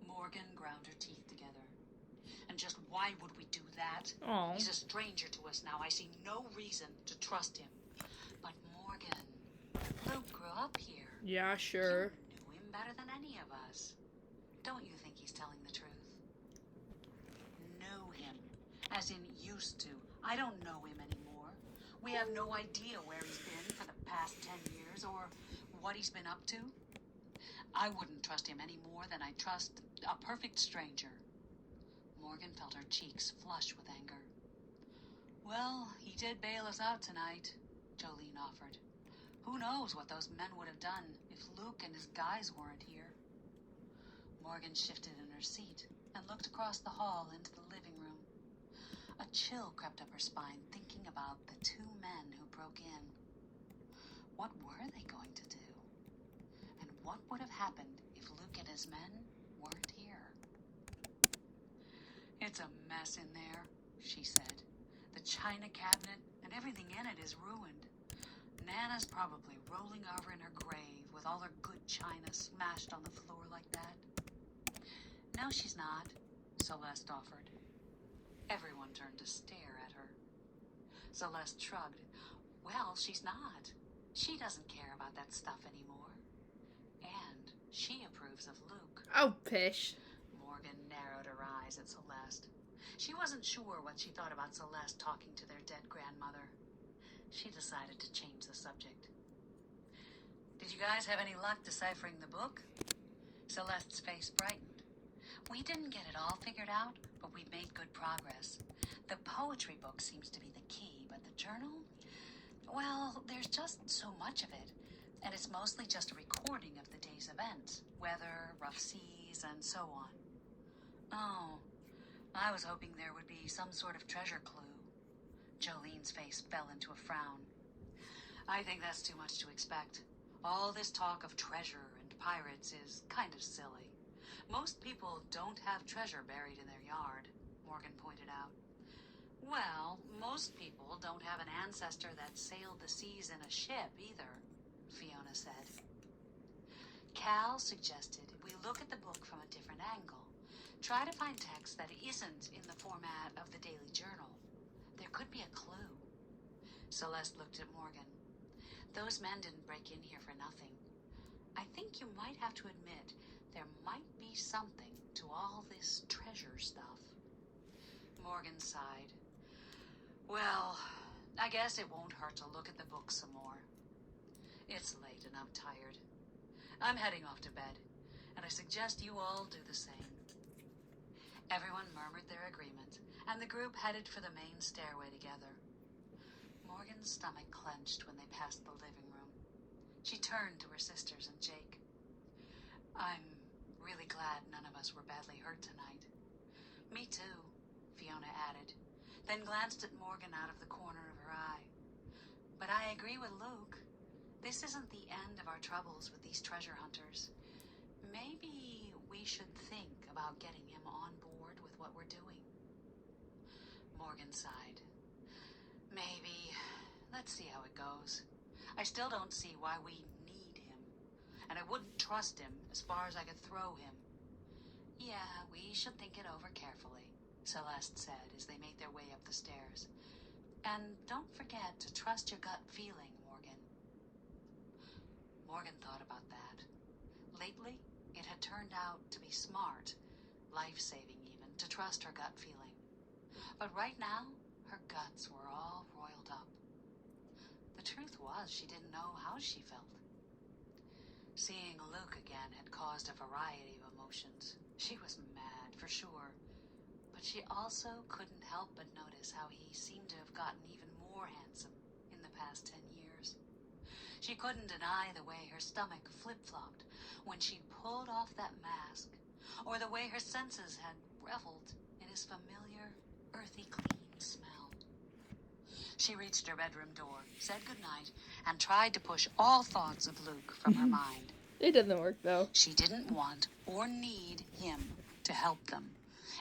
Morgan ground her teeth together. And just why would we do that? Aww. He's a stranger to us now. I see no reason to trust him. But Morgan, Luke grew up here. Yeah, sure. You knew him better than any of us. Don't you think he's telling the truth? Knew him, as in used to. I don't know him anymore. We have no idea where he's been for the past 10 years or what he's been up to. I wouldn't trust him any more than I'd trust a perfect stranger. Morgan felt her cheeks flush with anger. Well, he did bail us out tonight, Jolene offered. Who knows what those men would have done if Luke and his guys weren't here? Morgan shifted in her seat and looked across the hall into the living room. A chill crept up her spine thinking about the two men who broke in. What were they going to do? And what would have happened if Luke and his men weren't here? "It's a mess in there," she said. "The china cabinet and everything in it is ruined. Nana's probably rolling over in her grave with all her good china smashed on the floor like that." "No, she's not," Celeste offered. Everyone turned to stare at her. Celeste shrugged. "Well, she's not. She doesn't care about that stuff anymore. And she approves of Luke." Oh, pish. Morgan narrowed her eyes at Celeste. She wasn't sure what she thought about Celeste talking to their dead grandmother. She decided to change the subject. "Did you guys have any luck deciphering the book?" Celeste's face brightened. "We didn't get it all figured out, but we've made good progress. The poetry book seems to be the key, but the journal? Well, there's just so much of it, and it's mostly just a recording of the day's events, weather, rough seas, and so on." "Oh, I was hoping there would be some sort of treasure clue." Jolene's face fell into a frown. "I think that's too much to expect. All this talk of treasure and pirates is kind of silly. Most people don't have treasure buried in their yard," Morgan pointed out. "Well, most people don't have an ancestor that sailed the seas in a ship either," Fiona said. Cal suggested we look at the book from a different angle. Try to find text that isn't in the format of the Daily Journal. There could be a clue. Celeste looked at Morgan. "Those men didn't break in here for nothing. I think you might have to admit there might be something to all this treasure stuff." Morgan sighed. "Well, I guess it won't hurt to look at the book some more. It's late and I'm tired. I'm heading off to bed, and I suggest you all do the same." Everyone murmured their agreement, and the group headed for the main stairway together. Morgan's stomach clenched when they passed the living room. She turned to her sisters and Jake. "I'm really glad none of us were badly hurt tonight." "Me too," Fiona added, then glanced at Morgan out of the corner of her eye. "But I agree with Luke. This isn't the end of our troubles with these treasure hunters. Maybe we should think about getting him on board with what we're doing." Morgan sighed. "Maybe. Let's see how it goes. I still don't see why we need him, and I wouldn't trust him as far as I could throw him." "Yeah, we should think it over carefully," Celeste said as they made their way up the stairs. "And don't forget to trust your gut feeling, Morgan." Morgan thought about that. Lately, it had turned out to be smart, life-saving even, to trust her gut feeling. But right now, her guts were all roiled up. The truth was, she didn't know how she felt. Seeing Luke again had caused a variety of emotions. She was mad, for sure. But she also couldn't help but notice how he seemed to have gotten even more handsome in the past 10 years. She couldn't deny the way her stomach flip-flopped when she pulled off that mask, or the way her senses had reveled in his familiar, earthy clean smell. She reached her bedroom door, said goodnight, and tried to push all thoughts of Luke from her mind. It doesn't work, though. She didn't want or need him to help them,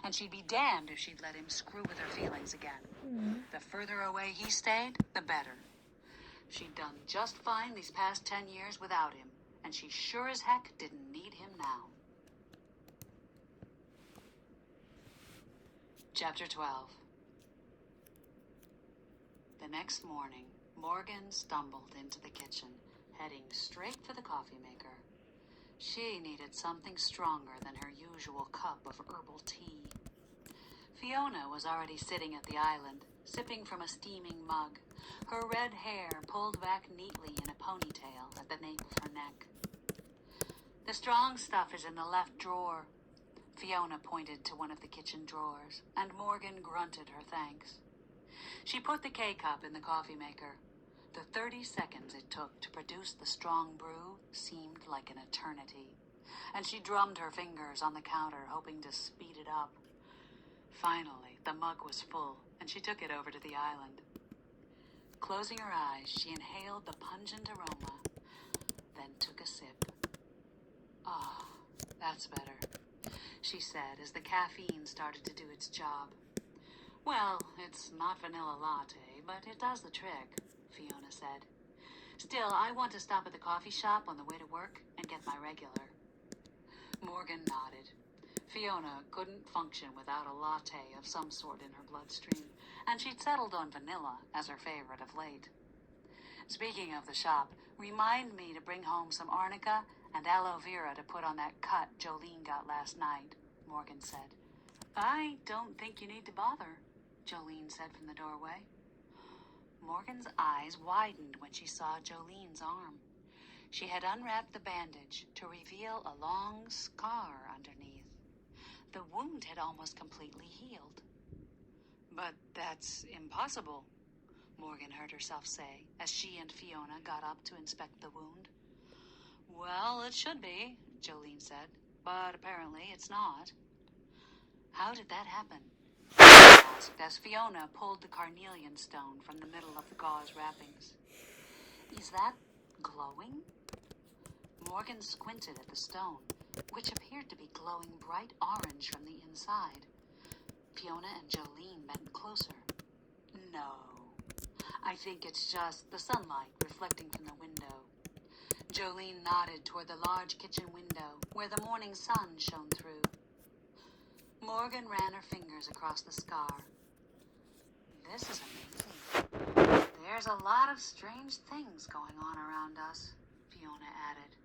and she'd be damned if she'd let him screw with her feelings again. The further away he stayed, the better. She'd done just fine these past 10 years without him, and she sure as heck didn't need him now. Chapter 12. The next morning, Morgan stumbled into the kitchen, heading straight for the coffee maker. She needed something stronger than her usual cup of herbal tea. Fiona was already sitting at the island, sipping from a steaming mug, her red hair pulled back neatly in a ponytail at the nape of her neck. "The strong stuff is in the left drawer." Fiona pointed to one of the kitchen drawers, and Morgan grunted her thanks. She put the K-cup in the coffee maker. The 30 seconds it took to produce the strong brew seemed like an eternity, and she drummed her fingers on the counter, hoping to speed it up. Finally, the mug was full, and she took it over to the island. Closing her eyes, she inhaled the pungent aroma, then took a sip. "Ah, that's better." she said as the caffeine started to do its job. Well, it's not vanilla latte, but it does the trick, Fiona said. Still, I want to stop at the coffee shop on the way to work and get my regular. Morgan nodded. Fiona couldn't function without a latte of some sort in her bloodstream, and she'd settled on vanilla as her favorite of late. Speaking of the shop, remind me to bring home some arnica and aloe vera to put on that cut Jolene got last night, Morgan said. I don't think you need to bother, Jolene said from the doorway. Morgan's eyes widened when she saw Jolene's arm. She had unwrapped the bandage to reveal a long scar underneath. The wound had almost completely healed. But that's impossible, Morgan heard herself say as she and Fiona got up to inspect the wound. Well, it should be, Jolene said, but apparently it's not. How did that happen? She asked as Fiona pulled the carnelian stone from the middle of the gauze wrappings. Is that glowing? Morgan squinted at the stone, which appeared to be glowing bright orange from the inside. Fiona and Jolene bent closer. No, I think it's just the sunlight reflecting from the window. Jolene nodded toward the large kitchen window where the morning sun shone through. Morgan ran her fingers across the scar. This is amazing. There's a lot of strange things going on around us, Fiona added.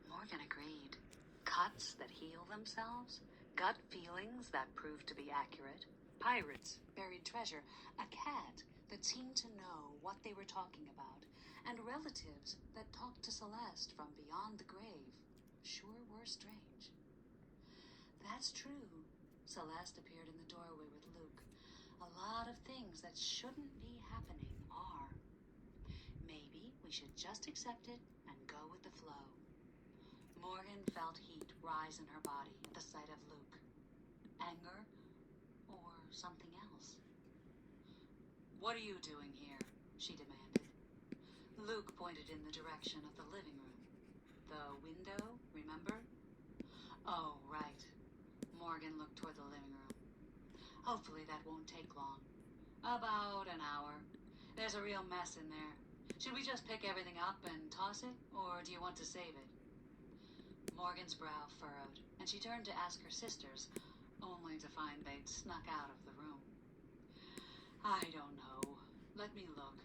Morgan agreed. Cuts that heal themselves, gut feelings that prove to be accurate, pirates, buried treasure, a cat that seemed to know what they were talking about, and relatives that talked to Celeste from beyond the grave. Sure were strange. That's true. Celeste appeared in the doorway with Luke. A lot of things that shouldn't be happening are. Maybe we should just accept it and go with the flow. Morgan felt heat rise in her body at the sight of Luke. Anger or something else. What are you doing here? She demanded. Luke pointed in the direction of the living room. The window, remember? Oh, right. Morgan looked toward the living room. Hopefully that won't take long. About an hour. There's a real mess in there. Should we just pick everything up and toss it, or do you want to save it? Morgan's brow furrowed, and she turned to ask her sisters, only to find they'd snuck out of the room. I don't know. Let me look.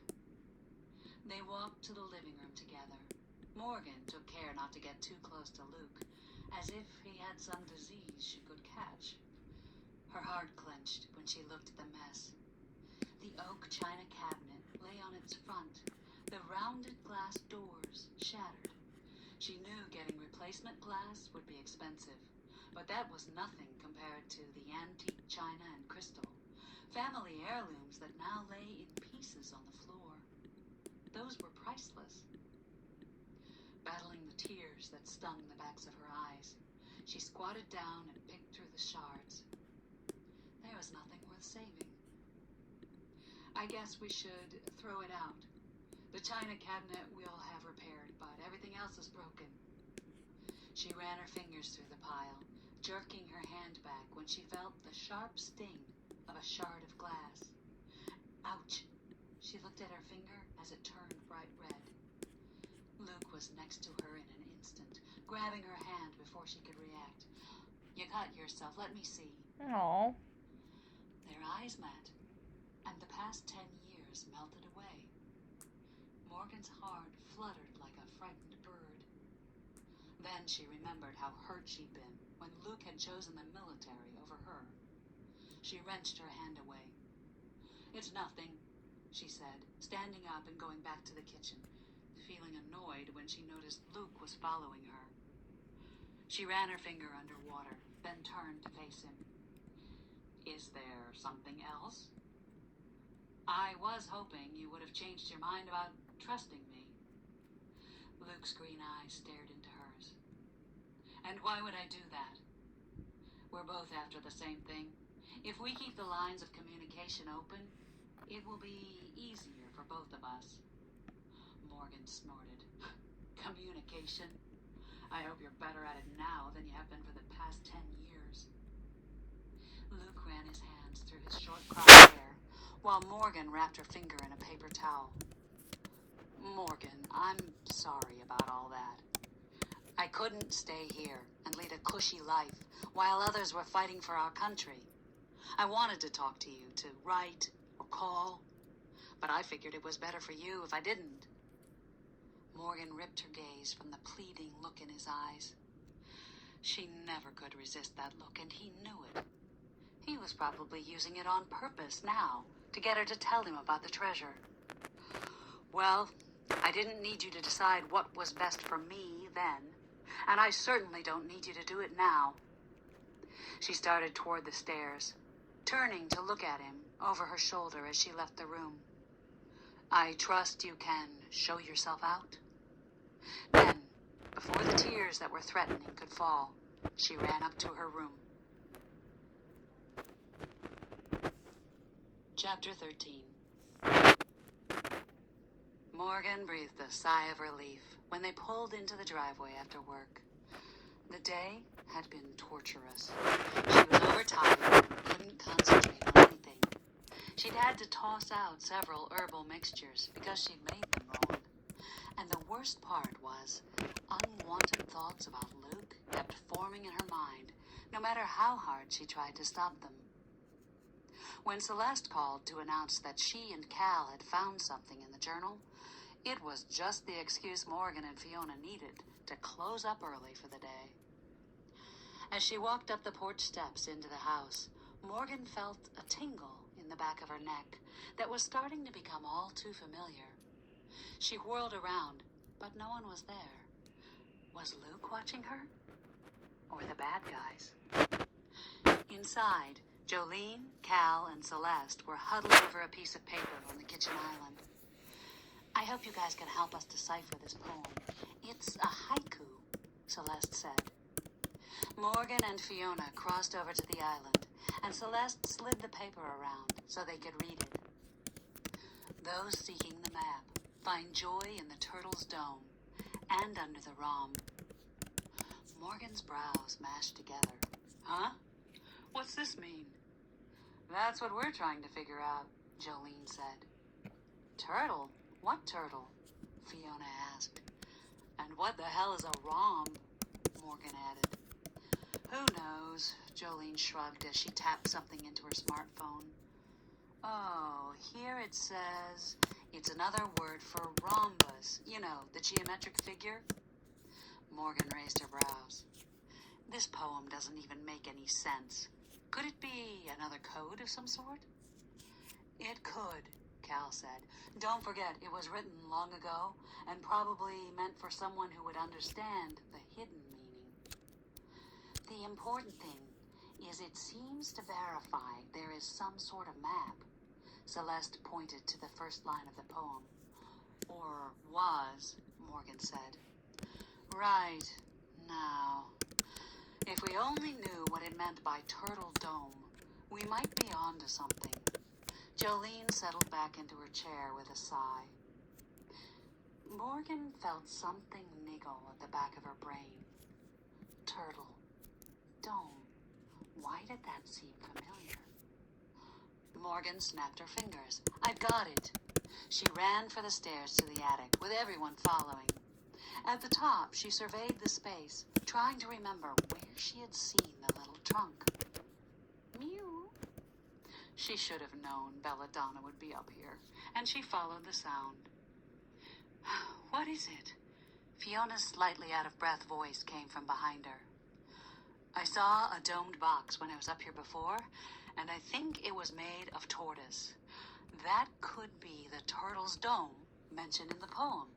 They walked to the living room together. Morgan took care not to get too close to Luke, as if he had some disease she could catch. Her heart clenched when she looked at the mess. The oak china cabinet lay on its front, the rounded glass doors shattered. She knew getting replacement glass would be expensive, but that was nothing compared to the antique china and crystal, family heirlooms that now lay in pieces on the floor. Those were priceless. Battling the tears that stung the backs of her eyes, she squatted down and picked through the shards. There was nothing worth saving. I guess we should throw it out. The china cabinet we'll have repaired, but everything else is broken. She ran her fingers through the pile, jerking her hand back when she felt the sharp sting of a shard of glass. Ouch! She looked at her finger as it turned bright red. Luke was next to her in an instant, grabbing her hand before she could react. You cut yourself, let me see. Aww. Their eyes met, and the past 10 years melted away. Morgan's heart fluttered like a frightened bird. Then she remembered how hurt she'd been when Luke had chosen the military over her. She wrenched her hand away. It's nothing, she said, standing up and going back to the kitchen, feeling annoyed when she noticed Luke was following her. She ran her finger under water, then turned to face him. Is there something else? I was hoping you would have changed your mind about trusting me. Luke's green eyes stared into hers. And why would I do that? We're both after the same thing. If we keep the lines of communication open, it will be easier for both of us. Morgan snorted. Communication? I hope you're better at it now than you have been for the past 10 years. Luke ran his hands through his short cropped hair, while Morgan wrapped her finger in a paper towel. Morgan, I'm sorry about all that. I couldn't stay here and lead a cushy life while others were fighting for our country. I wanted to talk to you, to write or call, but I figured it was better for you if I didn't. Morgan ripped her gaze from the pleading look in his eyes. She never could resist that look, and he knew it. He was probably using it on purpose now, to get her to tell him about the treasure. Well, I didn't need you to decide what was best for me then, and I certainly don't need you to do it now. She started toward the stairs, turning to look at him over her shoulder as she left the room. I trust you can show yourself out? Then, before the tears that were threatening could fall, she ran up to her room. Chapter 13. Morgan breathed a sigh of relief when they pulled into the driveway after work. The day had been torturous. She was overtired and couldn't concentrate on anything. She'd had to toss out several herbal mixtures because she'd made them wrong. And the worst part was, unwanted thoughts about Luke kept forming in her mind, no matter how hard she tried to stop them. When Celeste called to announce that she and Cal had found something in the journal, it was just the excuse Morgan and Fiona needed to close up early for the day. As she walked up the porch steps into the house, Morgan felt a tingle in the back of her neck that was starting to become all too familiar. She whirled around, but no one was there. Was Luke watching her? Or the bad guys? Inside, Jolene, Cal, and Celeste were huddled over a piece of paper on the kitchen island. I hope you guys can help us decipher this poem. It's a haiku, Celeste said. Morgan and Fiona crossed over to the island, and Celeste slid the paper around so they could read it. Those seeking the map find joy in the turtle's dome and under the rhomb. Morgan's brows mashed together. Huh? What's this mean? That's what we're trying to figure out, Jolene said. Turtle? What turtle? Fiona asked. And what the hell is a rhomb? Morgan added. Who knows? Jolene shrugged as she tapped something into her smartphone. Oh, here it says it's another word for rhombus. You know, the geometric figure. Morgan raised her brows. This poem doesn't even make any sense. Could it be another code of some sort? It could, Cal said. Don't forget, it was written long ago and probably meant for someone who would understand the hidden meaning. The important thing is it seems to verify there is some sort of map. Celeste pointed to the first line of the poem. Or was, Morgan said. Right. Now, if we only knew what it meant by Turtle Dome, we might be onto something. Jolene settled back into her chair with a sigh. Morgan felt something niggle at the back of her brain. Turtle. Dome. Why did that seem familiar? Morgan snapped her fingers. I've got it. She ran for the stairs to the attic, with everyone following. At the top, she surveyed the space, trying to remember where she had seen the little trunk. Mew. She should have known Belladonna would be up here, and she followed the sound. What is it? Fiona's slightly out-of-breath voice came from behind her. I saw a domed box when I was up here before, and I think it was made of tortoise. That could be the turtle's dome mentioned in the poem.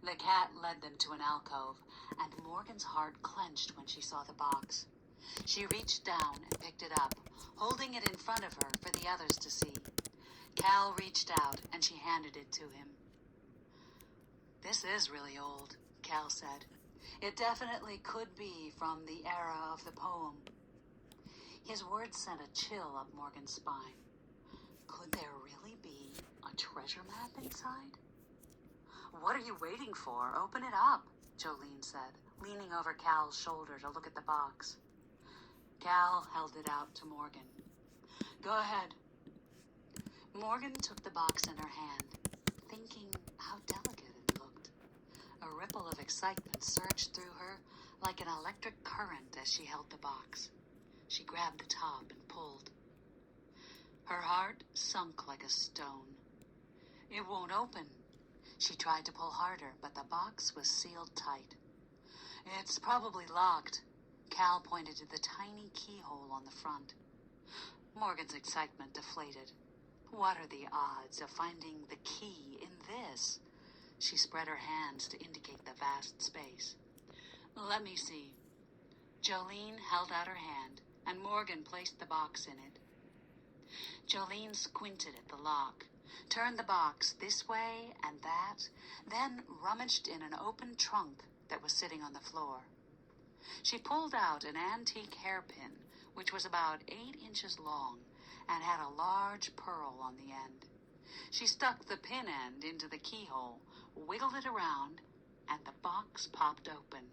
The cat led them to an alcove, and Morgan's heart clenched when she saw the box. She reached down and picked it up, holding it in front of her for the others to see. Cal reached out, and she handed it to him. This is really old, Cal said. It definitely could be from the era of the poem. His words sent a chill up Morgan's spine. Could there really be a treasure map inside? What are you waiting for? Open it up, Jolene said, leaning over Cal's shoulder to look at the box. Cal held it out to Morgan. Go ahead. Morgan took the box in her hand, thinking how delicate it looked. A ripple of excitement surged through her like an electric current as she held the box. She grabbed the top and pulled. Her heart sunk like a stone. It won't open. She tried to pull harder, but the box was sealed tight. It's probably locked. Cal pointed to the tiny keyhole on the front. Morgan's excitement deflated. What are the odds of finding the key in this? She spread her hands to indicate the vast space. Let me see. Jolene held out her hand, and Morgan placed the box in it. Jolene squinted at the lock, turned the box this way and that, then rummaged in an open trunk that was sitting on the floor. She pulled out an antique hairpin, which was about 8 inches long and had a large pearl on the end. She stuck the pin end into the keyhole, wiggled it around, and the box popped open.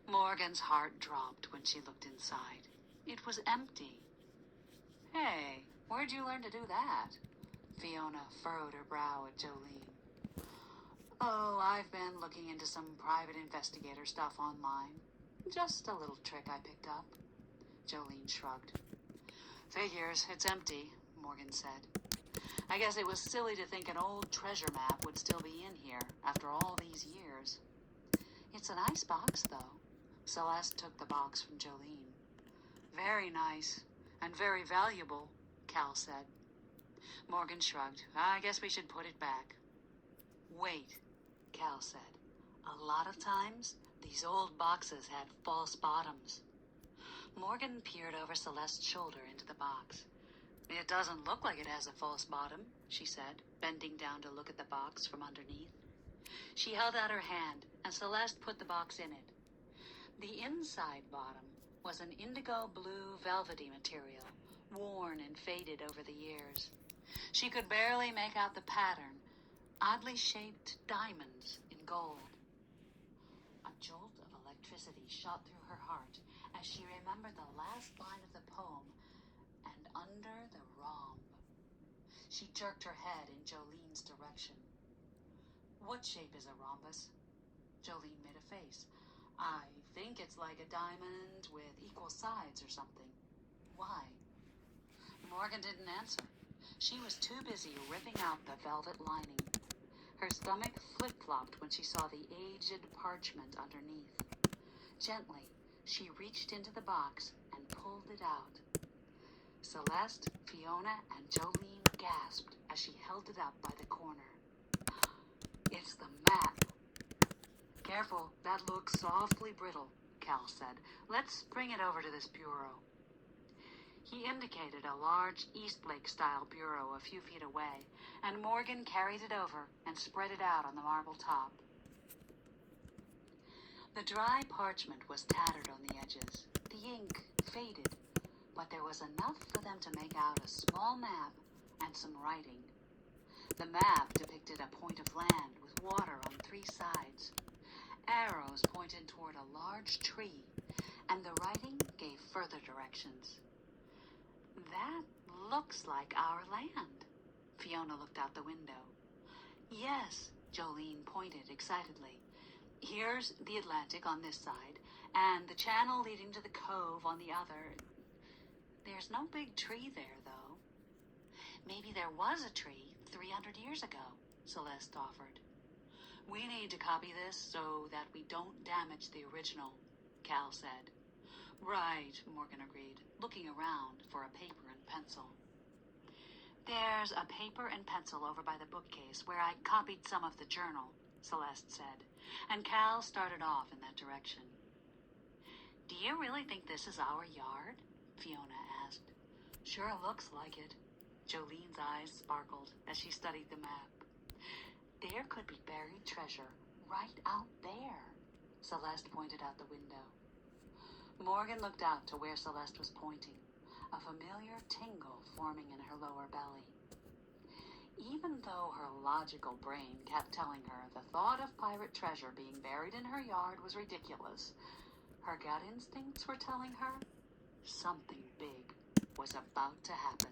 Morgan's heart dropped when she looked inside. It was empty. Hey, where'd you learn to do that? Fiona furrowed her brow at Jolene. Oh, I've been looking into some private investigator stuff online. Just a little trick I picked up. Jolene shrugged. Figures, it's empty, Morgan said. I guess it was silly to think an old treasure map would still be in here after all these years. It's a nice box, though. Celeste took the box from Jolene. Very nice, and very valuable, Cal said. Morgan shrugged. I guess we should put it back. Wait, Cal said. A lot of times, these old boxes had false bottoms. Morgan peered over Celeste's shoulder into the box. It doesn't look like it has a false bottom, she said, bending down to look at the box from underneath. She held out her hand, and Celeste put the box in it. The inside bottom was an indigo blue velvety material, worn and faded over the years. She could barely make out the pattern, oddly shaped diamonds in gold. A jolt of electricity shot through her heart as she remembered the last line of the poem, and under the rhomb. She jerked her head in Jolene's direction. What shape is a rhombus? Jolene made a face. I think it's like a diamond with equal sides or something. Why? Morgan didn't answer. She was too busy ripping out the velvet lining. Her stomach flip-flopped when she saw the aged parchment underneath. Gently, she reached into the box and pulled it out. Celeste, Fiona, and Jolene gasped as she held it up by the corner. It's the map. Careful, that looks awfully brittle, Cal said. Let's bring it over to this bureau. He indicated a large Eastlake-style bureau a few feet away, and Morgan carried it over and spread it out on the marble top. The dry parchment was tattered on the edges, the ink faded, but there was enough for them to make out a small map and some writing. The map depicted a point of land with water on 3 sides. Arrows pointed toward a large tree, and the writing gave further directions. That looks like our land. Fiona looked out the window. Yes, Jolene pointed excitedly. Here's the Atlantic on this side, and the channel leading to the cove on the other. There's no big tree there, though. Maybe there was a tree 300 years ago, Celeste offered. We need to copy this so that we don't damage the original, Cal said. Right, Morgan agreed, looking around for a paper and pencil. There's a paper and pencil over by the bookcase where I copied some of the journal, Celeste said, and Cal started off in that direction. Do you really think this is our yard? Fiona asked. Sure looks like it. Jolene's eyes sparkled as she studied the map. There could be buried treasure right out there, Celeste pointed out the window. Morgan looked out to where Celeste was pointing, a familiar tingle forming in her lower belly. Even though her logical brain kept telling her the thought of pirate treasure being buried in her yard was ridiculous, her gut instincts were telling her something big was about to happen.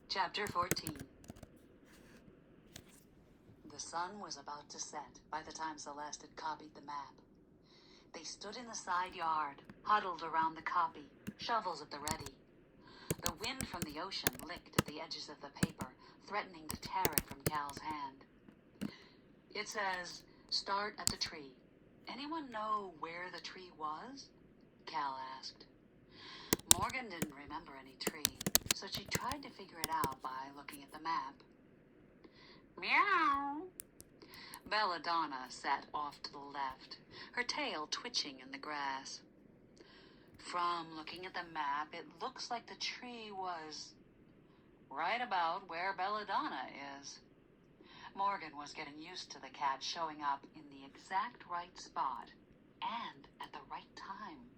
Chapter 14. The sun was about to set by the time Celeste had copied the map. They stood in the side yard, huddled around the copy, shovels at the ready. The wind from the ocean licked at the edges of the paper, threatening to tear it from Cal's hand. It says, "Start at the tree. Anyone know where the tree was?" Cal asked. Morgan didn't remember any tree, so she tried to figure it out by looking at the map. Meow. Belladonna sat off to the left, her tail twitching in the grass. From looking at the map, it looks like the tree was right about where Belladonna is. Morgan was getting used to the cat showing up in the exact right spot and at the right time.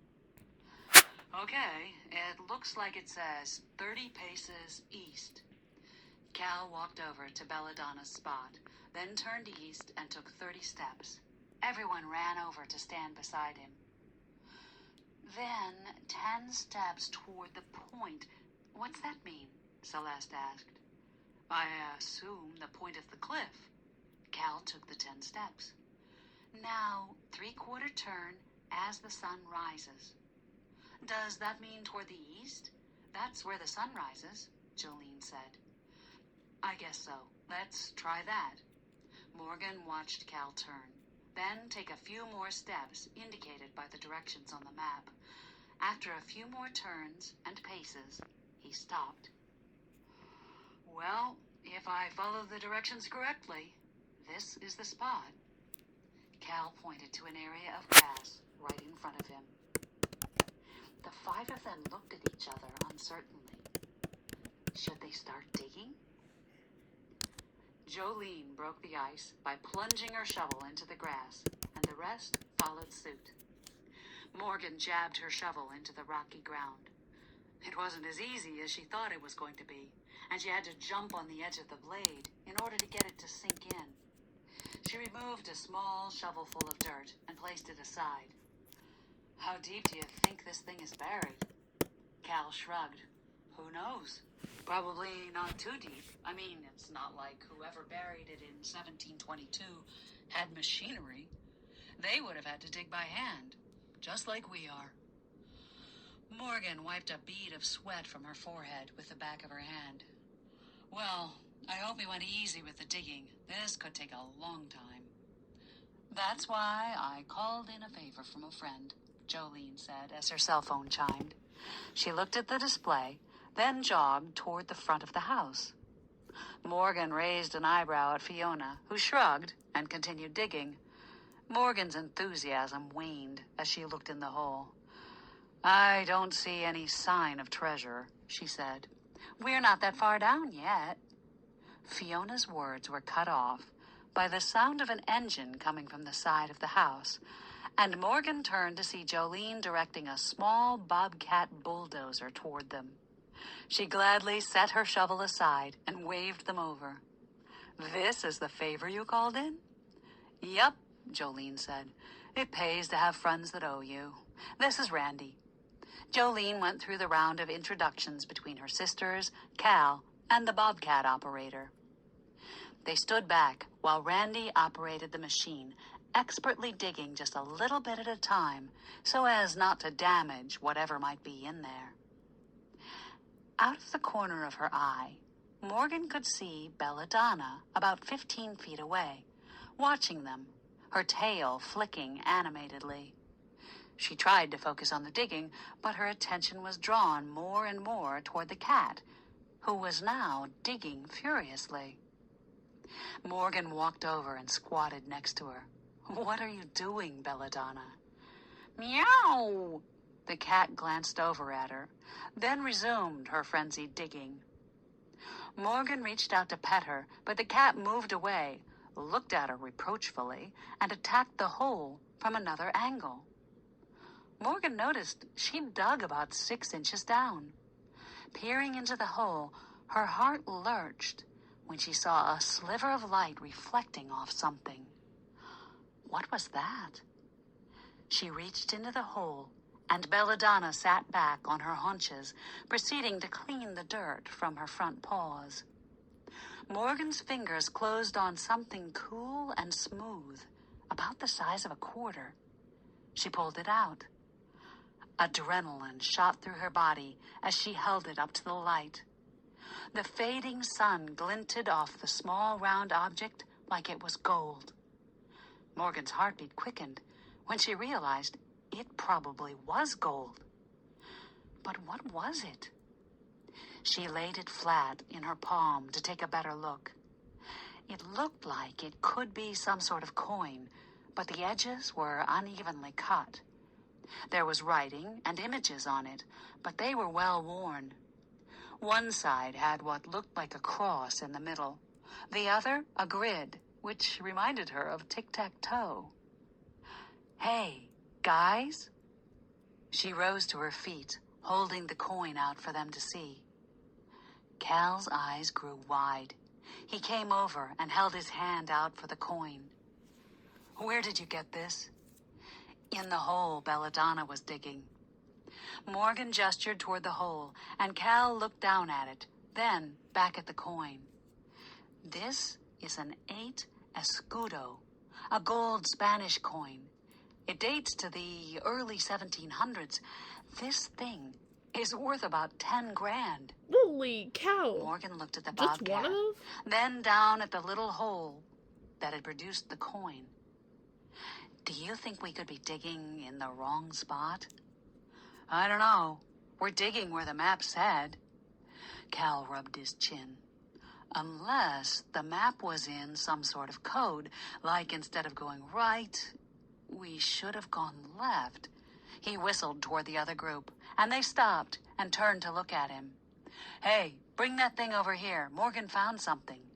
Okay, it looks like it says 30 paces east. Cal walked over to Belladonna's spot, then turned east and took 30 steps. Everyone ran over to stand beside him. Then 10 steps toward the point. What's that mean? Celeste asked. I assume the point of the cliff. Cal took the 10 steps. Now, 3/4 turn as the sun rises. Does that mean toward the east? That's where the sun rises, Jolene said. I guess so. Let's try that. Morgan watched Cal turn, then take a few more steps indicated by the directions on the map. After a few more turns and paces, he stopped. Well, if I follow the directions correctly, this is the spot. Cal pointed to an area of grass right in front of him. The 5 of them looked at each other uncertainly. Should they start digging? Jolene broke the ice by plunging her shovel into the grass, and the rest followed suit. Morgan jabbed her shovel into the rocky ground. It wasn't as easy as she thought it was going to be, and she had to jump on the edge of the blade in order to get it to sink in. She removed a small shovelful of dirt and placed it aside. How deep do you think this thing is buried? Cal shrugged. Who knows? Probably not too deep. I mean, it's not like whoever buried it in 1722 had machinery. They would have had to dig by hand, just like we are. Morgan wiped a bead of sweat from her forehead with the back of her hand. Well, I hope he went easy with the digging. This could take a long time. That's why I called in a favor from a friend, Jolene said as her cell phone chimed. She looked at the display, then jogged toward the front of the house. Morgan raised an eyebrow at Fiona, who shrugged and continued digging. Morgan's enthusiasm waned as she looked in the hole. I don't see any sign of treasure, she said. We're not that far down yet. Fiona's words were cut off by the sound of an engine coming from the side of the house, and Morgan turned to see Jolene directing a small bobcat bulldozer toward them. She gladly set her shovel aside and waved them over. This is the favor you called in? Yup, Jolene said. It pays to have friends that owe you. This is Randy. Jolene went through the round of introductions between her sisters, Cal, and the bobcat operator. They stood back while Randy operated the machine, expertly digging just a little bit at a time so as not to damage whatever might be in there. Out of the corner of her eye, Morgan could see Belladonna about 15 feet away, watching them, her tail flicking animatedly. She tried to focus on the digging, but her attention was drawn more and more toward the cat, who was now digging furiously. Morgan walked over and squatted next to her. What are you doing, Belladonna? Meow! The cat glanced over at her, then resumed her frenzied digging. Morgan reached out to pet her, but the cat moved away, looked at her reproachfully, and attacked the hole from another angle. Morgan noticed she'd dug about 6 inches down. Peering into the hole, her heart lurched when she saw a sliver of light reflecting off something. What was that? She reached into the hole, and Belladonna sat back on her haunches, proceeding to clean the dirt from her front paws. Morgan's fingers closed on something cool and smooth, about the size of a quarter. She pulled it out. Adrenaline shot through her body as she held it up to the light. The fading sun glinted off the small round object like it was gold. Morgan's heartbeat quickened when she realized it probably was gold. But what was it? She laid it flat in her palm to take a better look. It looked like it could be some sort of coin, but the edges were unevenly cut. There was writing and images on it, but they were well worn. One side had what looked like a cross in the middle, the other a grid, which reminded her of tic-tac-toe. "Hey, guys?" She rose to her feet, holding the coin out for them to see. Cal's eyes grew wide. He came over and held his hand out for the coin. "Where did you get this?" "In the hole Belladonna was digging." Morgan gestured toward the hole, and Cal looked down at it, then back at the coin. "This is an 8 escudo, a gold Spanish coin. It dates to the early 1700s. This thing is worth about 10 grand. Holy cow. Morgan looked at the Just bobcat, one of those? then down at the little hole that had produced the coin. "Do you think we could be digging in the wrong spot?" "I don't know. We're digging where the map said." Cal rubbed his chin. "Unless the map was in some sort of code, like instead of going right, we should have gone left." He whistled toward the other group, and they stopped and turned to look at him. "Hey, bring that thing over here. Morgan found something."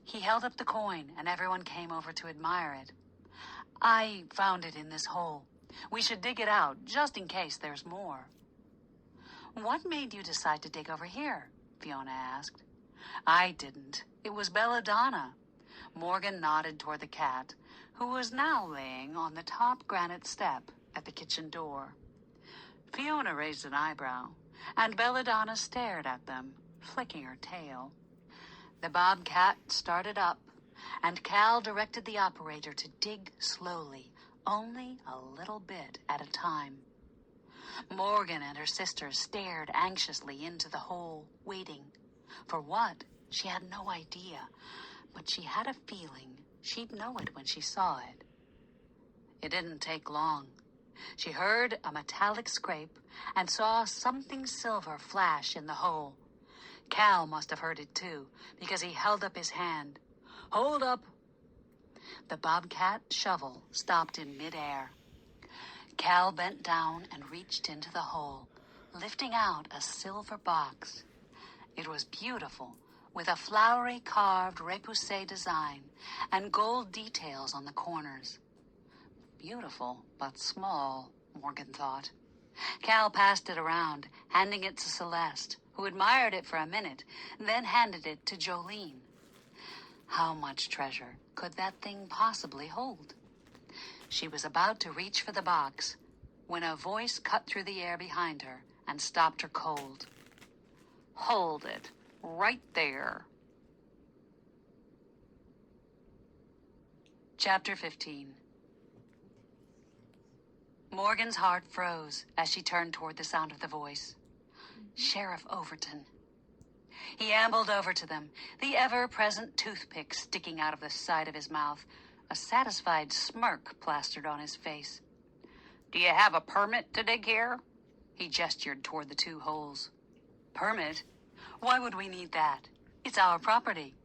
He held up the coin, and everyone came over to admire it. "I found it in this hole. We should dig it out, just in case there's more." "What made you decide to dig over here?" Fiona asked. "I didn't. It was Belladonna." Morgan nodded toward the cat, who was now laying on the top granite step at the kitchen door. Fiona raised an eyebrow, and Belladonna stared at them, flicking her tail. The bobcat started up, and Cal directed the operator to dig slowly, only a little bit at a time. Morgan and her sister stared anxiously into the hole, waiting. For what? She had no idea, but she had a feeling she'd know it when she saw it. It didn't take long. She heard a metallic scrape and saw something silver flash in the hole. Cal must have heard it too, because he held up his hand. "Hold up!" The bobcat shovel stopped in midair. Cal bent down and reached into the hole, lifting out a silver box. It was beautiful, with a flowery carved repoussé design and gold details on the corners. Beautiful, but small, Morgan thought. Cal passed it around, handing it to Celeste, who admired it for a minute, then handed it to Jolene. How much treasure could that thing possibly hold? She was about to reach for the box when a voice cut through the air behind her and stopped her cold. "Hold it, right there." Chapter 15. Morgan's heart froze as she turned toward the sound of the voice. Sheriff Overton. He ambled over to them, the ever-present toothpick sticking out of the side of his mouth, a satisfied smirk plastered on his face. "Do you have a permit to dig here?" He gestured toward the 2 holes. "Permit? Why would we need that? It's our property."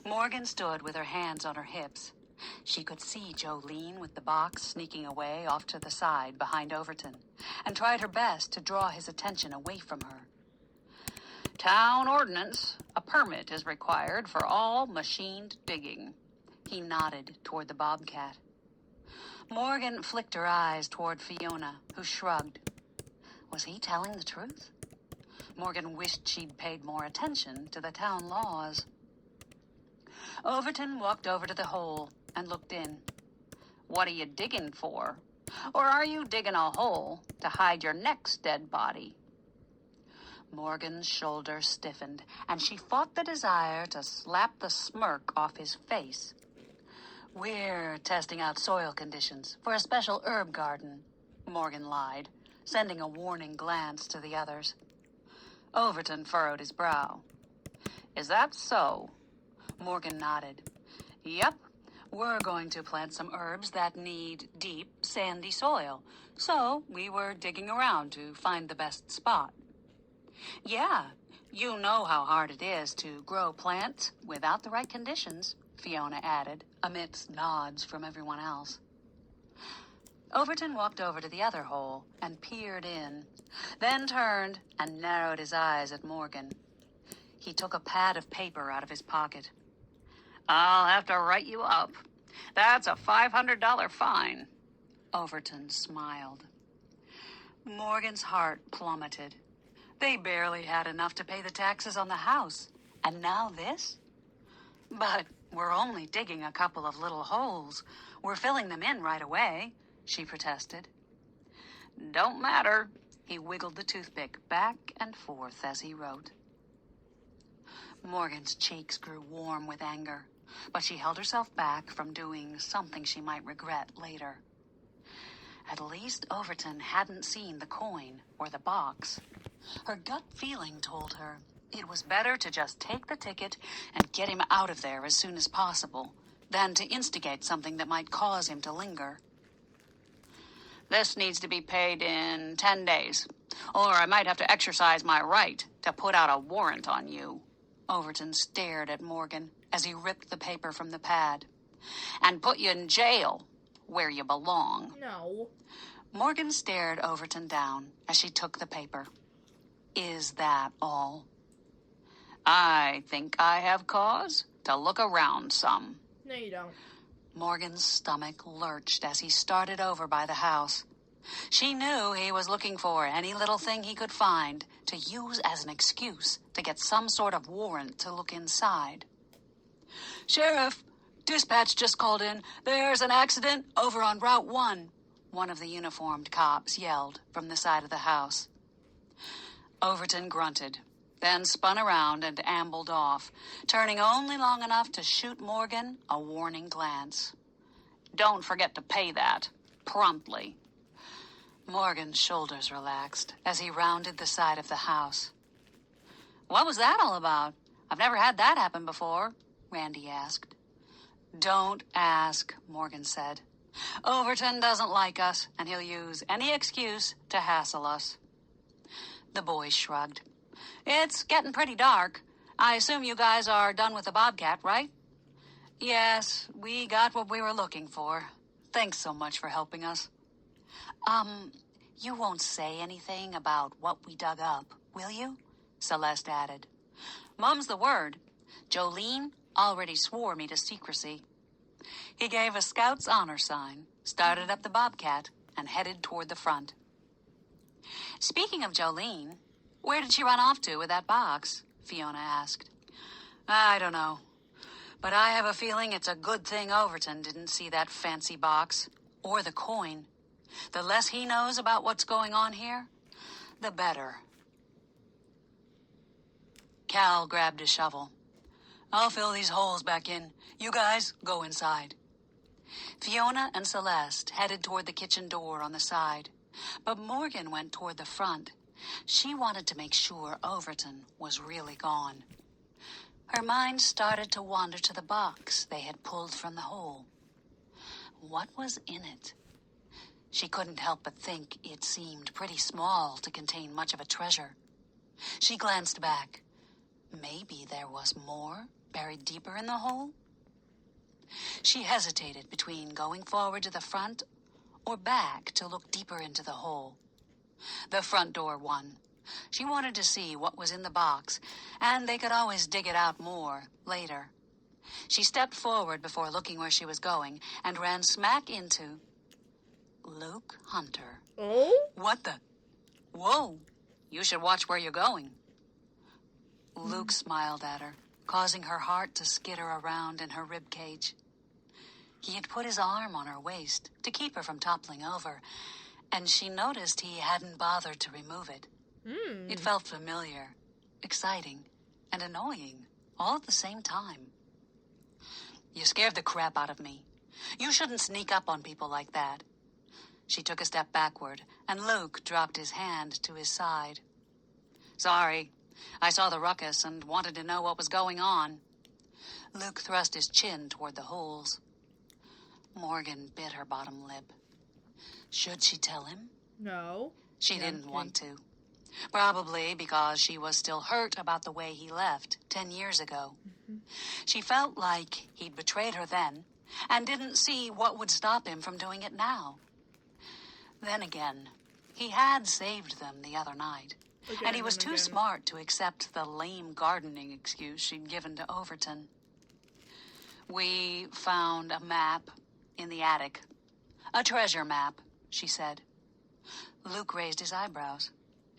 Morgan stood with her hands on her hips. She could see Jolene with the box sneaking away off to the side behind Overton, and tried her best to draw his attention away from her. "Town ordinance. A permit is required for all machined digging." He nodded toward the bobcat. Morgan flicked her eyes toward Fiona, who shrugged. Was he telling the truth? Morgan wished she'd paid more attention to the town laws. Overton walked over to the hole and looked in. "What are you digging for? Or are you digging a hole to hide your next dead body?" Morgan's shoulders stiffened, and she fought the desire to slap the smirk off his face. "We're testing out soil conditions for a special herb garden," Morgan lied, sending a warning glance to the others. Overton furrowed his brow. "Is that so?" Morgan nodded. "Yep. We're going to plant some herbs that need deep, sandy soil, so we were digging around to find the best spot." "Yeah, you know how hard it is to grow plants without the right conditions," Fiona added, amidst nods from everyone else. Overton walked over to the other hole and peered in, then turned and narrowed his eyes at Morgan. He took a pad of paper out of his pocket. "I'll have to write you up. That's a $500 fine." Overton smiled. Morgan's heart plummeted. They barely had enough to pay the taxes on the house, and now this? "But we're only digging a couple of little holes. We're filling them in right away," she protested. "Don't matter." He wiggled the toothpick back and forth as he wrote. Morgan's cheeks grew warm with anger, but she held herself back from doing something she might regret later. At least Overton hadn't seen the coin or the box. Her gut feeling told her it was better to just take the ticket and get him out of there as soon as possible than to instigate something that might cause him to linger. "This needs to be paid in 10 days, or I might have to exercise my right to put out a warrant on you." Overton stared at Morgan as he ripped the paper from the pad. "And put you in jail, where you belong." No. Morgan stared Overton down as she took the paper. "Is that all?" "I think I have cause to look around some." No, you don't. Morgan's stomach lurched as he started over by the house. She knew he was looking for any little thing he could find to use as an excuse to get some sort of warrant to look inside. "Sheriff, dispatch just called in. There's an accident over on Route 1, one of the uniformed cops yelled from the side of the house. Overton grunted, then spun around and ambled off, turning only long enough to shoot Morgan a warning glance. "Don't forget to pay that, promptly." Morgan's shoulders relaxed as he rounded the side of the house. "What was that all about? I've never had that happen before," Randy asked. "Don't ask," Morgan said. "Overton doesn't like us, and he'll use any excuse to hassle us." The boy shrugged. "It's getting pretty dark. I assume you guys are done with the Bobcat, right?" "Yes, we got what we were looking for. Thanks so much for helping us." You won't say anything about what we dug up, will you?" Celeste added. "Mum's the word. Jolene already swore me to secrecy." He gave a Scout's honor sign, started up the Bobcat, and headed toward the front. "Speaking of Jolene, where did she run off to with that box?" Fiona asked. "I don't know. But I have a feeling it's a good thing Overton didn't see that fancy box, or the coin. The less he knows about what's going on here, the better." Cal grabbed a shovel. "I'll fill these holes back in. You guys go inside." Fiona and Celeste headed toward the kitchen door on the side, but Morgan went toward the front. She wanted to make sure Overton was really gone. Her mind started to wander to the box they had pulled from the hole. What was in it? She couldn't help but think it seemed pretty small to contain much of a treasure. She glanced back. Maybe there was more buried deeper in the hole? She hesitated between going forward to the front or back to look deeper into the hole. The front door won. She wanted to see what was in the box, and they could always dig it out more later. She stepped forward before looking where she was going and ran smack into Luke Hunter. Oh? "What the? Whoa! You should watch where you're going," Luke smiled at her, causing her heart to skitter around in her ribcage. He had put his arm on her waist to keep her from toppling over, and she noticed he hadn't bothered to remove it. It felt familiar, exciting, and annoying, all at the same time. You scared the crap out of me. You shouldn't sneak up on people like that. She took a step backward, and Luke dropped his hand to his side. Sorry, I saw the ruckus and wanted to know what was going on. Luke thrust his chin toward the holes. Morgan bit her bottom lip. Should she tell him? No. She didn't want to. Probably because she was still hurt about the way he left 10 years ago. She felt like he'd betrayed her then and didn't see what would stop him from doing it now. Then again, he had saved them the other night, and he was too smart to accept the lame gardening excuse she'd given to Overton. We found a map in the attic. A treasure map, she said. Luke raised his eyebrows.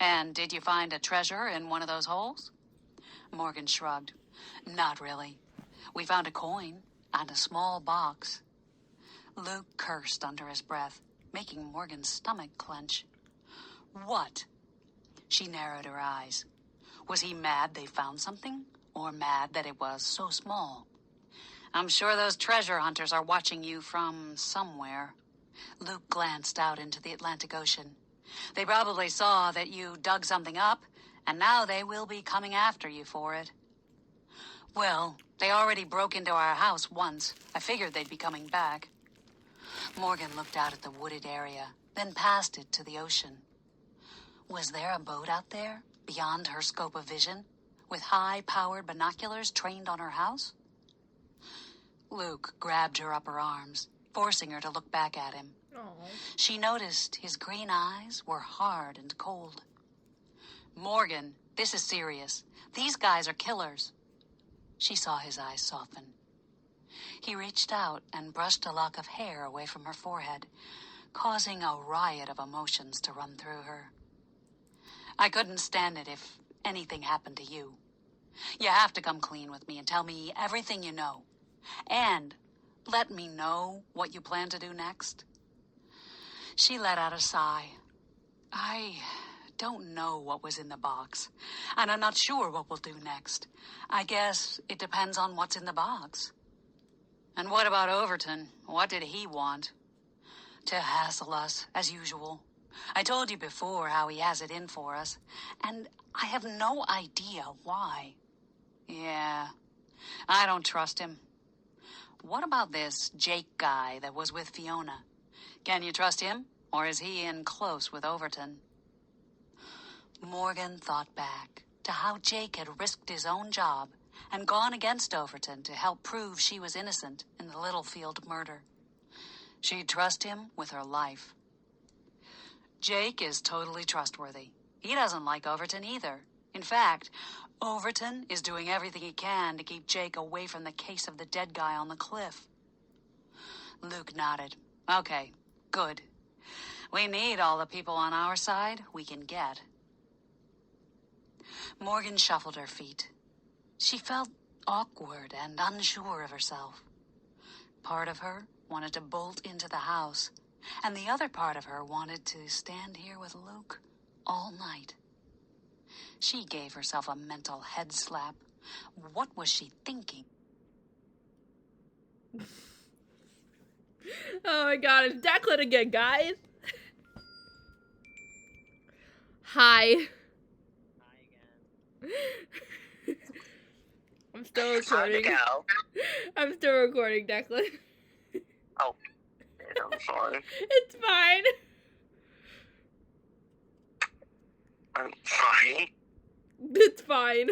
And did you find a treasure in one of those holes? Morgan shrugged. Not really. We found a coin and a small box. Luke cursed under his breath, making Morgan's stomach clench. What? She narrowed her eyes. Was he mad they found something, or mad that it was so small? I'm sure those treasure hunters are watching you from somewhere. Luke glanced out into the Atlantic Ocean. They probably saw that you dug something up, and now they will be coming after you for it. Well, they already broke into our house once. I figured they'd be coming back. Morgan looked out at the wooded area, then past it to the ocean. Was there a boat out there, beyond her scope of vision, with high-powered binoculars trained on her house? Luke grabbed her upper arms, forcing her to look back at him. Aww. She noticed his green eyes were hard and cold. Morgan, this is serious. These guys are killers. She saw his eyes soften. He reached out and brushed a lock of hair away from her forehead, causing a riot of emotions to run through her. I couldn't stand it if anything happened to you. You have to come clean with me and tell me everything you know. And let me know what you plan to do next. She let out a sigh. I don't know what was in the box, and I'm not sure what we'll do next. I guess it depends on what's in the box. And what about Overton? What did he want? To hassle us, as usual. I told you before how he has it in for us, and I have no idea why. Yeah, I don't trust him. What about this Jake guy that was with Fiona? Can you trust him, or is he in close with Overton? Morgan thought back to how Jake had risked his own job and gone against Overton to help prove she was innocent in the Littlefield murder. She'd trust him with her life. Jake is totally trustworthy. He doesn't like Overton either. In fact, Overton is doing everything he can to keep Jake away from the case of the dead guy on the cliff. Luke nodded. Okay, good. We need all the people on our side we can get. Morgan shuffled her feet. She felt awkward and unsure of herself. Part of her wanted to bolt into the house, and the other part of her wanted to stand here with Luke all night. She gave herself a mental head slap. What was she thinking? Oh my god, it's Declan again, guys. Hi. Hi again. I'm still recording. Time to go. I'm still recording, Declan. Oh, I'm sorry. It's fine. I'm sorry. It's fine.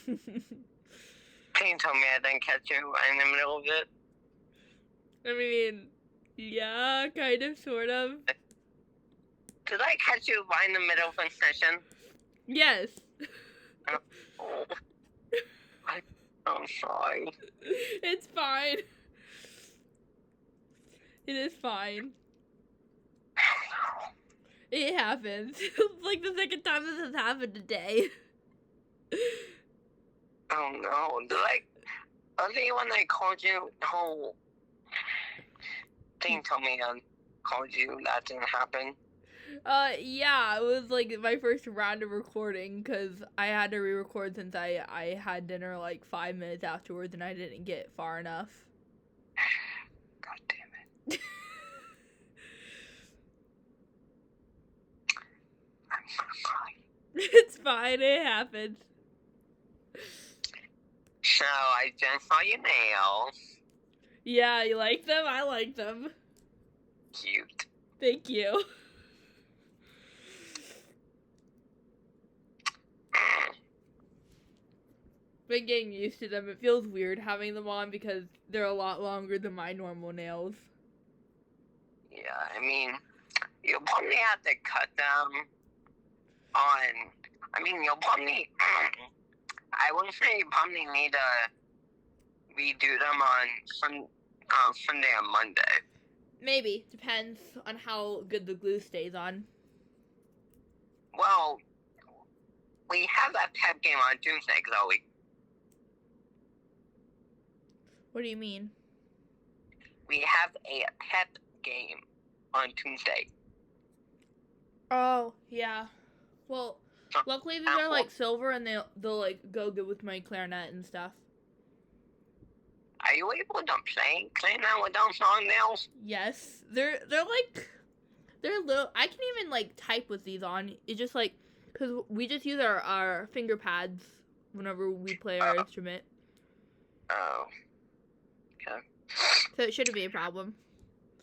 Can you tell me I didn't catch you in the middle of it? I mean, yeah, kind of, sort of. Did I catch you right in the middle of a session? Yes. Oh, I'm sorry. It's fine. It is fine. It happens. It's like the second time this has happened today. Oh no. Earlier when I called you, the whole thing told me I called you, that didn't happen. Yeah, it was like my first round of recording because I had to re-record since I had dinner like 5 minutes afterwards and I didn't get far enough. God damn it. I'm so sorry. It's fine, it happens. So I just saw your nails. Yeah, you like them? I like them. Cute. Thank you. Been getting used to them. It feels weird having them on because they're a lot longer than my normal nails. Yeah, I mean, you'll probably have to cut them on. I mean, you'll probably. I wouldn't say you probably need to redo them on Sunday or Monday. Maybe. Depends on how good the glue stays on. Well, we have that pep game on Tuesday, Chloe. What do you mean? We have a pep game on Tuesday. Oh, yeah. Well, luckily these are like silver and they'll like go good with my clarinet and stuff. Are you able to play now with those long nails? Yes. They're little. I can even like type with these on. It's just like, because we just use our finger pads whenever we play our instrument. Oh. Okay. So it shouldn't be a problem.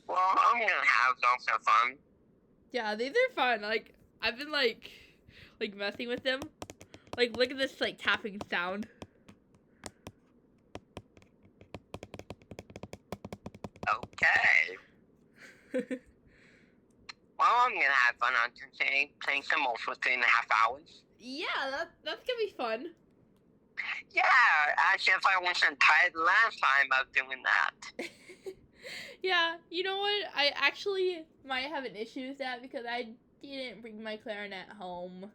Well, I'm gonna have those for fun. Yeah, these are fun. Like, I've been like messing with them. Like, look at this like tapping sound. Okay. Well, I'm gonna have fun on Tuesday playing cymbals for 3.5 hours. Yeah, that's gonna be fun. Yeah, actually, if I wasn't tired last time of doing that. Yeah, you know what? I actually might have an issue with that because I didn't bring my clarinet home.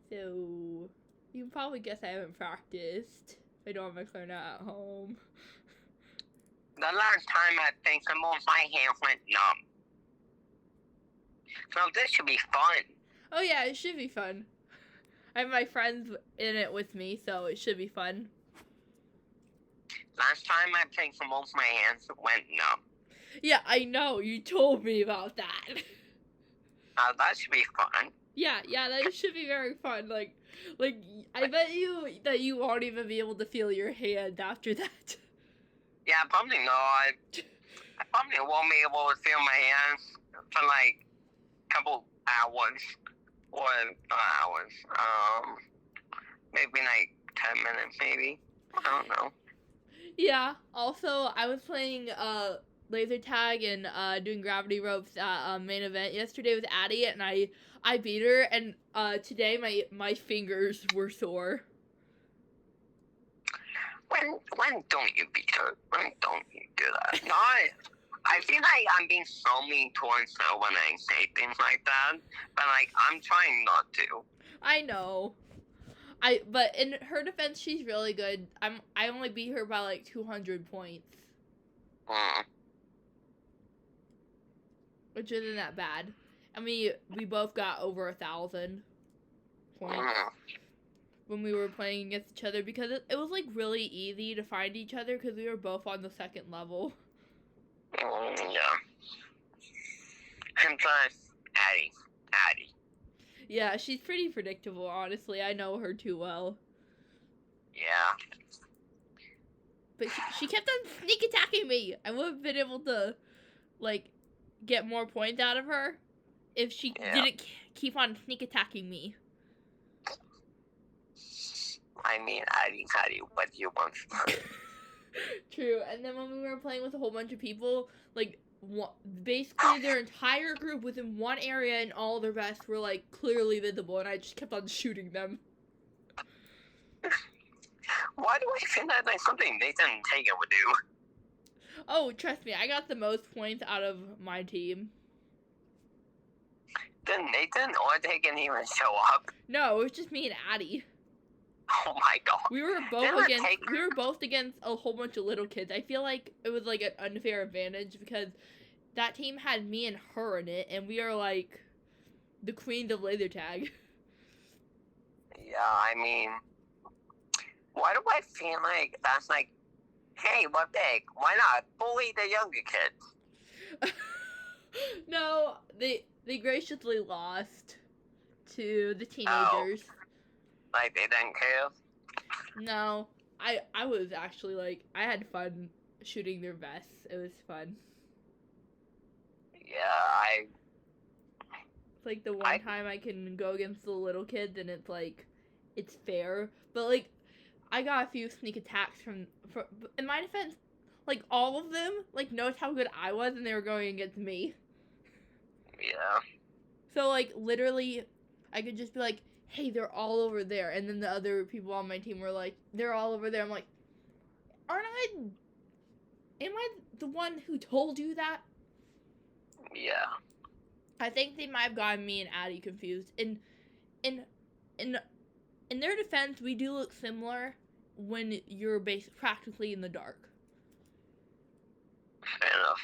So, you can probably guess I haven't practiced. I don't have my clarinet at home. The last time I played cymbals, my hands went numb. So this should be fun. Oh yeah, it should be fun. I have my friends in it with me, so it should be fun. Last time I played cymbals, my hands went numb. Yeah, I know. You told me about that. That should be fun. Yeah, that should be very fun. Like, I bet you won't even be able to feel your hand after that. Yeah, probably not. I probably won't be able to feel my hands for like a couple hours. Or not hours. Maybe like 10 minutes, maybe. I don't know. Yeah. Also, I was playing laser tag and doing gravity ropes at main event yesterday with Addie, and I beat her. And today my fingers were sore. When don't you beat her? When don't you do that? No, I feel like I'm being so mean towards her when I say things like that, but like I'm trying not to. I know. But in her defense, she's really good. I only beat her by like 200 points, which isn't that bad. I mean, we both got over 1,000 points when we were playing against each other because it was like really easy to find each other because we were both on the second level. Yeah. And plus, Addie. Yeah, she's pretty predictable, honestly. I know her too well. Yeah. But she kept on sneak attacking me. I would have been able to, like, get more points out of her if she didn't keep on sneak attacking me. I mean, Addie, what do you want from her? True. And then when we were playing with a whole bunch of people, like, basically their entire group was in one area and all their vests were, like, clearly visible, and I just kept on shooting them. Why do I feel that like something Nathan Tager would do? Oh, trust me, I got the most points out of my team. Then Nathan or they didn't even show up. No, it was just me and Addie. Oh my god. We were both against a whole bunch of little kids. I feel like it was like an unfair advantage because that team had me and her in it, and we are like the queens of laser tag. Yeah, I mean, why do I feel like that's like, hey, we're big. Why not bully the younger kids? No, they graciously lost to the teenagers. Like, they didn't care? No, I was actually like, I had fun shooting their vests. It was fun. Yeah, It's like the one time I can go against the little kids and it's like, it's fair. But like, I got a few sneak attacks from in my defense, like all of them, like noticed how good I was and they were going against me. Yeah. So like, literally, I could just be like, hey, they're all over there. And then the other people on my team were like, they're all over there. I'm like, am I the one who told you that? Yeah. I think they might have gotten me and Addie confused. In their defense, we do look similar when you're practically in the dark. Fair enough.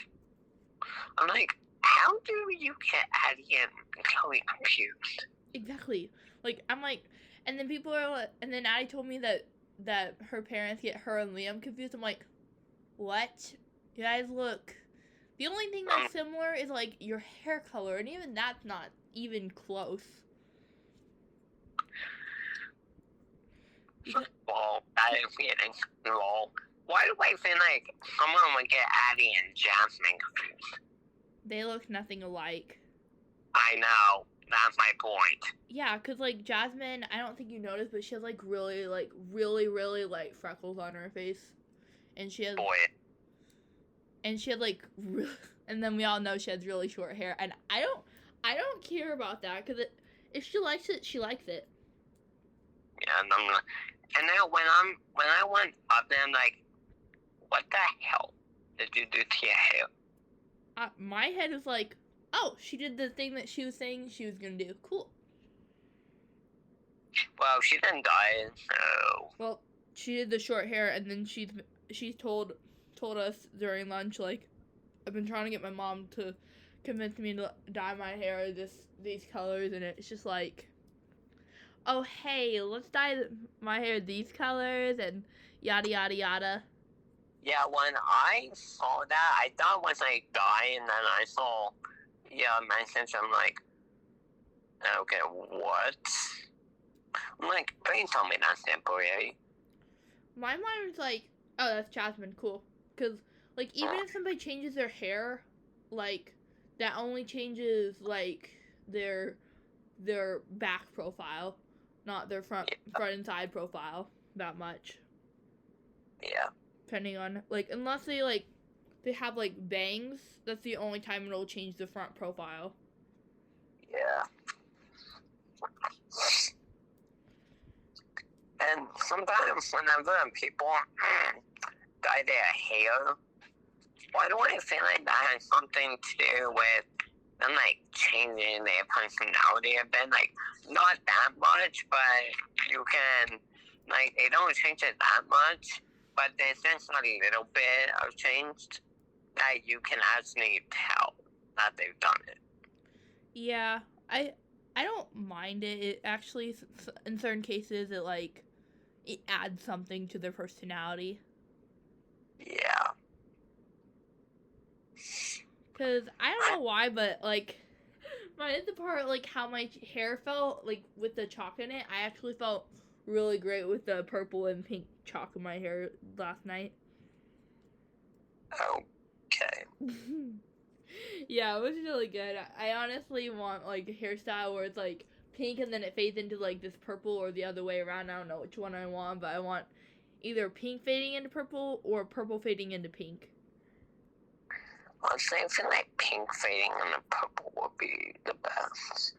I'm like, how do you get Addie and Chloe confused? Exactly. Like, I'm like, and then people are like, and then Addie told me that her parents get her and Liam confused. I'm like, what? You guys look. The only thing that's similar is like your hair color, and even that's not even close. First of all, that is getting lol. Why do I feel like someone would get Addie and Jasmine confused? They look nothing alike. I know. That's my point. Yeah, because, like, Jasmine, I don't think you noticed, but she has, like, really light freckles on her face. And she has... Boy. And she had, like, and then we all know she has really short hair. And I don't care about that, because if she likes it, she likes it. Yeah, and now when I went up there, I'm like, what the hell did you do to your hair? My head is like, oh, she did the thing that she was saying she was gonna do. Cool. Well, she didn't die, so... Well, she did the short hair, and then she told us during lunch, like, I've been trying to get my mom to convince me to dye my hair these colors, and it's just like, oh, hey, let's dye my hair these colors, and yada, yada, yada. Yeah, when I saw that, I thought it was a guy, and then I saw, message, I'm like, okay, what? I'm like, please tell me that's temporary. My mind was like, oh, that's Jasmine, cool. Because, like, even if somebody changes their hair, like, that only changes, like, their back profile, not their front and side profile that much. Yeah. Depending on, like, unless they, like, they have, like, bangs, that's the only time it'll change the front profile. Yeah. And sometimes whenever people dye their hair, why do I feel like that has something to do with them, like, changing their personality a bit? Like, not that much, but you can, like, they don't change it that much, but there's just a little bit of change that you can actually tell that they've done it. Yeah, I don't mind it. It actually, in certain cases, it adds something to their personality. Yeah. Because I don't know why, but, like, the part, like, how my hair felt, like, with the chalk in it, I actually felt really great with the purple and pink chalk in my hair last night. Okay. Yeah, it was really good. I honestly want, like, a hairstyle where it's, like, pink and then it fades into, like, this purple or the other way around. I don't know which one I want, but I want either pink fading into purple or purple fading into pink. Honestly, I feel like pink fading into purple would be the best.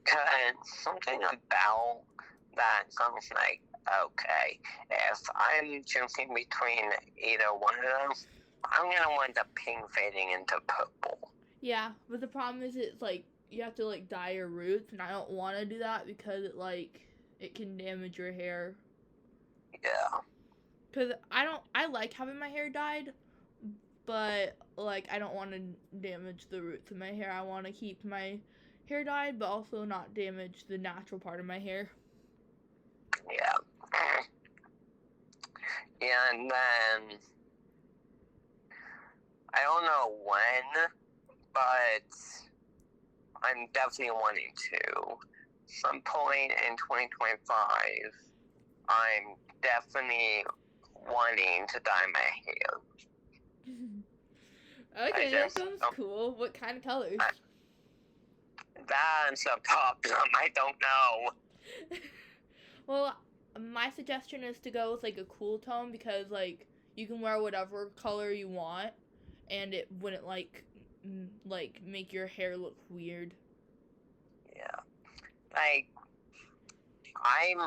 Because something about that sounds like, okay, if I'm choosing between either one of those, I'm going to want the pink fading into purple. Yeah, but the problem is it's, like, you have to like dye your roots, and I don't want to do that because it can damage your hair. Yeah. Cause I like having my hair dyed, but like I don't want to damage the roots of my hair. I want to keep my hair dyed, but also not damage the natural part of my hair. Yeah. And then I don't know when, but I'm definitely wanting to. Some point in 2025, I'm definitely wanting to dye my hair. Okay, that sounds cool. What kind of colors? That's a problem. I don't know. Well, my suggestion is to go with like a cool tone because like you can wear whatever color you want, and it wouldn't like make your hair look weird. Yeah. Like, I'm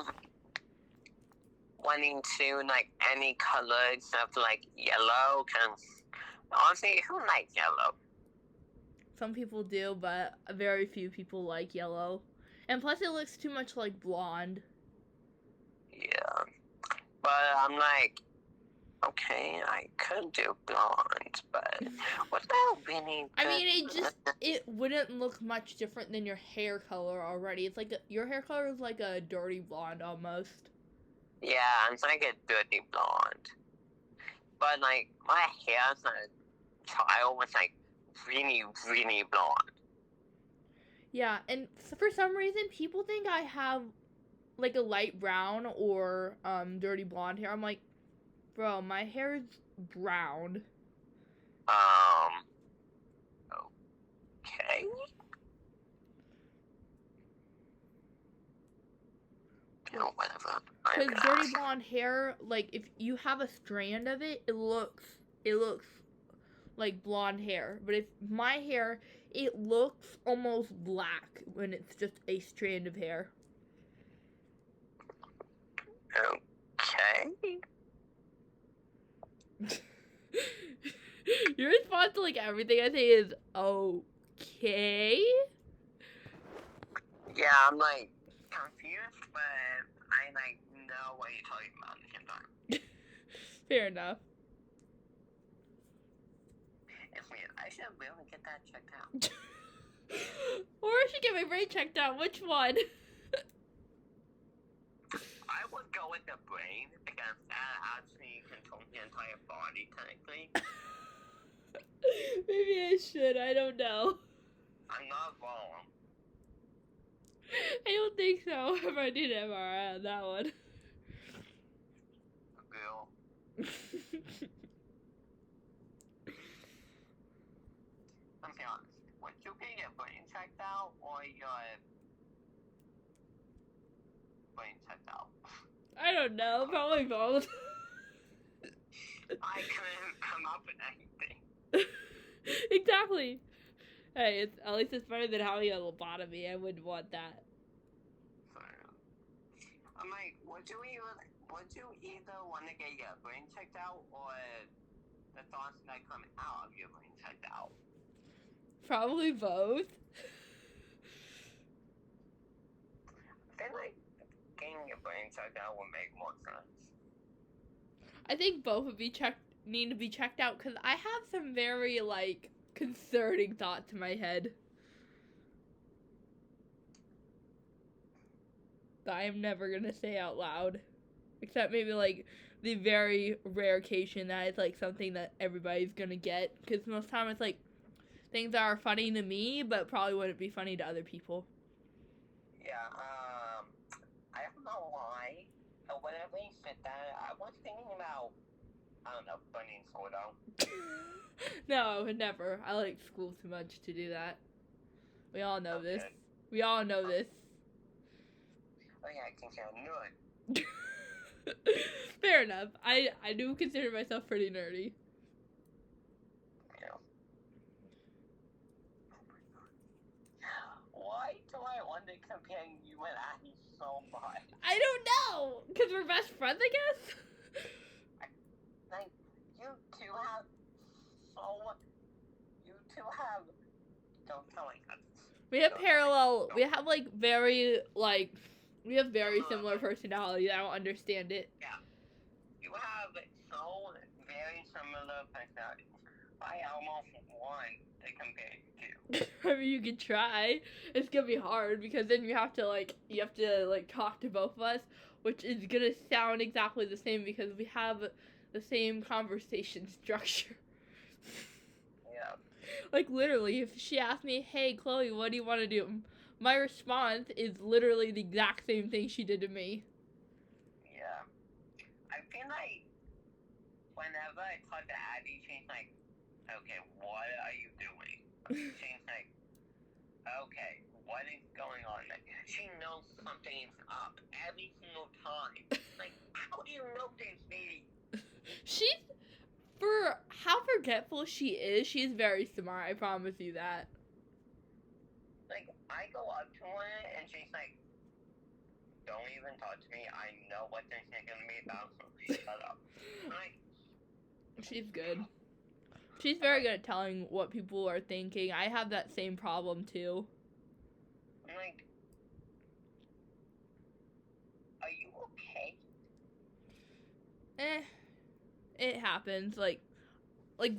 wanting to like any color except like yellow, because honestly, who likes yellow? Some people do, but very few people like yellow. And plus it looks too much like blonde. Yeah. But I'm like, okay, I could do blonde, but what that really good? I mean, it wouldn't look much different than your hair color already. It's like your hair color is like a dirty blonde almost. Yeah, it's like a dirty blonde. But like my hair as a child was like really, really blonde. Yeah, and for some reason people think I have like a light brown or dirty blonde hair. I'm like, bro, my hair is brown. Okay. You know, whatever. Because dirty blonde hair, like if you have a strand of it, it looks like blonde hair. But if my hair, it looks almost black when it's just a strand of hair. Okay. Your response to like everything I say is okay. Yeah, I'm like confused, but I like know what you're talking about at the same time. Fair enough. It's weird. I should really get that checked out. Or I should get my brain checked out. Which one? I would go with the brain because that actually controls the entire body, technically. Maybe I should. I don't know. I'm not wrong. I don't think so. If I did MRI on that one. Bill. Let me be honest. Would you get your brain checked out or your brain checked out? I don't know. Probably both. I couldn't come up with anything. Exactly. Hey, at least it's better than having a lobotomy. I wouldn't want that. I'm like, would you either want to get your brain checked out or the thoughts that come out of your brain checked out? Probably both. I feel like getting your brain checked out would make more sense. I think both would need to be checked out because I have some very like concerning thoughts in my head that I am never gonna say out loud, except maybe like the very rare occasion that it's like something that everybody's gonna get, because most of the time it's like things that are funny to me but probably wouldn't be funny to other people. Yeah, I don't know why, but whenever you said that, I was thinking about, I don't know, burning soda. No, I would never. I like school too much to do that. We all know Okay. this. We all know this. Oh yeah, I think I knew it. Fair enough. I do consider myself pretty nerdy. Yeah. Why do I want to compare you and Abby so much? I don't know! Because we're best friends, I guess? Like, you two have... Don't tell me that. We have So, parallel. We have like very like. We have very Uh-huh. similar personalities. I don't understand it. You have so very similar personalities. I almost want to compare you two. I mean, you could try. It's gonna be hard because then you have to talk to both of us, which is gonna sound exactly the same because we have the same conversation structure. Yeah. Like literally, if she asked me, "Hey, Chloe, what do you want to do?" My response is literally the exact same thing she did to me. Yeah. I feel like whenever I talk to Abby, she's like, okay, what are you doing? She's like, okay, what is going on? Like, she knows something's up every single time. Like, how do you know this, lady? She's, for how forgetful she is, she's very smart. I promise you that. Like, I go up to her and she's like, don't even talk to me. I know what this is going to be about, so shut up. Like, She's good. She's very good at telling what people are thinking. I have that same problem too. I'm like, are you okay? It happens. Like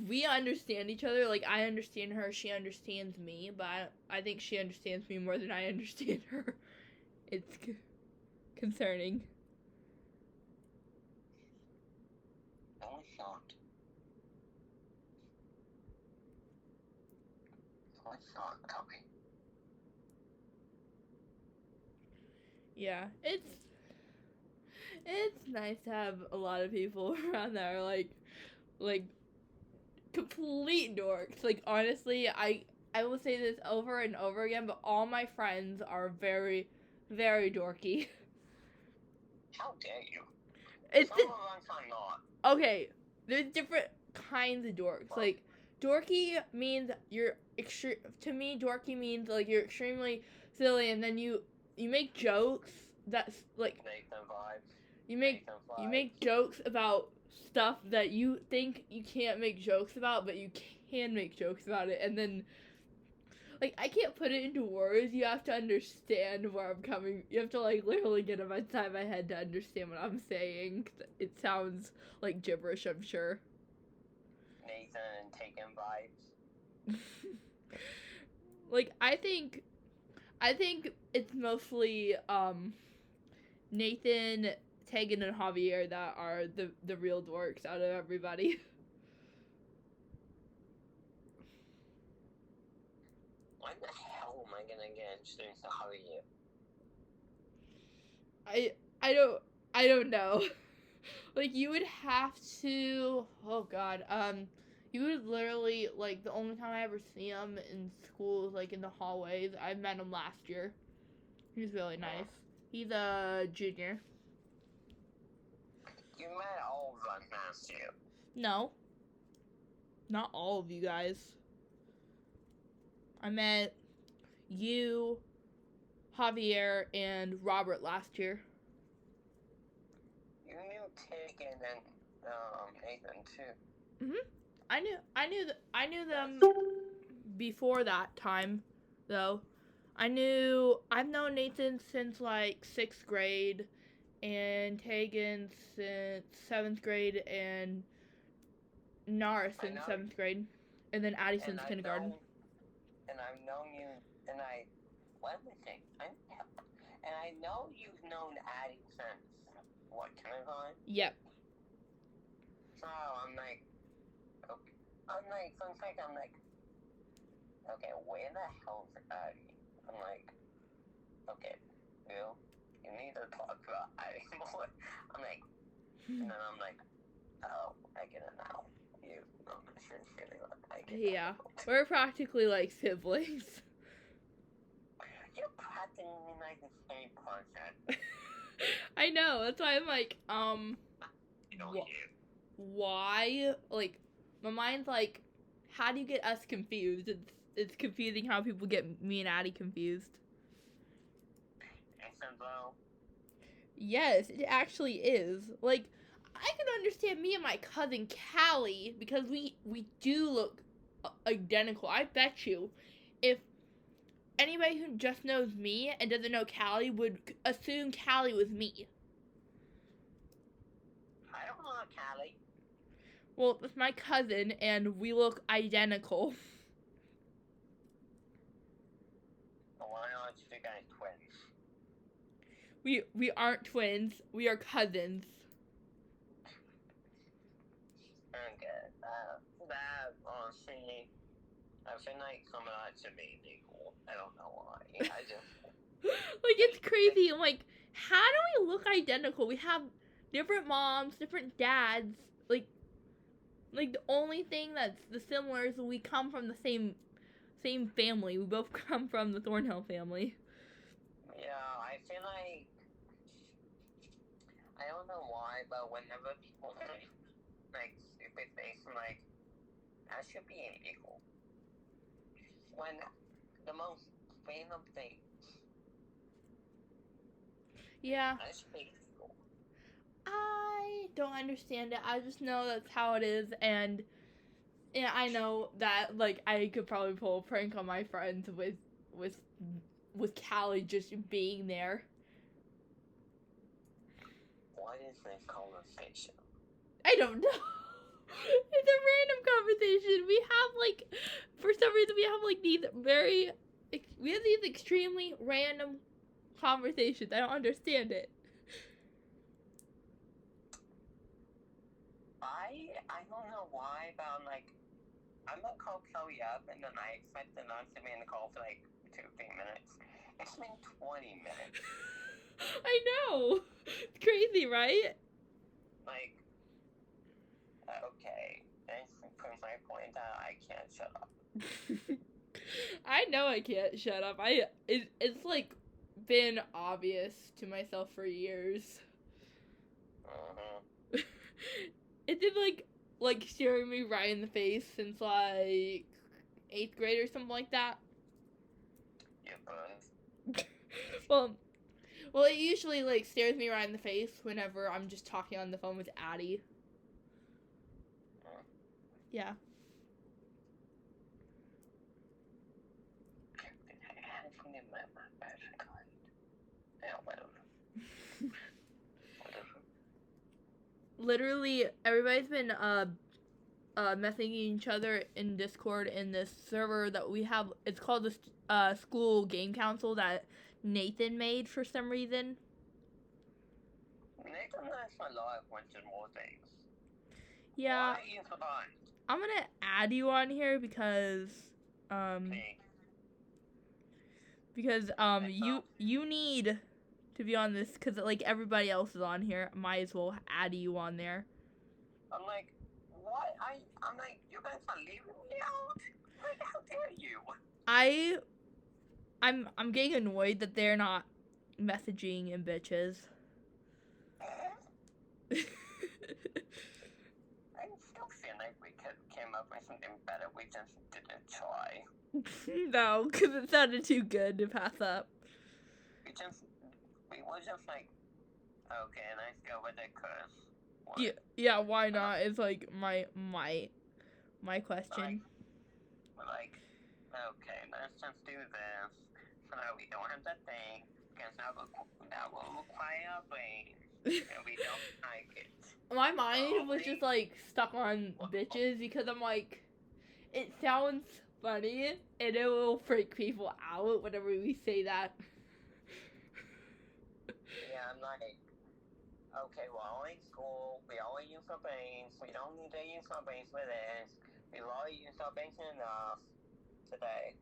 we understand each other. Like I understand her, she understands me, but I think she understands me more than I understand her. It's concerning. No, it's not. No, it's not, Toby. Yeah, it's nice to have a lot of people around that are like complete dorks. Like honestly, I will say this over and over again, but all my friends are very, very dorky. How dare you? It's Some of us are not. okay. There's different kinds of dorks. Like dorky means you're extreme. To me, dorky means like you're extremely silly, and then you make jokes that's like Nathan vibes. you make jokes about stuff that you think you can't make jokes about, but you can make jokes about it, and then like I can't put it into words. You have to understand where I'm coming. You have to like literally get it inside my head to understand what I'm saying. It sounds like gibberish, I'm sure. Nathan and Taken vibes. Like I think it's mostly Nathan, Tegan, and Javier that are the real dorks out of everybody. Why the hell am I gonna get introduced to Javier? I don't know. Like you would have to. Oh God. You would literally like the only time I ever see him in school is like in the hallways. I met him last year. He's really nice. He's a junior. You met all of us last year. No. Not all of you guys. I met you, Javier, and Robert last year. You knew Taken and Nathan too. Mhm. I knew them before that time, though. I've known Nathan since like 6th grade, and Tegan since 7th grade, and Nara since 7th grade, and then Addie since kindergarten. And I've known you, and let me think. And I know you've known Addie since, what, kindergarten? Yep. So I'm like, okay. For a second, I'm like, okay, where the hell's Addie? I'm like, okay, Bill, you need to talk about Addie more. I'm like, and then I'm like, oh, I get it now. Yeah, we're practically like siblings. You're practically like the same person. I know, that's why I'm like, You. why? Like, my mind's like, how do you get us confused? It's confusing how people get me and Addie confused. Simple. Yes, it actually is. Like, I can understand me and my cousin Callie because we do look identical. I bet you, if anybody who just knows me and doesn't know Callie would assume Callie was me. I don't know Callie. Well, it's my cousin, and we look identical. Why aren't you guys twins? We aren't twins. We are cousins. Okay, that honestly, I feel like some of that should be illegal. I don't know why. I just Like, it's crazy. I'm like, how do we look identical? We have different moms, different dads. Like the only thing that's the similar is we come from the same family. We both come from the Thornhill family. yeah, I feel like I don't know why, but whenever people like stupid things, I'm like that should be illegal. When the most random thing, Yeah, that should be illegal. I don't understand it. I just know that's how it is, and yeah, I know that like I could probably pull a prank on my friends with Callie just being there. What is this conversation? I don't know. It's a random conversation. We have like, for some reason, we have like these extremely random conversations. I don't understand it. I don't know why, but I'm gonna call Kelly up, and then I expect her not to be in the call for like 2-3 minutes. It's been 20 minutes. I know. It's crazy, right? Like, okay, this proves my point that I can't shut up. I know I can't shut up. It's like been obvious to myself for years. Mm-hmm. It's been like staring me right in the face since like 8th grade or something like that. You burned. Well, it usually like stares me right in the face whenever I'm just talking on the phone with Addie. Yeah. Literally, everybody's been messaging each other in Discord in this server that we have. It's called the school game council that Nathan made for some reason. Nathan has a lot of wanted more things. Yeah, Why you behind? I'm gonna add you on here because Me. you need to be on this because like everybody else is on here. Might as well add you on there. I'm like, what? I'm like, you guys are leaving me out? Like, how dare you? I'm getting annoyed that they're not messaging and bitches. I still feel like we came up with something better. We just didn't try. No, because it sounded too good to pass up. We were just like, okay, let's go with it, cause. Yeah, why not? It's like my question. Like, okay, let's just do this so that we don't have to think, because that will require our brain, and we don't like it. My mind was just like stuck on bitches because I'm like, it sounds funny and it will freak people out whenever we say that. Yeah, I'm like, okay, we're all in school, we all use our brains, we don't need to use our brains for this, we've all used our brains enough today.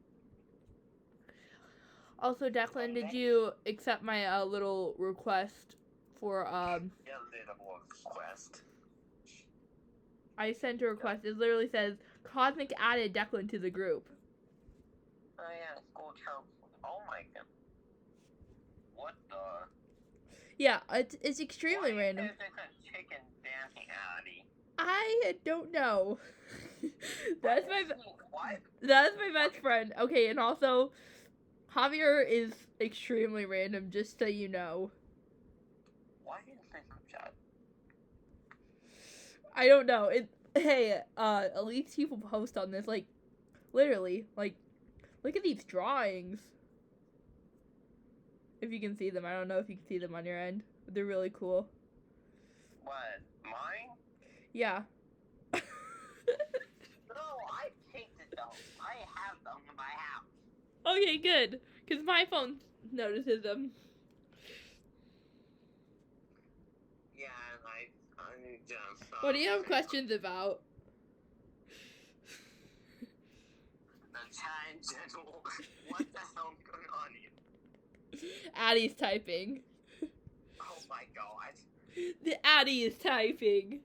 Also, Declan, did you accept my little request for Yeah, little request. I sent a request. It literally says Cosmic added Declan to the group. Oh yeah, school council. Oh my god. What the? Yeah, it's extremely random. Why is there a chicken dancing Addie? I don't know. That's my What? That's my best friend. Okay, and also Javier is extremely random, just so you know. Why is this chat? I don't know. Hey, at least people post on this, like literally, like look at these drawings. If you can see them. I don't know if you can see them on your end. But they're really cool. What? Mine? Yeah. No, I painted them. I have them in my house. Okay, good. Because my phone notices them. Yeah, and I just... What do you have questions about? The chat in general. What the hell's going on here? Addie's typing. Oh my god. The Addie is typing.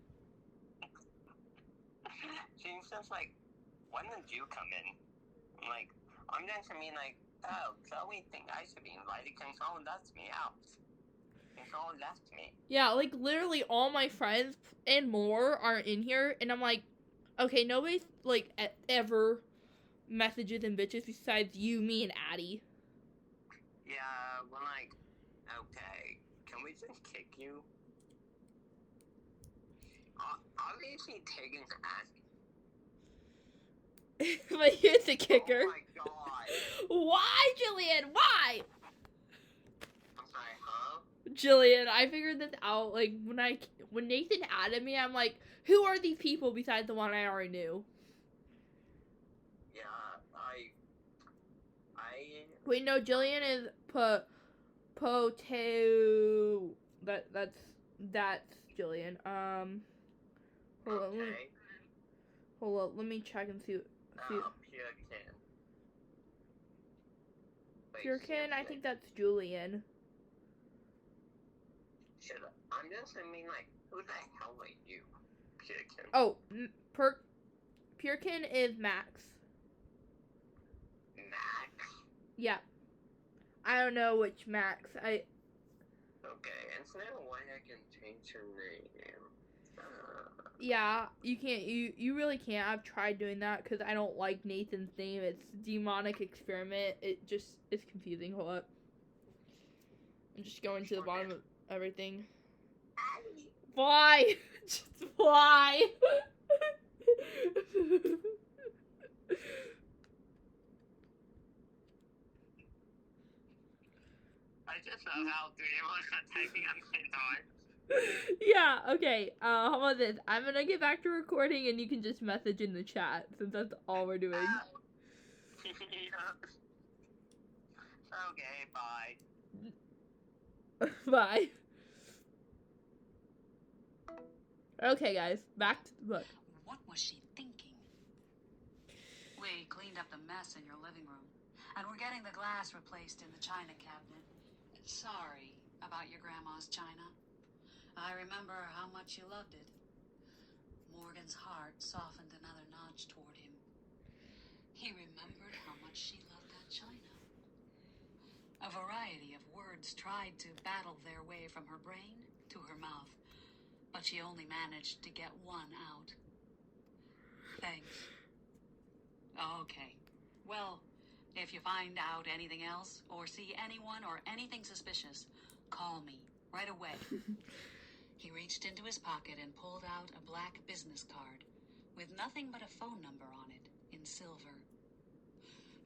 She's just like, when did you come in? I'm like, I'm just mean like, oh, Chloe think I should be invited because someone left me out. And someone left me. Yeah, like literally all my friends and more are in here, and I'm like, okay, nobody's like ever messages and bitches besides you, me, and Addie. Yeah, we're like, okay, can we just kick you? Obviously, Tegan's asking. But here's the kicker. Oh my god. Why, Jillian? Why? I'm sorry, huh? Jillian, I figured this out. Like when Nathan added me, I'm like, who are these people besides the one I already knew? Yeah, Wait, no, Jillian is Potato. That's Jillian. okay. Hold on, let me check and see. Purekin, I think that's Julian. I'm just like, who the hell are you, Purekin? Oh, Purekin is Max. Max? Yeah. I don't know which Max. Okay, and so now why I can change her name. Yeah, you can't. You really can't. I've tried doing that because I don't like Nathan's name. It's Demonic Experiment. It just is confusing. Hold up. I'm just going to the bottom of everything. Why? Just why? I just love how three of us are typing at the same time. Yeah, okay. How about this? I'm gonna get back to recording and you can just message in the chat since that's all we're doing. Okay, bye. Bye. Okay, guys, back to the book. What was she thinking? We cleaned up the mess in your living room, and we're getting the glass replaced in the china cabinet. Sorry about your grandma's china. I remember how much you loved it. Morgan's heart softened another notch toward him. He remembered how much she loved that china. A variety of words tried to battle their way from her brain to her mouth, but she only managed to get one out. Thanks. Okay. Well, if you find out anything else, or see anyone or anything suspicious, call me right away. He reached into his pocket and pulled out a black business card with nothing but a phone number on it in silver.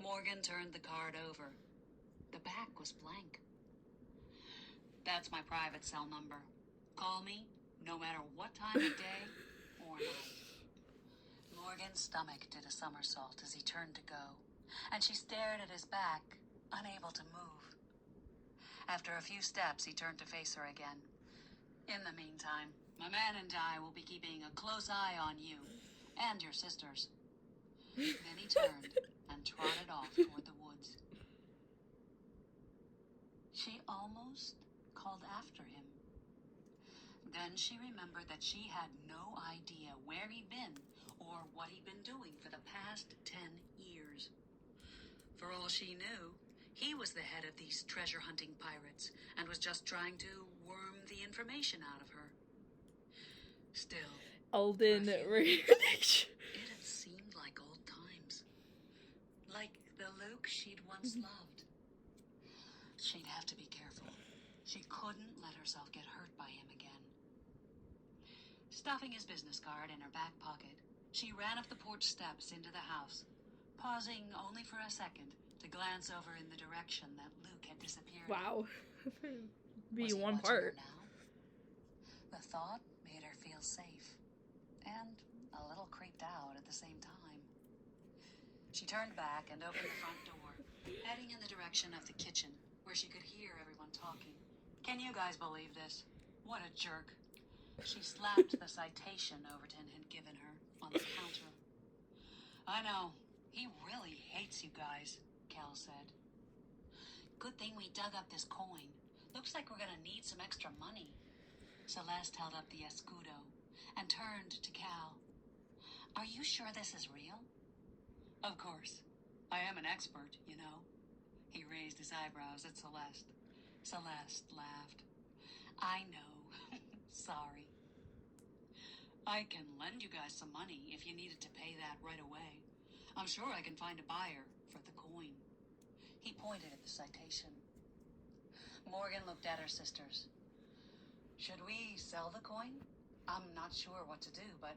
Morgan turned the card over. The back was blank. That's my private cell number. Call me no matter what time of day or night. Morgan's stomach did a somersault as he turned to go, and she stared at his back, unable to move. After a few steps, he turned to face her again. In the meantime, my man and I will be keeping a close eye on you and your sisters. Then he turned and trotted off toward the woods. She almost called after him. Then she remembered that she had no idea where he'd been or what he'd been doing for the past 10 years. For all she knew, he was the head of these treasure-hunting pirates and was just trying to worm the information out of her. Still, Alden it had seemed like old times. Like the Luke she'd once loved. She'd have to be careful. She couldn't let herself get hurt by him again. Stuffing his business card in her back pocket, she ran up the porch steps into the house, pausing only for a second to glance over in the direction that Luke had disappeared. Wow. Be Was he one watching her part. now? The thought made her feel safe and a little creeped out at the same time. She turned back and opened the front door, heading in the direction of the kitchen, where she could hear everyone talking. Can you guys believe this? What a jerk. She slapped the citation Overton had given her on the counter. I know. He really hates you guys, Cal said. Good thing we dug up this coin. Looks like we're gonna need some extra money. Celeste held up the escudo and turned to Cal. Are you sure this is real? Of course. I am an expert, you know. He raised his eyebrows at Celeste. Celeste laughed. I know. Sorry. I can lend you guys some money if you needed to pay that right away. I'm sure I can find a buyer for the coin. He pointed at the citation. Morgan looked at her sisters. Should we sell the coin? I'm not sure what to do, but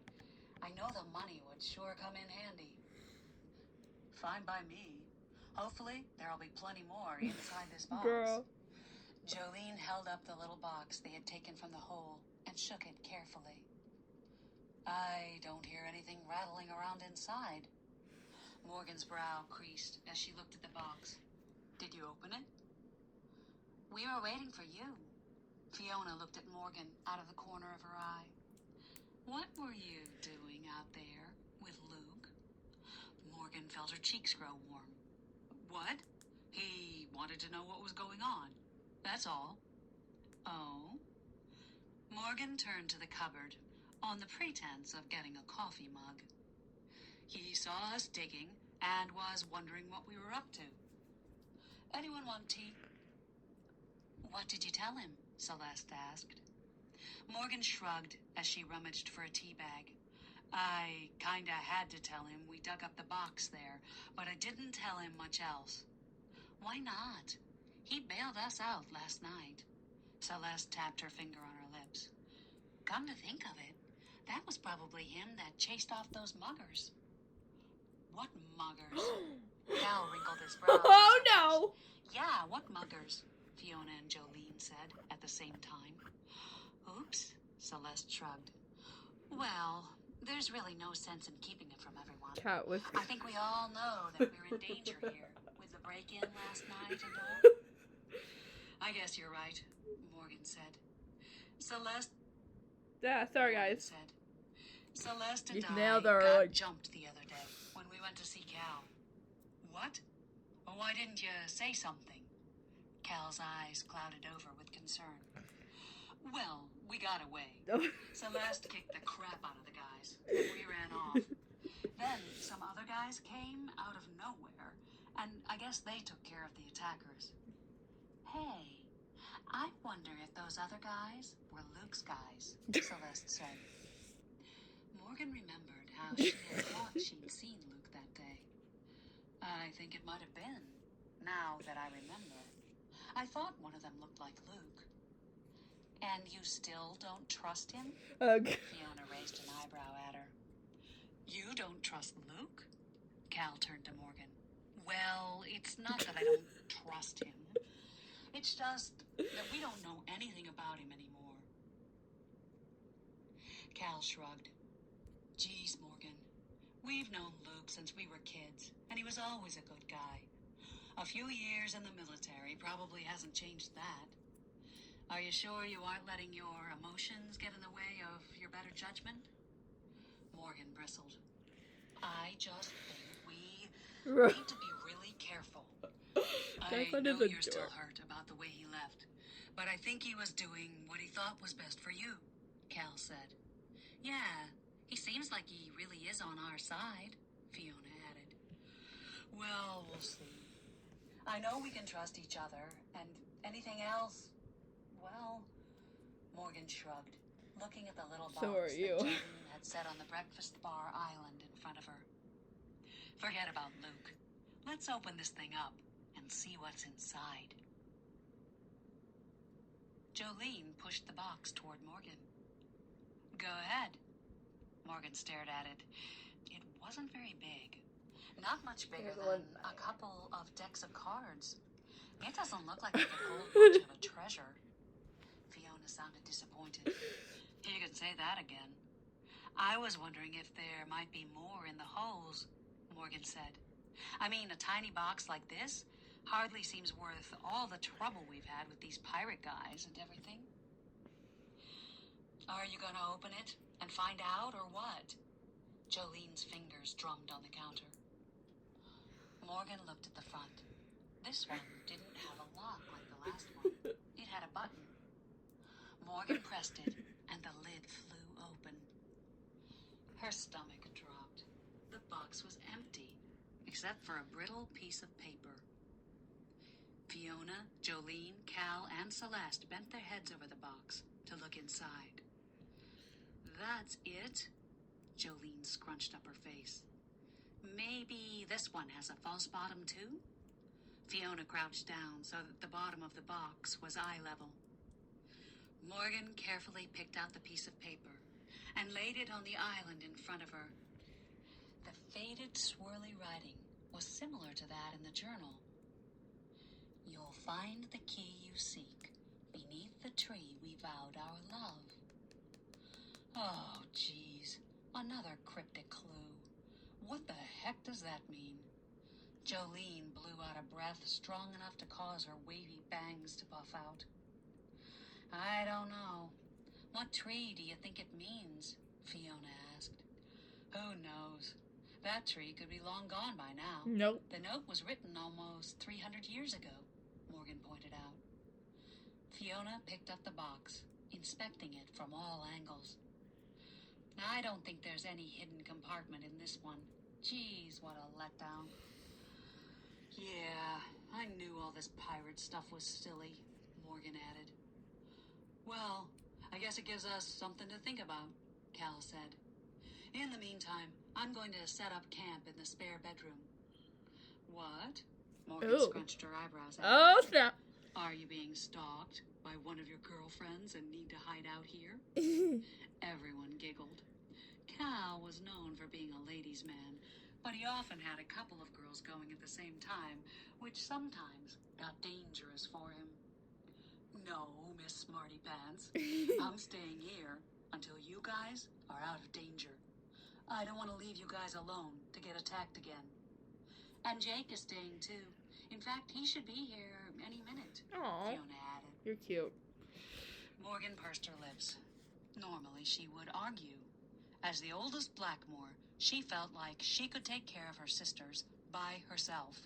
I know the money would sure come in handy. Fine by me. Hopefully, there'll be plenty more inside this box. Girl. Jolene held up the little box they had taken from the hole and shook it carefully. I don't hear anything rattling around inside. Morgan's brow creased as she looked at the box. Did you open it? We were waiting for you. Fiona looked at Morgan out of the corner of her eye. What were you doing out there with Luke? Morgan felt her cheeks grow warm. What? He wanted to know what was going on. That's all. Oh? Morgan turned to the cupboard on the pretense of getting a coffee mug. He saw us digging and was wondering what we were up to. Anyone want tea? What did you tell him? Celeste asked. Morgan shrugged as she rummaged for a tea bag. I kinda had to tell him we dug up the box there, but I didn't tell him much else. Why not? He bailed us out last night. Celeste tapped her finger on her lips. Come to think of it, that was probably him that chased off those muggers. What muggers? Cal wrinkled his brows. Oh no! Yeah, what muggers? Fiona and Jolene said at the same time. Oops, Celeste shrugged. Well, there's really no sense in keeping it from everyone. Cat was. I think we all know that we're in danger here with the break-in last night and all. I guess you're right, Morgan said. Celeste Yeah, sorry guys. said. Celeste and You I nailed her. got jumped the other day when we went to see Cal. What? Well, why didn't you say something? Cal's eyes clouded over with concern. Well, we got away. Celeste kicked the crap out of the guys, and we ran off. Then some other guys came out of nowhere, and I guess they took care of the attackers. Hey, I wonder if those other guys were Luke's guys, Celeste said. Morgan remembered how she had thought she'd seen Luke that day. I think it might have been, now that I remember. I thought one of them looked like Luke. And you still don't trust him? Fiona raised an eyebrow at her. You don't trust Luke? Cal turned to Morgan. Well, it's not that I don't trust him. It's just that we don't know anything about him anymore. Cal shrugged. Geez, Morgan. We've known Luke since we were kids, and he was always a good guy. A few years in the military probably hasn't changed that. Are you sure you aren't letting your emotions get in the way of your better judgment? Morgan bristled. I just think we need to be really careful. I know you're still hurt about the way he left, but I think he was doing what he thought was best for you, Cal said. Yeah, he seems like he really is on our side, Fiona added. Well, we'll see. I know we can trust each other, and anything else, well, Morgan shrugged, looking at the little box that Jolene had set on the breakfast bar island in front of her. Forget about Luke. Let's open this thing up and see what's inside. Jolene pushed the box toward Morgan. Go ahead. Morgan stared at it. It wasn't very big. Not much bigger than a couple of decks of cards. It doesn't look like it could hold much of a treasure. Fiona sounded disappointed. You could say that again. I was wondering if there might be more in the holes, Morgan said. I mean, a tiny box like this hardly seems worth all the trouble we've had with these pirate guys and everything. Are you gonna open it and find out, or what? Jolene's fingers drummed on the counter. Morgan looked at the front. This one didn't have a lock like the last one. It had a button. Morgan pressed it, and the lid flew open. Her stomach dropped. The box was empty, except for a brittle piece of paper. Fiona, Jolene, Cal, and Celeste bent their heads over the box to look inside. That's it? Jolene scrunched up her face. Maybe this one has a false bottom too? Fiona crouched down so that the bottom of the box was eye level. Morgan carefully picked out the piece of paper and laid it on the island in front of her. The faded, swirly writing was similar to that in the journal. You'll find the key you seek beneath the tree we vowed our love. Oh, geez. Another cryptic clue. What the heck does that mean? Jolene blew out a breath strong enough to cause her wavy bangs to puff out. I don't know. What tree do you think it means? Fiona asked. Who knows? That tree could be long gone by now. Nope. The note was written almost 300 years ago, Morgan pointed out. Fiona picked up the box, inspecting it from all angles. I don't think there's any hidden compartment in this one. Geez, what a letdown. Yeah, I knew all this pirate stuff was silly, Morgan added. Well, I guess it gives us something to think about, Cal said. In the meantime, I'm going to set up camp in the spare bedroom. What? Morgan scrunched her eyebrows at me. Oh, snap. Are you being stalked by one of your girlfriends and need to hide out here? Everyone giggled. Cal was known for being a ladies' man, but he often had a couple of girls going at the same time, which sometimes got dangerous for him. No, Miss Smarty Pants. I'm staying here until you guys are out of danger. I don't want to leave you guys alone to get attacked again. And Jake is staying too. In fact, he should be here any minute, Aw, Fiona added. you're cute. Morgan pursed her lips. Normally she would argue. As the oldest Blackmore, she felt like she could take care of her sisters by herself,